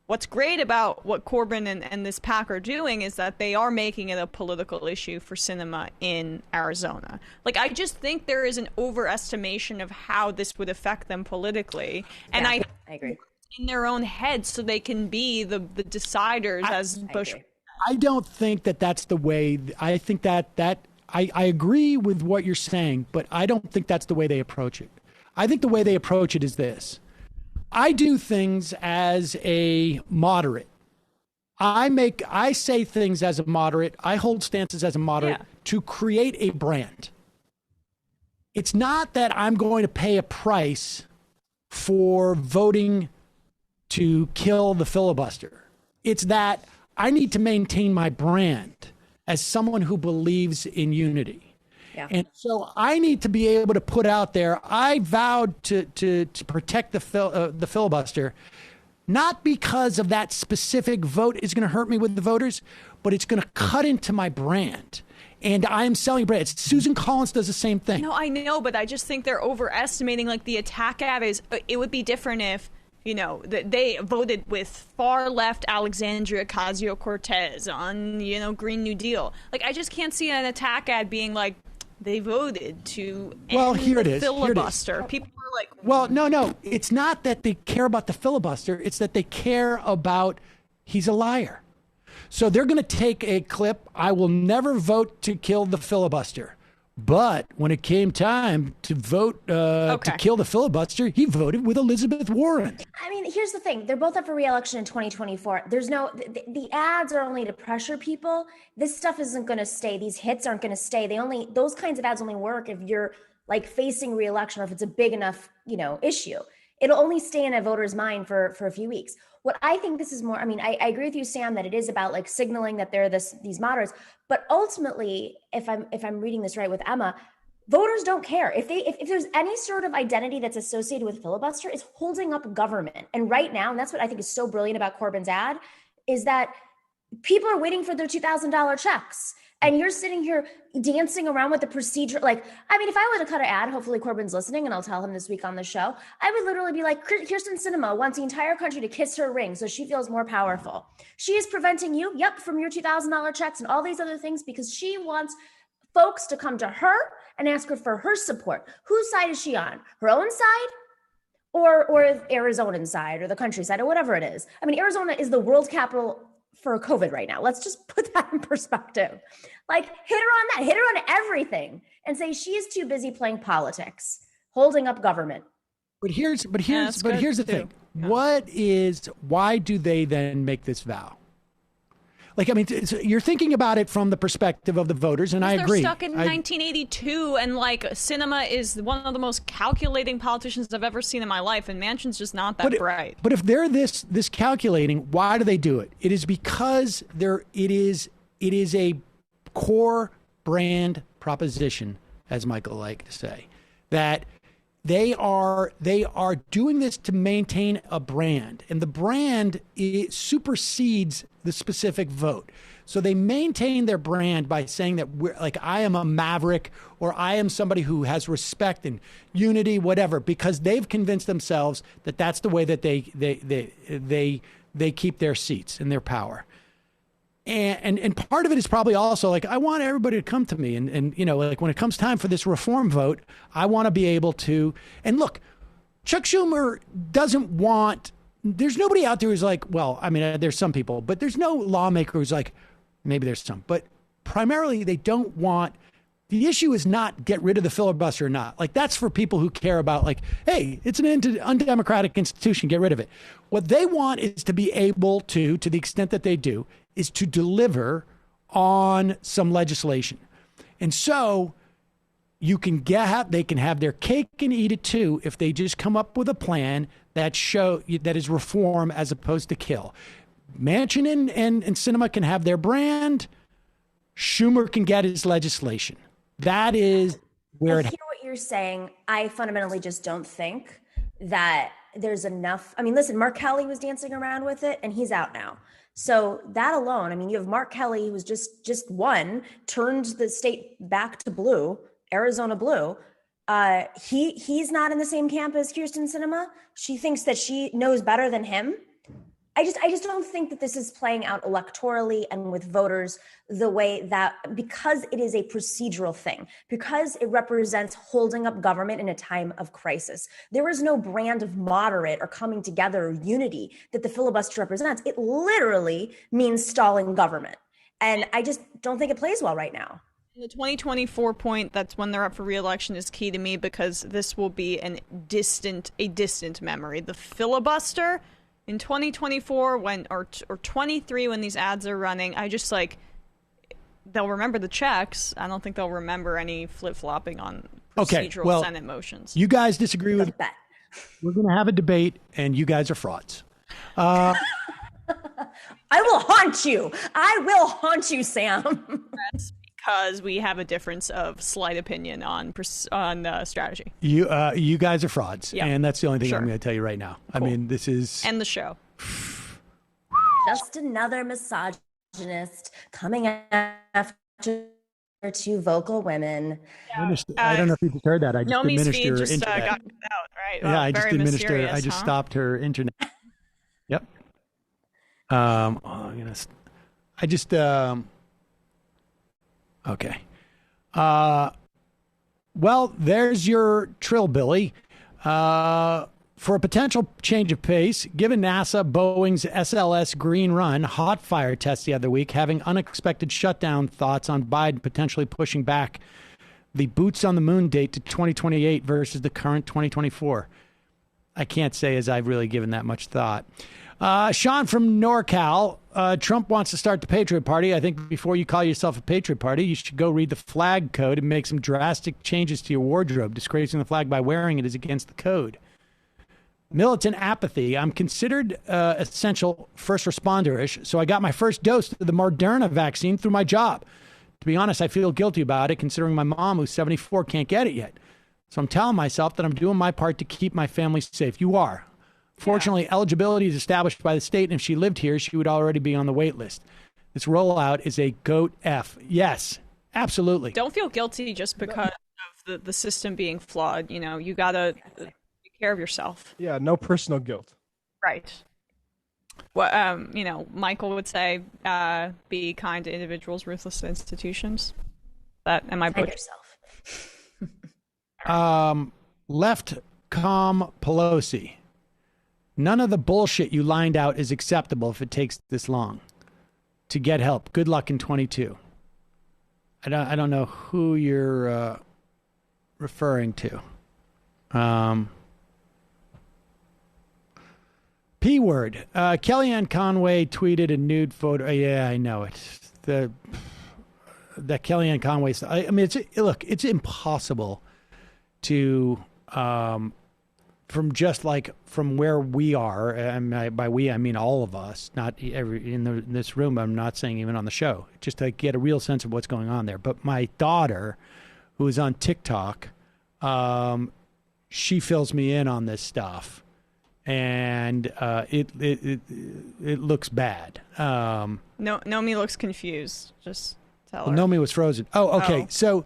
What's great about what Corbyn and this pack are doing is that they are making it a political issue for Sinema in Arizona. Like, I just think there is an overestimation of how this would affect them politically. And I agree. In their own heads, so they can be the deciders as Bush. I don't think that that's the way. I think that I agree with what you're saying, but I don't think that's the way they approach it. I think the way they approach it is this. I do things as a moderate. I say things as a moderate. I hold stances as a moderate to create a brand. It's not that I'm going to pay a price for voting to kill the filibuster. It's that I need to maintain my brand as someone who believes in unity. Yeah. And so I need to be able to put out there, I vowed to protect the filibuster, not because of that specific vote is going to hurt me with the voters, but it's going to cut into my brand. And I'm selling brand. Susan Collins does the same thing. No, I know, but I just think they're overestimating, like, the attack ad is, it would be different if, you know, they voted with far left Alexandria Ocasio-Cortez on, you know, Green New Deal. Like, I just can't see an attack ad being like, they voted to end the filibuster. People are like, well, no. It's not that they care about the filibuster. It's that they care about he's a liar. So they're going to take a clip. I will never vote to kill the filibuster. But when it came time to vote to kill the filibuster, he voted with Elizabeth Warren. I mean, here's the thing. They're both up for re-election in 2024. There's no, the ads are only to pressure people. This stuff isn't going to stay. These hits aren't going to stay. Those kinds of ads only work if you're like facing re-election or if it's a big enough, you know, issue. It'll only stay in a voter's mind for a few weeks. What I think this is more, I mean, I agree with you, Sam, that it is about like signaling that they're these moderates, but ultimately, if I'm reading this right with Emma, voters don't care. If there's any sort of identity that's associated with filibuster, it's holding up government. And right now, and that's what I think is so brilliant about Corbyn's ad, is that people are waiting for their $2,000 checks. And you're sitting here dancing around with the procedure. Like, I mean, if I were to cut an ad, hopefully Corbyn's listening and I'll tell him this week on the show, I would literally be like, Kirsten Sinema wants the entire country to kiss her ring so she feels more powerful. She is preventing you, from your $2,000 checks and all these other things because she wants folks to come to her and ask her for her support. Whose side is she on? Her own side? Or Arizona's side or the countryside or whatever it is. I mean, Arizona is the world capital for COVID right now. Let's just put that in perspective. Like, hit her on that, hit her on everything and say she is too busy playing politics, holding up government. But here's the thing. Why do they then make this vow? Like, I mean, you're thinking about it from the perspective of the voters, and I agree. They're stuck in 1982, and like Sinema is one of the most calculating politicians I've ever seen in my life, and Manchin's just not that bright. But if they're this calculating, why do they do it? It is because it is a core brand proposition, as Michael liked to say, that they are doing this to maintain a brand, and the brand supersedes the specific vote. So they maintain their brand by saying that we're like, I am a maverick, or I am somebody who has respect and unity, whatever, because they've convinced themselves that that's the way that they keep their seats and their power. And part of it is probably also like, I want everybody to come to me. And you know, like when it comes time for this reform vote, I want to be able to. And look, Chuck Schumer doesn't want, there's nobody out there who's like, well, I mean, there's some people, but there's no lawmaker who's like, maybe there's some, but primarily they don't want, the issue is not get rid of the filibuster or not. Like, that's for people who care about like, hey, it's an undemocratic institution, get rid of it. What they want is to be able to the extent that they do, is to deliver on some legislation. And so they can have their cake and eat it too if they just come up with a plan that is reform as opposed to kill. Manchin and Sinema can have their brand. Schumer can get his legislation. That is where I hear what you're saying. I fundamentally just don't think that there's enough. I mean, listen, Mark Kelly was dancing around with it and he's out now. So that alone, I mean, you have Mark Kelly, who's just won, turned the state back to blue, Arizona blue. He's not in the same camp as Kirsten Sinema. She thinks that she knows better than him. I just don't think that this is playing out electorally and with voters the way that, because it is a procedural thing, because it represents holding up government in a time of crisis. There is no brand of moderate or coming together or unity that the filibuster represents. It literally means stalling government. And I just don't think it plays well right now. The 2024 point, that's when they're up for re-election, is key to me because this will be a distant memory. The filibuster in 2024 or 23 when these ads are running, I just they'll remember the checks. I don't think they'll remember any flip-flopping on procedural Senate motions. You guys disagree with that. We're going to have a debate, and you guys are frauds. I will haunt you. I will haunt you, Sam. That's because we have a difference of slight opinion on strategy. You guys are frauds, and that's the only thing I'm going to tell you right now. Cool. I mean, this is end the show. Just another misogynist coming after two vocal women. I don't know if you just heard that. I just diminished her internet. Got cut out, right? Yeah, well, I just diminished her. I just huh? stopped her internet. Yep. Okay. Well, there's your trill, Billy. For a potential change of pace, given NASA Boeing's SLS Green Run hot fire test the other week, having unexpected shutdown thoughts on Biden potentially pushing back the boots on the moon date to 2028 versus the current 2024. I can't say as I've really given that much thought. Sean from NorCal, Trump wants to start the Patriot Party. I think before you call yourself a Patriot Party, you should go read the flag code and make some drastic changes to your wardrobe. Disgracing the flag by wearing it is against the code. Militant apathy. I'm considered essential first responder-ish, so I got my first dose of the Moderna vaccine through my job. To be honest, I feel guilty about it, considering my mom, who's 74, can't get it yet. So I'm telling myself that I'm doing my part to keep my family safe. You are. Fortunately, eligibility is established by the state, and if she lived here, she would already be on the wait list. This rollout is a GOAT F. Yes, absolutely. Don't feel guilty just because of the system being flawed. You know, you got to take care of yourself. Yeah, no personal guilt. Right. What Michael would say, be kind to individuals, ruthless to institutions. Am I Kind yourself. Left com Pelosi. None of the bullshit you lined out is acceptable if it takes this long to get help. Good luck in 22. I don't know who you're referring to. P word. Kellyanne Conway tweeted a nude photo. Yeah, I know it. That Kellyanne Conway. I mean, it's impossible to. From where we are, and by we I mean all of us, not in this room. I'm not saying even on the show, just to get a real sense of what's going on there. But my daughter, who is on TikTok, she fills me in on this stuff, and it looks bad. Nomi looks confused. Just tell her. Nomi was frozen. Oh, okay. Oh. So.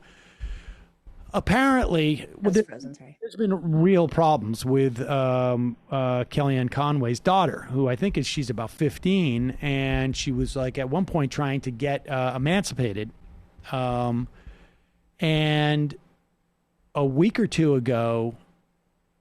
Apparently, there's been real problems with Kellyanne Conway's daughter, who I think she's about 15, and she was at one point trying to get emancipated. And a week or two ago,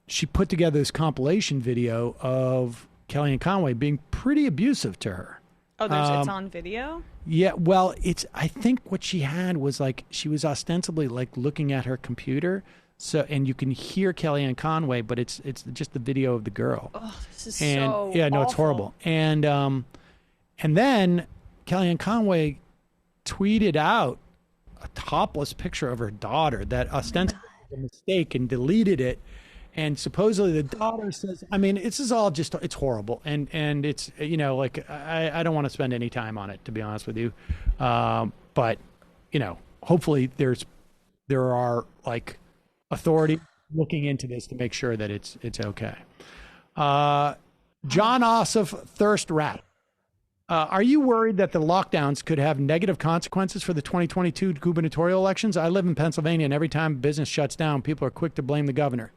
she put together this compilation video of Kellyanne Conway being pretty abusive to her. Oh, it's on video? Yeah, well, I think what she had was she was ostensibly looking at her computer, and you can hear Kellyanne Conway, but it's just the video of the girl. Oh, this is so no, it's horrible. And then Kellyanne Conway tweeted out a topless picture of her daughter that ostensibly was a mistake and deleted it. And supposedly the daughter says, I mean, this is all just, it's horrible. And it's, you know, like, I don't want to spend any time on it, to be honest with you. But, you know, hopefully there are like authorities looking into this to make sure that it's okay. John Ossoff, Thirst Rat. Are you worried that the lockdowns could have negative consequences for the 2022 gubernatorial elections? I live in Pennsylvania, and every time business shuts down, people are quick to blame the governor.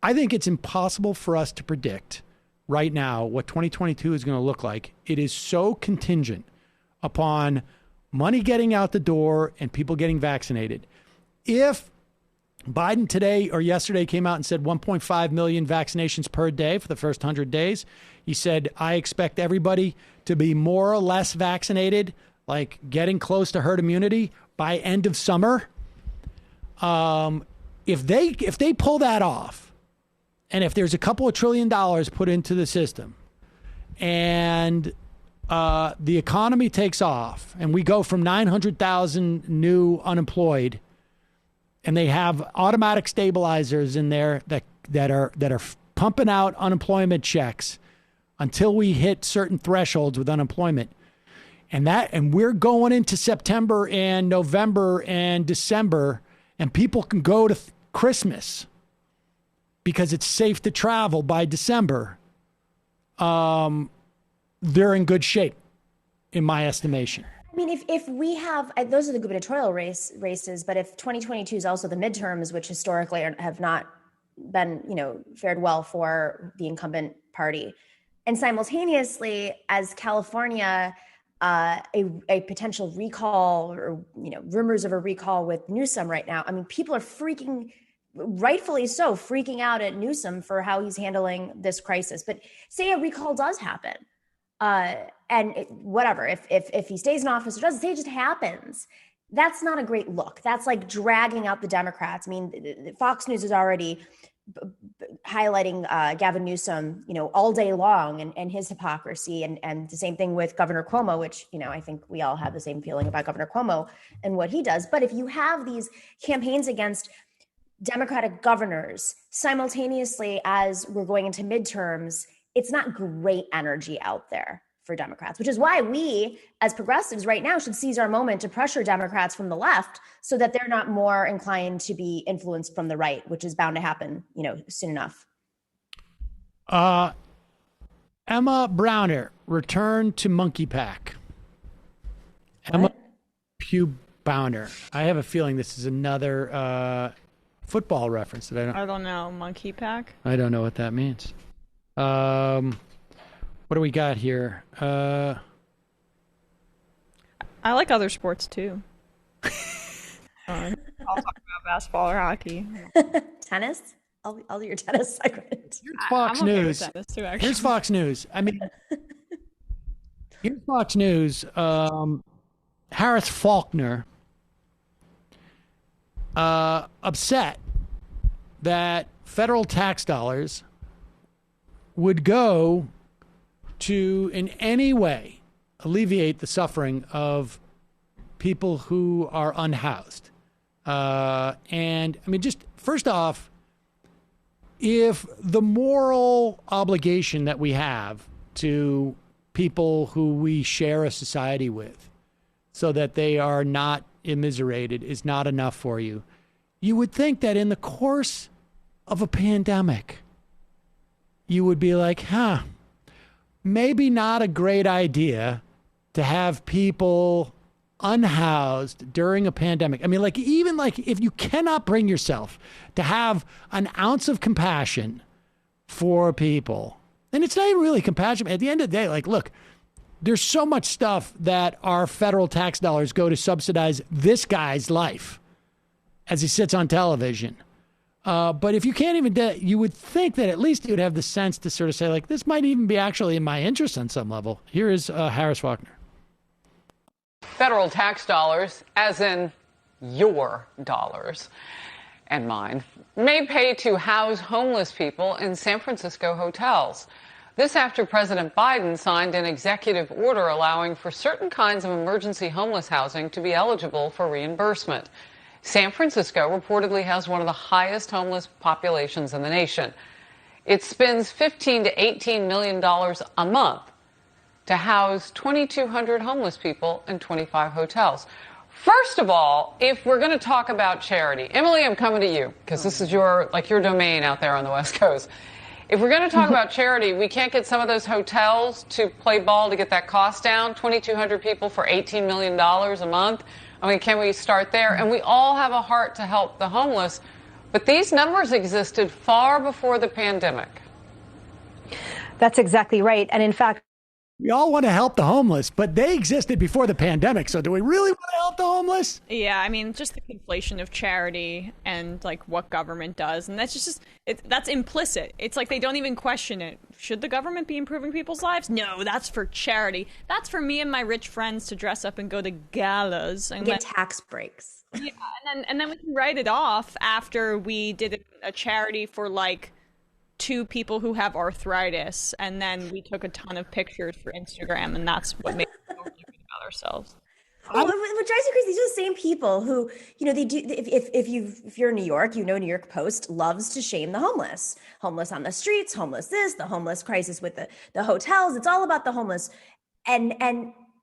I think it's impossible for us to predict right now what 2022 is going to look like. It is so contingent upon money getting out the door and people getting vaccinated. If Biden today or yesterday came out and said 1.5 million vaccinations per day for the first 100 days, he said, I expect everybody to be more or less vaccinated, like getting close to herd immunity by end of summer. If they pull that off, and if there's a couple of $1 trillion put into the system and the economy takes off and we go from 900,000 new unemployed and they have automatic stabilizers in there that are pumping out unemployment checks until we hit certain thresholds with unemployment. And we're going into September and November and December and people can go to Christmas because it's safe to travel by December, they're in good shape, in my estimation. I mean, if we have, those are the gubernatorial races, but if 2022 is also the midterms, which historically have not been, fared well for the incumbent party, and simultaneously, as California, a potential recall or, rumors of a recall with Newsom right now, I mean, people are rightfully so, freaking out at Newsom for how he's handling this crisis. But say a recall does happen, whatever, if he stays in office or doesn't, say it just happens. That's not a great look. That's like dragging out the Democrats. I mean, Fox News is already highlighting Gavin Newsom, all day long and his hypocrisy. And the same thing with Governor Cuomo, which, I think we all have the same feeling about Governor Cuomo and what he does. But if you have these campaigns against Democratic governors simultaneously as we're going into midterms, it's not great energy out there for Democrats, which is why we as progressives right now should seize our moment to pressure Democrats from the left so that they're not more inclined to be influenced from the right, which is bound to happen, soon enough. Emma Browner returned to Monkey Pack. What? Emma Pugh Browner. I have a feeling this is another football reference that I don't know. Monkey Pack? I don't know what that means. What do we got here? I like other sports too. I'll talk about basketball or hockey. Tennis? I'll do your tennis segment. Here's Fox News. Tennis too, actually. Here's Fox News. I mean, here's Fox News. Harris Faulkner upset that federal tax dollars would go to in any way alleviate the suffering of people who are unhoused. And I mean, just first off, if the moral obligation that we have to people who we share a society with so that they are not immiserated is not enough for you, you would think that in the course of a pandemic, you would be like, maybe not a great idea to have people unhoused during a pandemic. I mean, even if you cannot bring yourself to have an ounce of compassion for people, and it's not even really compassion. At the end of the day, look, there's so much stuff that our federal tax dollars go to subsidize this guy's life as he sits on television. But if you can't even, you would think that at least you would have the sense to sort of say, this might even be actually in my interest on some level. Here is Harris Faulkner. Federal tax dollars, as in your dollars and mine, may pay to house homeless people in San Francisco hotels. This after President Biden signed an executive order allowing for certain kinds of emergency homeless housing to be eligible for reimbursement. San Francisco reportedly has one of the highest homeless populations in the nation. It spends $15 to $18 million a month to house 2,200 homeless people in 25 hotels. First of all, if we're going to talk about charity, Emily, I'm coming to you because this is your domain out there on the West Coast. If we're going to talk about charity, we can't get some of those hotels to play ball to get that cost down. 2,200 people for $18 million a month. I mean, can we start there? And we all have a heart to help the homeless, but these numbers existed far before the pandemic. That's exactly right. And in fact, we all want to help the homeless, but they existed before the pandemic. So do we really want to help the homeless? Yeah, I mean, just the conflation of charity and like what government does. And that's that's implicit. It's like they don't even question it. Should the government be improving people's lives? No, that's for charity. That's for me and my rich friends to dress up and go to galas and get tax breaks. Yeah, and then we can write it off after we did a charity for like 2 people who have arthritis, and then we took a ton of pictures for Instagram, and that's what made us feel really good about ourselves. Well, what drives you crazy? These are the same people who, they do. If you're in New York, New York Post loves to shame the homeless on the streets, the homeless crisis with the hotels. It's all about the homeless, and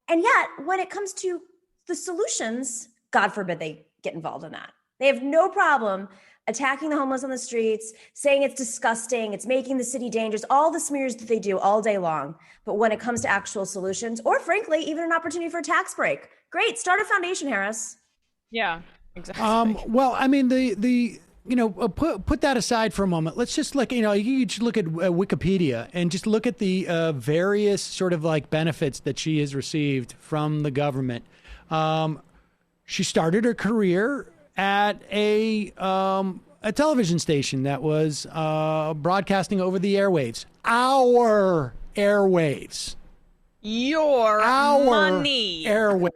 yet when it comes to the solutions, God forbid they get involved in that. They have no problem attacking the homeless on the streets, saying it's disgusting, it's making the city dangerous, all the smears that they do all day long. But when it comes to actual solutions, or frankly, even an opportunity for a tax break, great, start a foundation, Harris. Yeah, exactly. Well, I mean, put that aside for a moment. Let's just look, you just look at Wikipedia and just look at the various sort of like benefits that she has received from the government. She started her career at a television station that was broadcasting over the airwaves. Our airwaves. Our money. Airwaves.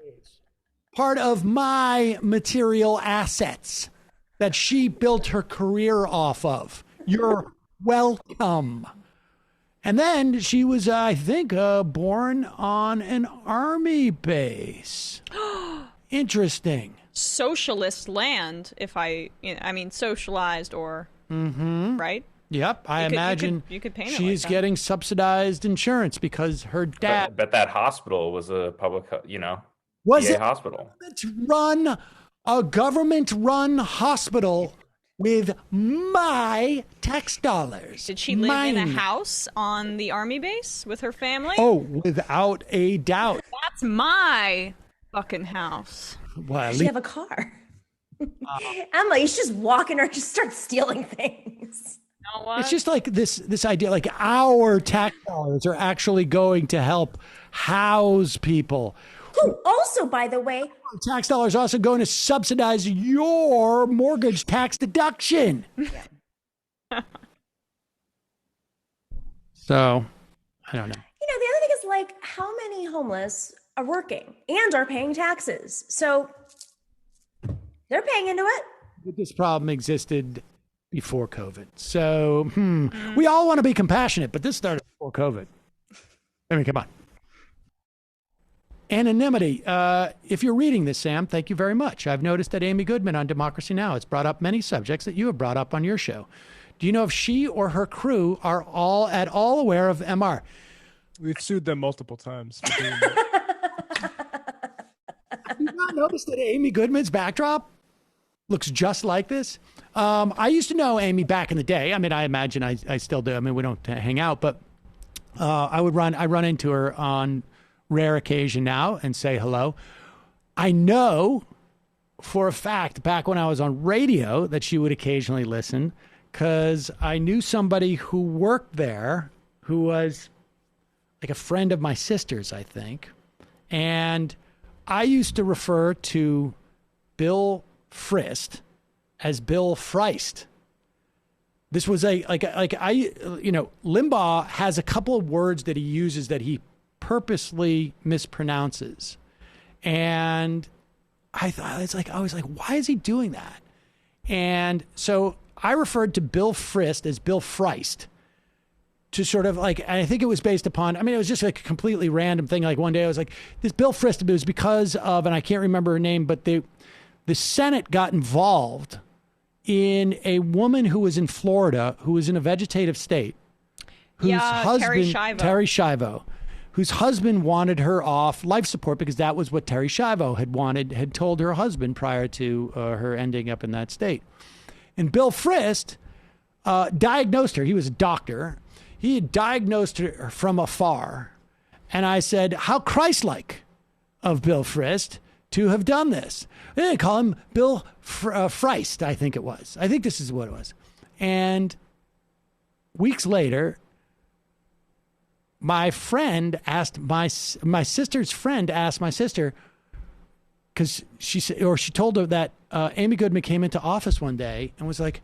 Part of my material assets that she built her career off of. You're welcome. And then she was, I think, born on an army base. Interesting. Socialist land, socialized or right? Yep, I imagine you could paint it she's like getting subsidized insurance because her dad. But that hospital was a public, was VA it hospital. A government-run hospital with my tax dollars. Did she live in a house on the army base with her family? Oh, without a doubt. That's my fucking house. Well, Does she have a car? Emma, you should just walk in or just start stealing things. You know what? It's just like this idea, like our tax dollars are actually going to help house people. Who also, by the way, tax dollars are also going to subsidize your mortgage tax deduction. So, I don't know. The other thing is like how many homeless are working and are paying taxes. So they're paying into it. This problem existed before COVID. So we all want to be compassionate, but this started before COVID. I mean, come on. Anonymity. If you're reading this, Sam, thank you very much. I've noticed that Amy Goodman on Democracy Now! Has brought up many subjects that you have brought up on your show. Do you know if she or her crew are at all aware of MR? We've sued them multiple times. Have you not noticed that Amy Goodman's backdrop looks just like this? I used to know Amy back in the day. I mean, I imagine I still do. I mean, we don't hang out, but I run into her on rare occasion now and say hello. I know for a fact back when I was on radio that she would occasionally listen because I knew somebody who worked there who was like a friend of my sister's, I think. And I used to refer to Bill Frist as Bill Freist. This was Limbaugh has a couple of words that he uses that he purposely mispronounces. And I was like, why is he doing that? And so I referred to Bill Frist as Bill Freist. to sort of like, I think it was based upon, I mean, it was just like a completely random thing. Like one day I was like, this Bill Frist, it was because of, and I can't remember her name, but the Senate got involved in a woman who was in Florida, who was in a vegetative state, whose husband, Terry Schiavo, whose husband wanted her off life support because that was what Terry Schiavo had told her husband prior to her ending up in that state. And Bill Frist diagnosed her. He was a doctor. He had diagnosed her from afar. And I said, how Christ-like of Bill Frist to have done this. They didn't call him Bill Frist, I think it was. I think this is what it was. And weeks later, my friend asked my sister's friend asked my sister, because she told her that Amy Goodman came into office one day and was like,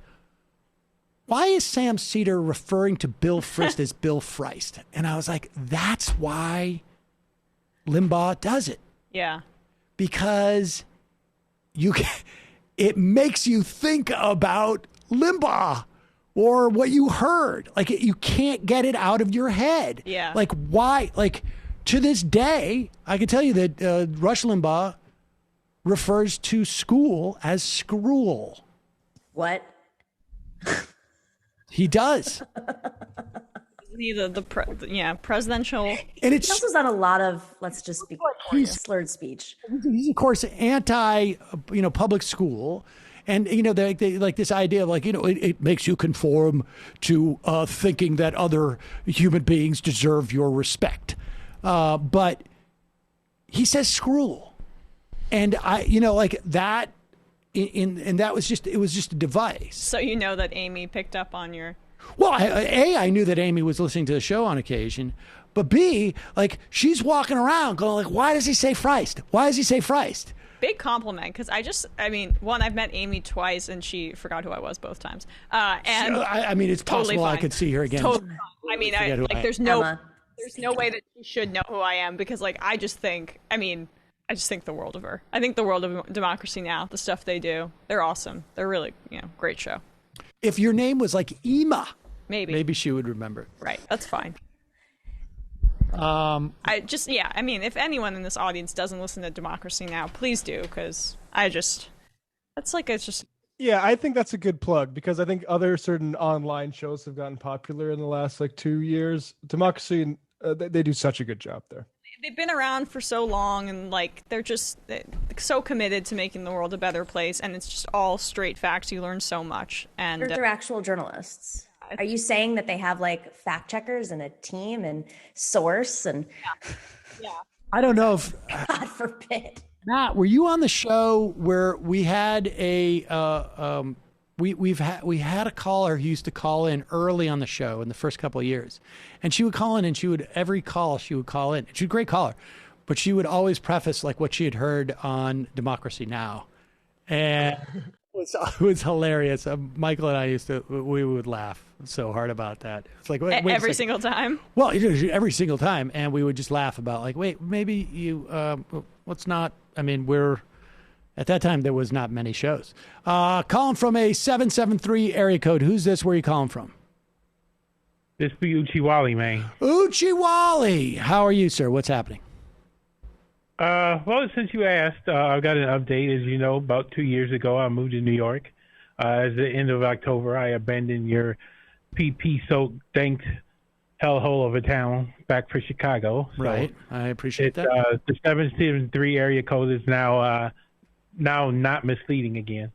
why is Sam Seder referring to Bill Frist as Bill Frist? And I was like, that's why Limbaugh does it. Yeah. Because it makes you think about Limbaugh or what you heard. Like, you can't get it out of your head. Yeah. Like, why? Like, to this day, I can tell you that Rush Limbaugh refers to school as scrool. What? He does. Isn't he presidential? And it's he also done a lot of, let's just be slurred speech. He's, of course, anti, public school. And, they like this idea of it makes you conform to thinking that other human beings deserve your respect. But he says screw. And that. And that was just a device. So you know that Amy picked up on your... Well, I knew that Amy was listening to the show on occasion. But B, she's walking around going why does he say Frist? Why does he say Frist? Big compliment, because I've met Amy twice, and she forgot who I was both times. And it's possible I could see her again. Totally fine. I mean, there's no way that she should know who I am, because I just think the world of her. I think the world of Democracy Now!, the stuff they do, they're awesome. They're really, great show. If your name was like Ema, maybe she would remember it. Right, that's fine. If anyone in this audience doesn't listen to Democracy Now!, please do, because Yeah, I think that's a good plug, because I think other certain online shows have gotten popular in the last 2 years. Democracy, they do such a good job there. They've been around for so long, and they're just so committed to making the world a better place, and it's just all straight facts. You learn so much. And they're actual journalists. Are you saying that they have fact checkers and a team and source and? Yeah. I don't know if God forbid. Matt, were you on the show where we had a we had a caller who used to call in early on the show in the first couple of years, and she would call in, and every call she would call in. She's a great caller, but she would always preface what she had heard on Democracy Now!, and it was hilarious. Michael and I we would laugh so hard about that. It's wait every single time. Well, every single time, and we would just laugh about wait, maybe you let's not. I mean, at that time there was not many shows. Calling from a 773 area code. Who's this? Where are you calling from? This be Uchiwali, man. Uchiwali, how are you, sir? What's happening? Well, since you asked, I've got an update. As you know, about 2 years ago, I moved to New York. At the end of October, I abandoned your PP-soaked, danked hellhole of a town back for Chicago. So right. I appreciate that. The 773 area code is now not misleading again.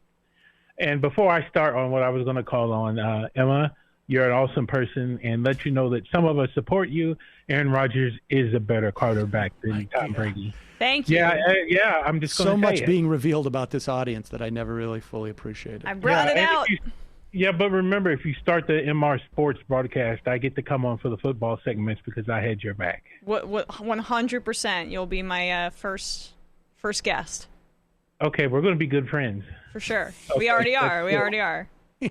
And before I start on what I was going to call on, Emma, you're an awesome person, and let you know that some of us support you. Aaron Rodgers is a better quarterback than Tom Brady. Thank you. Yeah, I'm just going to say so much being revealed about this audience that I never really fully appreciated. I brought it out. But remember, if you start the MR Sports broadcast, I get to come on for the football segments because I had your back. 100%. You'll be my first guest. Okay, we're going to be good friends. For sure. Okay, we already are. Cool.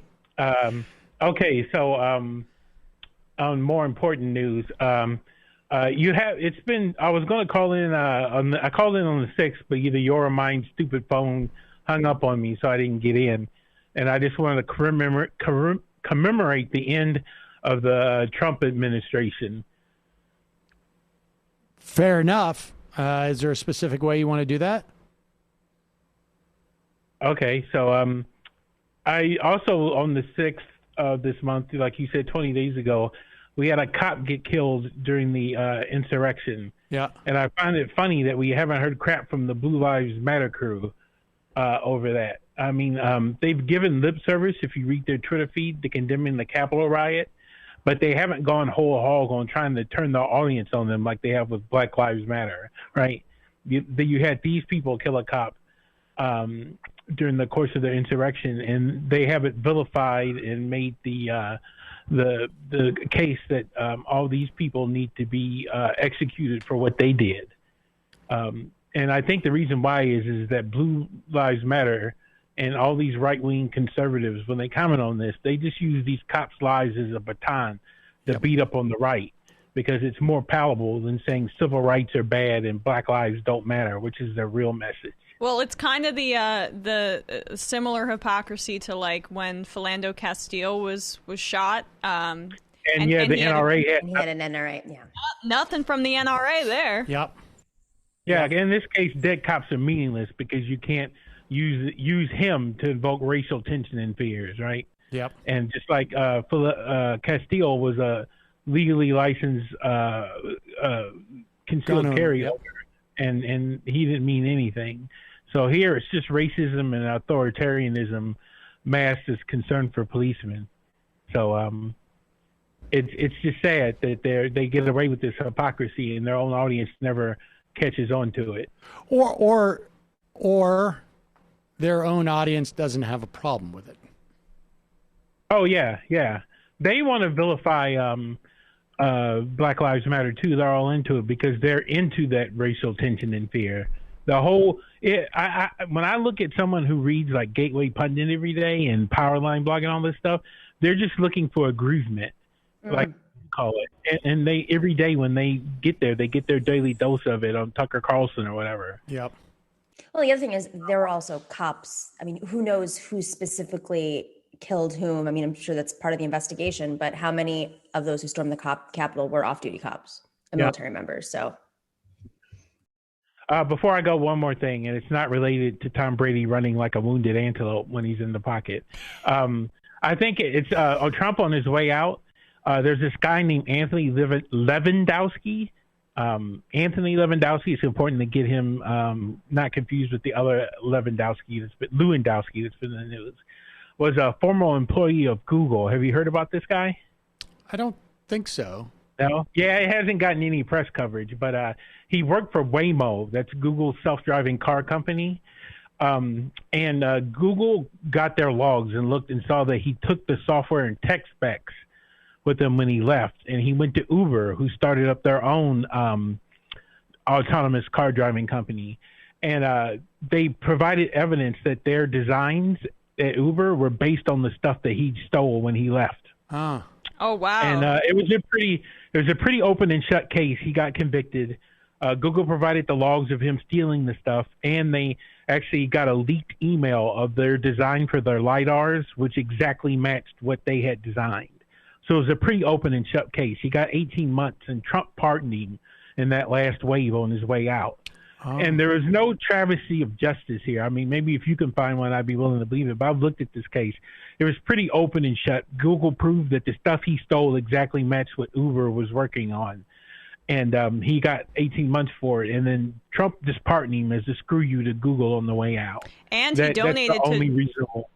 Okay, so on more important news, I was going to call in, I called in on the 6th, but either your or mine stupid phone hung up on me, so I didn't get in. And I just wanted to commemorate the end of the Trump administration. Fair enough. Is there a specific way you want to do that? Okay, so I also, on the 6th of this month, like you said, 20 days ago, we had a cop get killed during the insurrection. Yeah. And I find it funny that we haven't heard crap from the Blue Lives Matter crew over that. I mean, they've given lip service, if you read their Twitter feed, to condemning the Capitol riot, but they haven't gone whole hog on trying to turn the audience on them like they have with Black Lives Matter, right? You had these people kill a cop during the course of the insurrection, and they have it vilified and made the case that all these people need to be executed for what they did. And I think the reason why is that Blue Lives Matter and all these right-wing conservatives, when they comment on this, they just use these cops' lives as a baton to beat up on the right, because it's more palatable than saying civil rights are bad and black lives don't matter, which is their real message. Well, it's kind of the similar hypocrisy to like when Philando Castile was shot. The NRA he had an NRA. Yeah. Nothing from the NRA there. Yep. Yeah. In this case, dead cops are meaningless because you can't use him to invoke racial tension and fears, right? Yep. And just like Castile was a legally licensed concealed carry holder, and he didn't mean anything. So here it's just racism and authoritarianism masked as concern for policemen. So it's just sad that they get away with this hypocrisy and their own audience never catches on to it. Or their own audience doesn't have a problem with it. Oh yeah. They want to vilify Black Lives Matter too. They're all into it because they're into that racial tension and fear. When I look at someone who reads like Gateway Pundit every day and Powerline blog and all this stuff, they're just looking for aggrievement, like you call it. And they every day when they get there, they get their daily dose of it on Tucker Carlson or whatever. Yep. Well, the other thing is there were also cops. I mean, who knows who specifically killed whom? I mean, I'm sure that's part of the investigation, but how many of those who stormed the Capitol were off-duty cops and military members? So. Before I go, one more thing, and it's not related to Tom Brady running like a wounded antelope when he's in the pocket. I think it's Trump on his way out. There's this guy named Anthony Lewandowski. Anthony Lewandowski, it's important to get him not confused with the other Lewandowski that's been in the news, was a former employee of Google. Have you heard about this guy? I don't think so. No? Yeah, it hasn't gotten any press coverage, but he worked for Waymo. That's Google's self-driving car company. And Google got their logs and looked and saw that he took the software and tech specs with him when he left. And he went to Uber, who started up their own autonomous car driving company. And they provided evidence that their designs at Uber were based on the stuff that he stole when he left. Oh, wow. And it was a pretty open and shut case. He got convicted. Google provided the logs of him stealing the stuff, and they actually got a leaked email of their design for their LiDARs, which exactly matched what they had designed. So it was a pretty open and shut case. He got 18 months, and Trump pardoned him in that last wave on his way out. And there is no travesty of justice here. I mean, maybe if you can find one, I'd be willing to believe it. But I've looked at this case. It was pretty open and shut. Google proved that the stuff he stole exactly matched what Uber was working on. And he got 18 months for it. And then Trump just pardoned him as a screw you to Google on the way out. And he donated that's the only reasonable.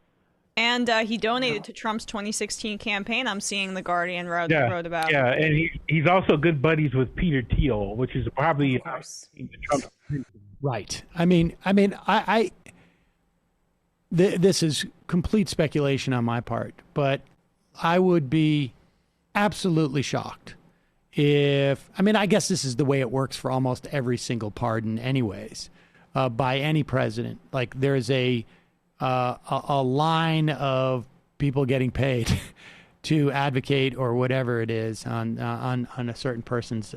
And he donated to Trump's 2016 campaign. I'm seeing The Guardian wrote about. Yeah, and he's also good buddies with Peter Thiel, which is probably Trump. Right. I mean, this is complete speculation on my part, but I would be absolutely shocked if, I guess this is the way it works for almost every single pardon anyways, by any president. Like there's a line of people getting paid to advocate or whatever it is on a certain person's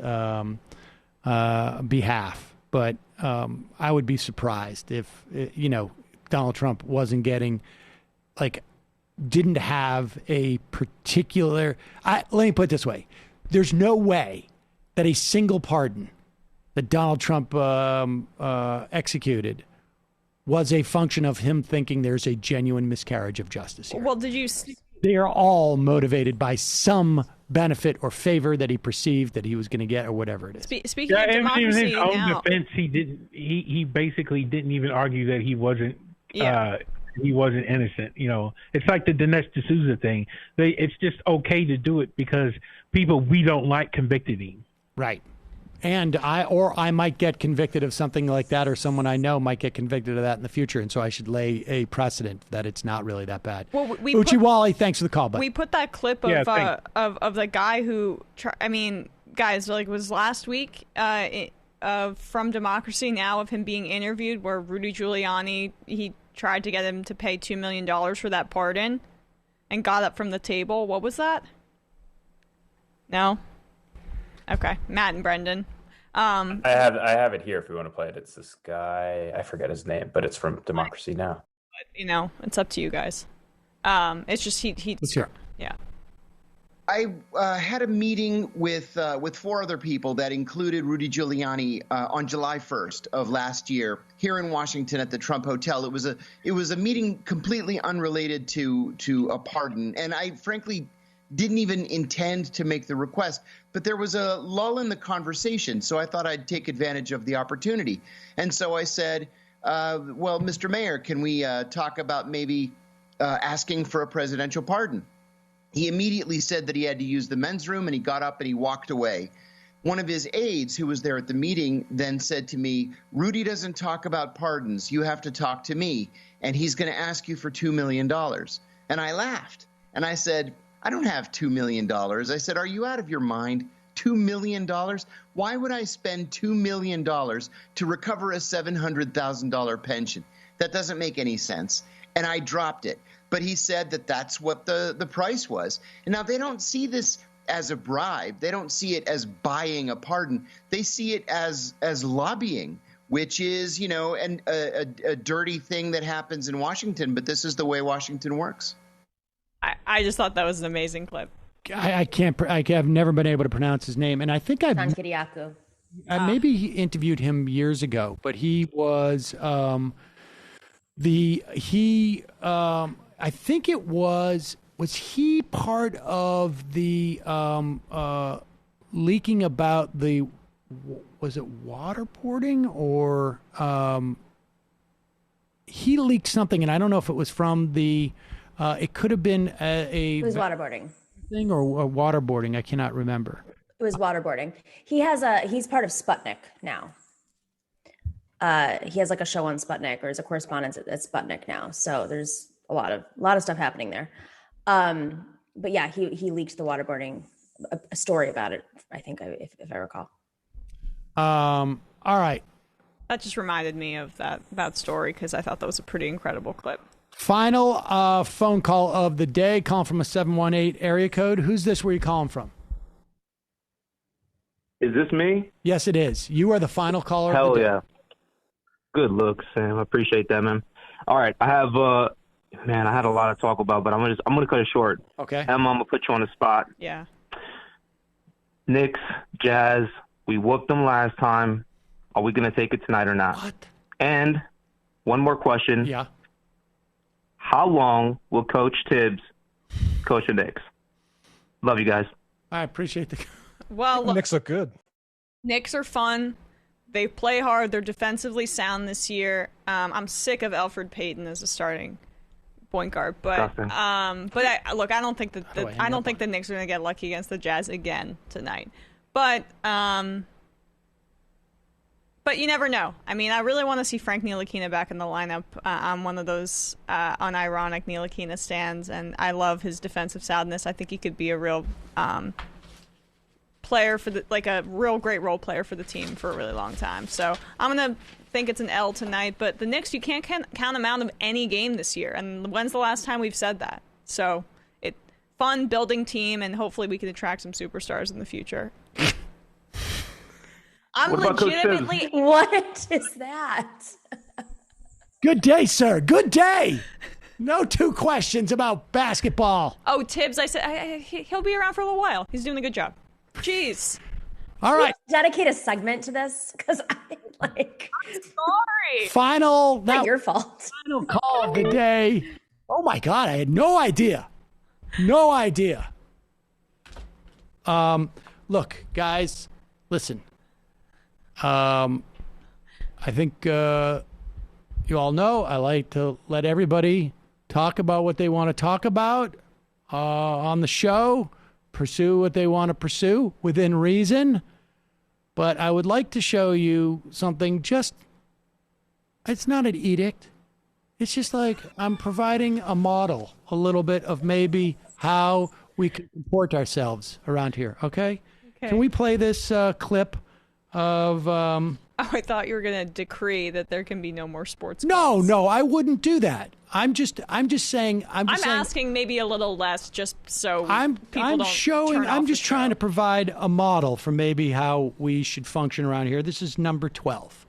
behalf. But I would be surprised if Donald Trump wasn't getting like didn't have a particular. Let me put it this way: there's no way that a single pardon that Donald Trump executed was a function of him thinking there's a genuine miscarriage of justice here. Well, did you? They are all motivated by some benefit or favor that he perceived that he was going to get, or whatever it is. Speaking of democracy, in his own now, defense, he didn't. He basically didn't even argue that he wasn't. He wasn't innocent. You know, it's like the Dinesh D'Souza thing. It's just okay to do it because people we don't like convicted him. Right. And I might get convicted of something like that, or someone I know might get convicted of that in the future, and so I should lay a precedent that it's not really that bad. Well, Uchiwali, thanks for the call, buddy. We put that clip of the guy who, guys, like, was last week from Democracy Now! Of him being interviewed, where Rudy Giuliani, he tried to get him to pay $2 million for that pardon, and got up from the table. What was that? No. Okay, Matt and Brendan. I have it here if we want to play it. It's this guy, I forget his name, but it's from Democracy Now! But, it's up to you guys. It's just he. Let's hear it. Yeah. I had a meeting with 4 other people that included Rudy Giuliani on July 1st of last year here in Washington at the Trump Hotel. It was a meeting completely unrelated to a pardon, and I frankly didn't even intend to make the request, but there was a lull in the conversation, so I thought I'd take advantage of the opportunity. And so I said, well, Mr. Mayor, can we talk about maybe asking for a presidential pardon? He immediately said that he had to use the men's room, and he got up and he walked away. One of his aides who was there at the meeting then said to me, Rudy doesn't talk about pardons. You have to talk to me, and he's going to ask you for $2 million. And I laughed, and I said, I don't have $2 million. I said, are you out of your mind? $2 million? Why would I spend $2 million to recover a $700,000 pension? That doesn't make any sense. And I dropped it. But he said that that's what the price was. And now they don't see this as a bribe. They don't see it as buying a pardon. They see it as lobbying, which is, a dirty thing that happens in Washington. But this is the way Washington works. I just thought that was an amazing clip. I've never been able to pronounce his name, and I think I've Kiriakou. Maybe he interviewed him years ago, but he was I think it was he part of the leaking about was it waterboarding, or he leaked something, and I don't know if it was from the it could have been It was waterboarding thing or waterboarding. I cannot remember. It was waterboarding. He's part of Sputnik now. He has like a show on Sputnik, or is a correspondent at Sputnik now. So there's a lot of stuff happening there. But yeah, he leaked the waterboarding, a story about it, I think, if I recall. All right. That just reminded me of that story, because I thought that was a pretty incredible clip. Final phone call of the day, calling from a 718 area code. Who's this? Where are you calling from? Is this me? Yes, it is. You are the final caller. Hell of the day. yeah. Good looks, Sam. I appreciate that, man. All right, I have I had a lot to talk about, but I'm gonna cut it short. Okay. Emma, I'm gonna put you on the spot. Yeah. Knicks, Jazz, we whooped them last time. Are we gonna take it tonight or not? What? And one more question. Yeah. How long will Coach Tibbs coach the Knicks? Love you guys. I appreciate the. Well, look, Knicks look good. Knicks are fun. They play hard. They're defensively sound this year. I'm sick of Elfrid Payton as a starting point guard, but I don't think that the Knicks are going to get lucky against the Jazz again tonight. But you never know. I mean, I really want to see Frank Ntilikina back in the lineup. I'm one of those unironic Ntilikina stans, and I love his defensive soundness. I think he could be a real player a real great role player for the team for a really long time. So I'm gonna think it's an L tonight. But the Knicks, you can't count them out of any game this year. And when's the last time we've said that? So fun building team, and hopefully we can attract some superstars in the future. I'm legitimately. What is that? Good day, sir. Good day. No two questions about basketball. Oh, Tibbs, I said he'll be around for a little while. He's doing a good job. Jeez. All right. Dedicate a segment to this because I'm sorry. Final. Not your fault. Final call of the day. Oh my God, I had no idea. No idea. Look, guys, listen. I think you all know I like to let everybody talk about what they want to talk about on the show, pursue what they want to pursue within reason. But I would like to show you something it's not an edict. It's just like I'm providing a model, a little bit of maybe how we can comport ourselves around here, okay? Can we play this clip of... Oh, I thought you were going to decree that there can be no more sports. No, I wouldn't do that. I'm just saying... I'm asking maybe a little less just so I'm just trying to provide a model for maybe how we should function around here. This is number 12.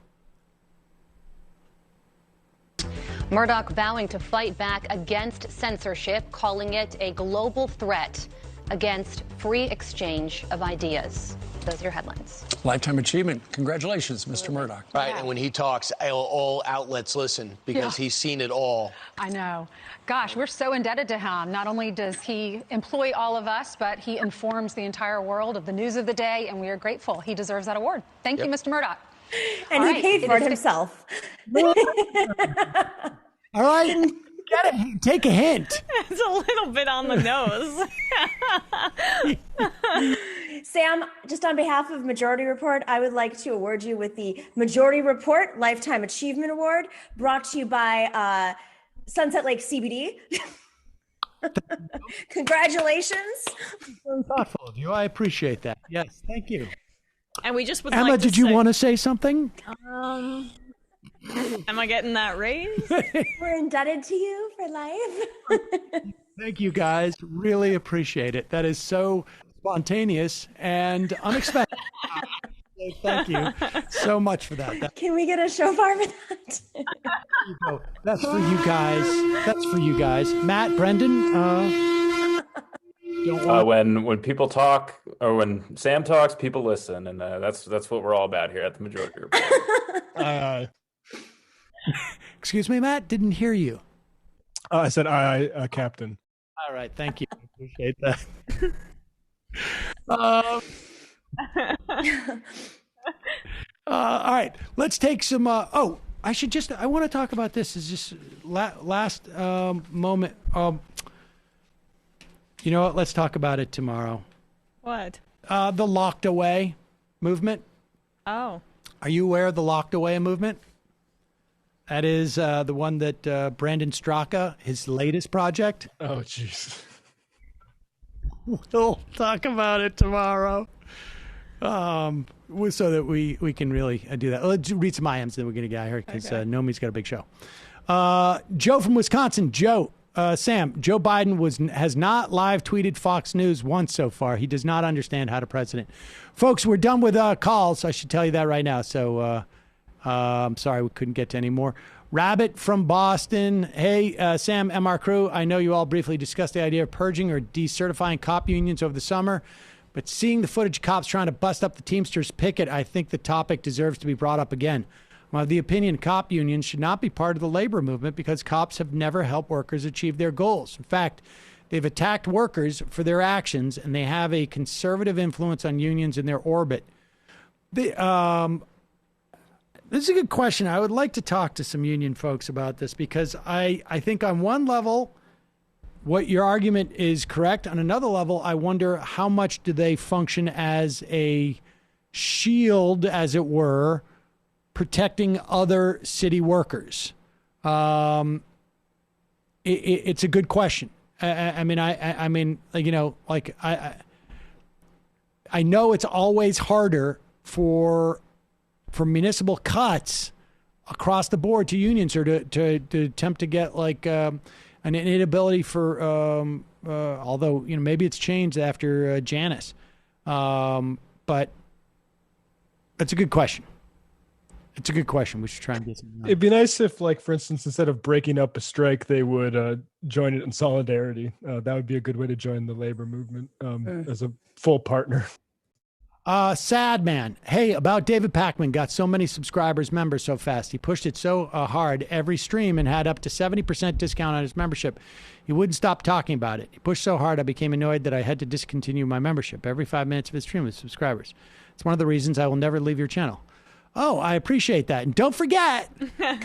Murdoch vowing to fight back against censorship, calling it a global threat against free exchange of ideas. Those are your headlines. Lifetime achievement. Congratulations, Mr. Murdoch. Right, and when he talks, all outlets listen because he's seen it all. I know. Gosh, we're so indebted to him. Not only does he employ all of us, but he informs the entire world of the news of the day, and we are grateful. He deserves that award. Thank you, Mr. Murdoch. And he paid for it himself. All right. Take a hint. It's a little bit on the nose. Sam, just on behalf of Majority Report, I would like to award you with the Majority Report Lifetime Achievement Award, brought to you by Sunset Lake CBD. Congratulations. Very thoughtful of you. I appreciate that. Yes, thank you. And we just would Emma, like to did you want to say something? Am I getting that raise? We're indebted to you for life. Thank you, guys. Really appreciate it. That is so spontaneous and unexpected. Thank you so much for that. Can we get a shofar for that? That's for you guys. That's for you guys. Matt, Brendan, when people talk or when Sam talks, people listen, and that's what we're all about here at the Majority Report. Excuse me, Matt, didn't hear you. I said aye, Captain. All right, thank you. Appreciate that. All right, let's take some. I want to talk about this. Is just last moment. You know what? Let's talk about it tomorrow. What? The locked away movement. Oh. Are you aware of the locked away movement? That is the one that Brandon Straka, his latest project. Oh, jeez. We'll talk about it tomorrow. So that we can really do that. Let's read some IMs, then we're going to get out here because Nomi's got a big show. Joe from Wisconsin. Sam, Joe Biden has not live tweeted Fox News once so far. He does not understand how to president. Folks, we're done with calls. I should tell you that right now. So I'm sorry we couldn't get to any more. Rabbit from Boston. Hey, Sam, MR Crew. I know you all briefly discussed the idea of purging or decertifying cop unions over the summer, but seeing the footage of cops trying to bust up the Teamsters picket, I think the topic deserves to be brought up again. I'm of the opinion cop unions should not be part of the labor movement because cops have never helped workers achieve their goals. In fact, they've attacked workers for their actions, and they have a conservative influence on unions in their orbit. This is a good question. I would like to talk to some union folks about this because I think on one level, what your argument is correct. On another level, I wonder how much do they function as a shield, as it were, protecting other city workers? It's a good question. I know it's always harder for municipal cuts across the board to unions or to attempt to get an inability for although maybe it's changed after Janus, but that's a good question. It's a good question. We should try and get some. It'd be nice if, like, for instance, instead of breaking up a strike, they would join it in solidarity. That would be a good way to join the labor movement as a full partner. Sad man. Hey, about David Pakman, got so many subscribers, members so fast. He pushed it so hard every stream and had up to 70% discount on his membership. He wouldn't stop talking about it. He pushed so hard I became annoyed that I had to discontinue my membership every 5 minutes of his stream with subscribers. It's one of the reasons I will never leave your channel. Oh, I appreciate that. And don't forget, a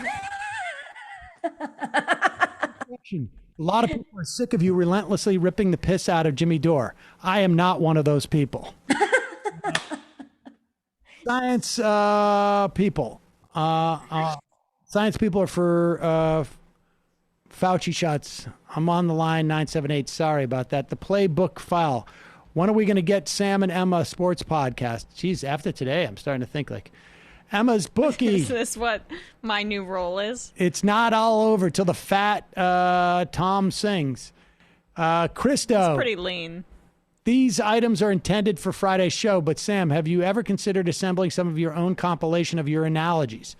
lot of people are sick of you relentlessly ripping the piss out of Jimmy Dore. I am not one of those people. Science people. Science people are for Fauci shots. I'm on the line, 978. Sorry about that. The playbook file. When are we going to get Sam and Emma sports podcast? Geez, after today, I'm starting to think like Emma's bookie. Is this what my new role is? It's not all over till the fat Tom sings. Christo. It's pretty lean. These items are intended for Friday's show, but Sam, have you ever considered assembling some of your own compilation of your analogies?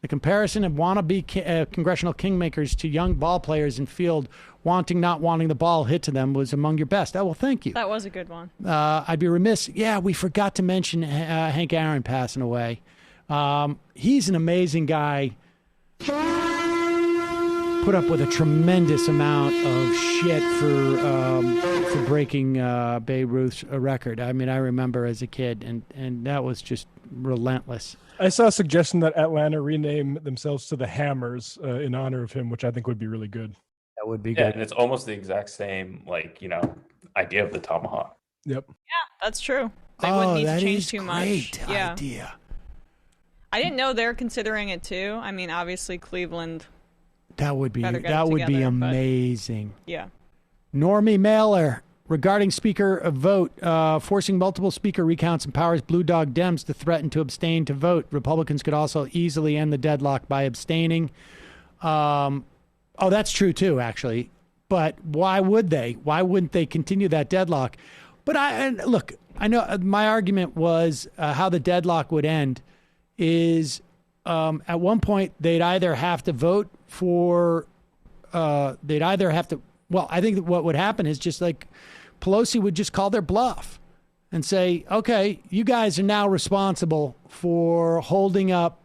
The comparison of wannabe congressional kingmakers to young ball players in field not wanting the ball hit to them was among your best. Oh, well, thank you. That was a good one. I'd be remiss. Yeah, we forgot to mention Hank Aaron passing away. He's an amazing guy. Put up with a tremendous amount of shit for breaking Babe Ruth's record. I mean, I remember as a kid, and that was just relentless. I saw a suggestion that Atlanta rename themselves to the Hammers in honor of him, which I think would be really good. That would be good. good. And it's almost the exact same, idea of the tomahawk. Yep. Yeah, that's true. They wouldn't need to change too much. Great idea. I didn't know they're considering it too. I mean, obviously Cleveland. That would be together, amazing. Yeah. Normie Mailer, regarding speaker vote, forcing multiple speaker recounts empowers Blue Dog Dems to threaten to abstain to vote. Republicans could also easily end the deadlock by abstaining. Oh, that's true too, actually. But why would they? Why wouldn't they continue that deadlock? But I know my argument was how the deadlock would end is at one point they'd either have to vote for, I think that what would happen is just like Pelosi would just call their bluff and say, okay, you guys are now responsible for holding up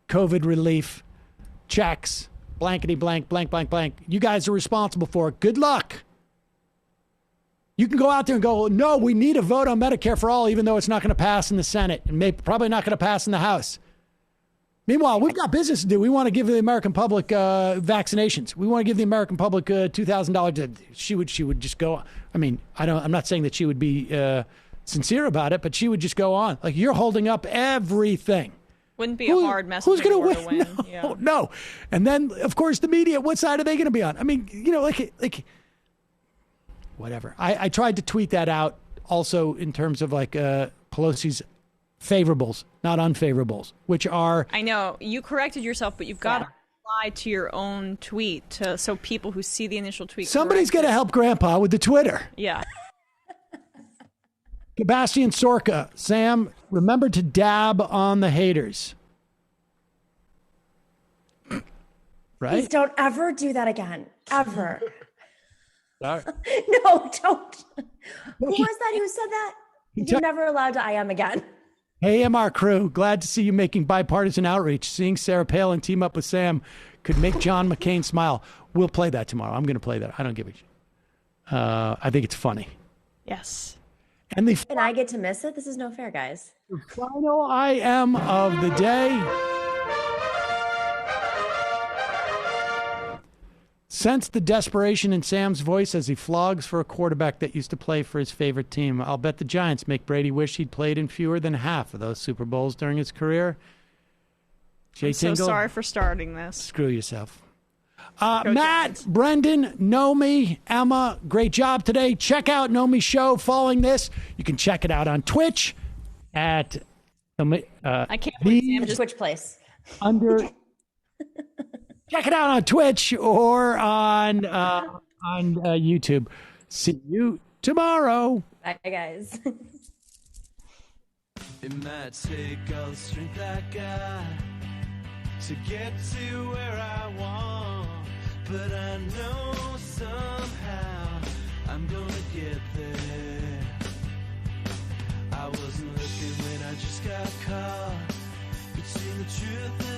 COVID relief checks, blankety blank, blank, blank, blank. You guys are responsible for it. Good luck. You can go out there and go, no, we need a vote on Medicare for all, even though it's not going to pass in the Senate and probably not going to pass in the House. Meanwhile, we've got business to do. We want to give the American public vaccinations. We want to give the American public $2,000. She would just go. I mean, I'm not saying that she would be sincere about it, but she would just go on like you're holding up everything. Wouldn't be a hard message. Who's going to win? No. And then, of course, the media. What side are they going to be on? I mean, like whatever. I tried to tweet that out also in terms of like Pelosi's favorables, not unfavorables, which are... I know. You corrected yourself, but you've got to reply to your own tweet so people who see the initial tweet... Somebody's got to help Grandpa with the Twitter. Yeah. Sebastian Sorka, Sam, remember to dab on the haters. Right? Please don't ever do that again. Ever. Sorry. No, don't. Who was that who said that? You're never allowed to IM again. Hey, MR crew, glad to see you making bipartisan outreach. Seeing Sarah Palin team up with Sam could make John McCain smile. We'll play that tomorrow. I'm going to play that. I don't give a shit. I think it's funny. Yes. And I get to miss it? This is no fair, guys. The final IM of the day. Sense the desperation in Sam's voice as he flogs for a quarterback that used to play for his favorite team. I'll bet the Giants make Brady wish he'd played in fewer than half of those Super Bowls during his career. I'm so sorry for starting this. Screw yourself. Matt, Brendan, Nomi, Emma, great job today. Check out Nomi's show following this. You can check it out on Twitch at... I can't believe Sam's Twitch place. Check it out on Twitch or on YouTube. See you tomorrow. Bye, guys. It might take all the strength I got to get to where I want, but I know somehow I'm gonna get there. I wasn't looking when I just got caught between the truth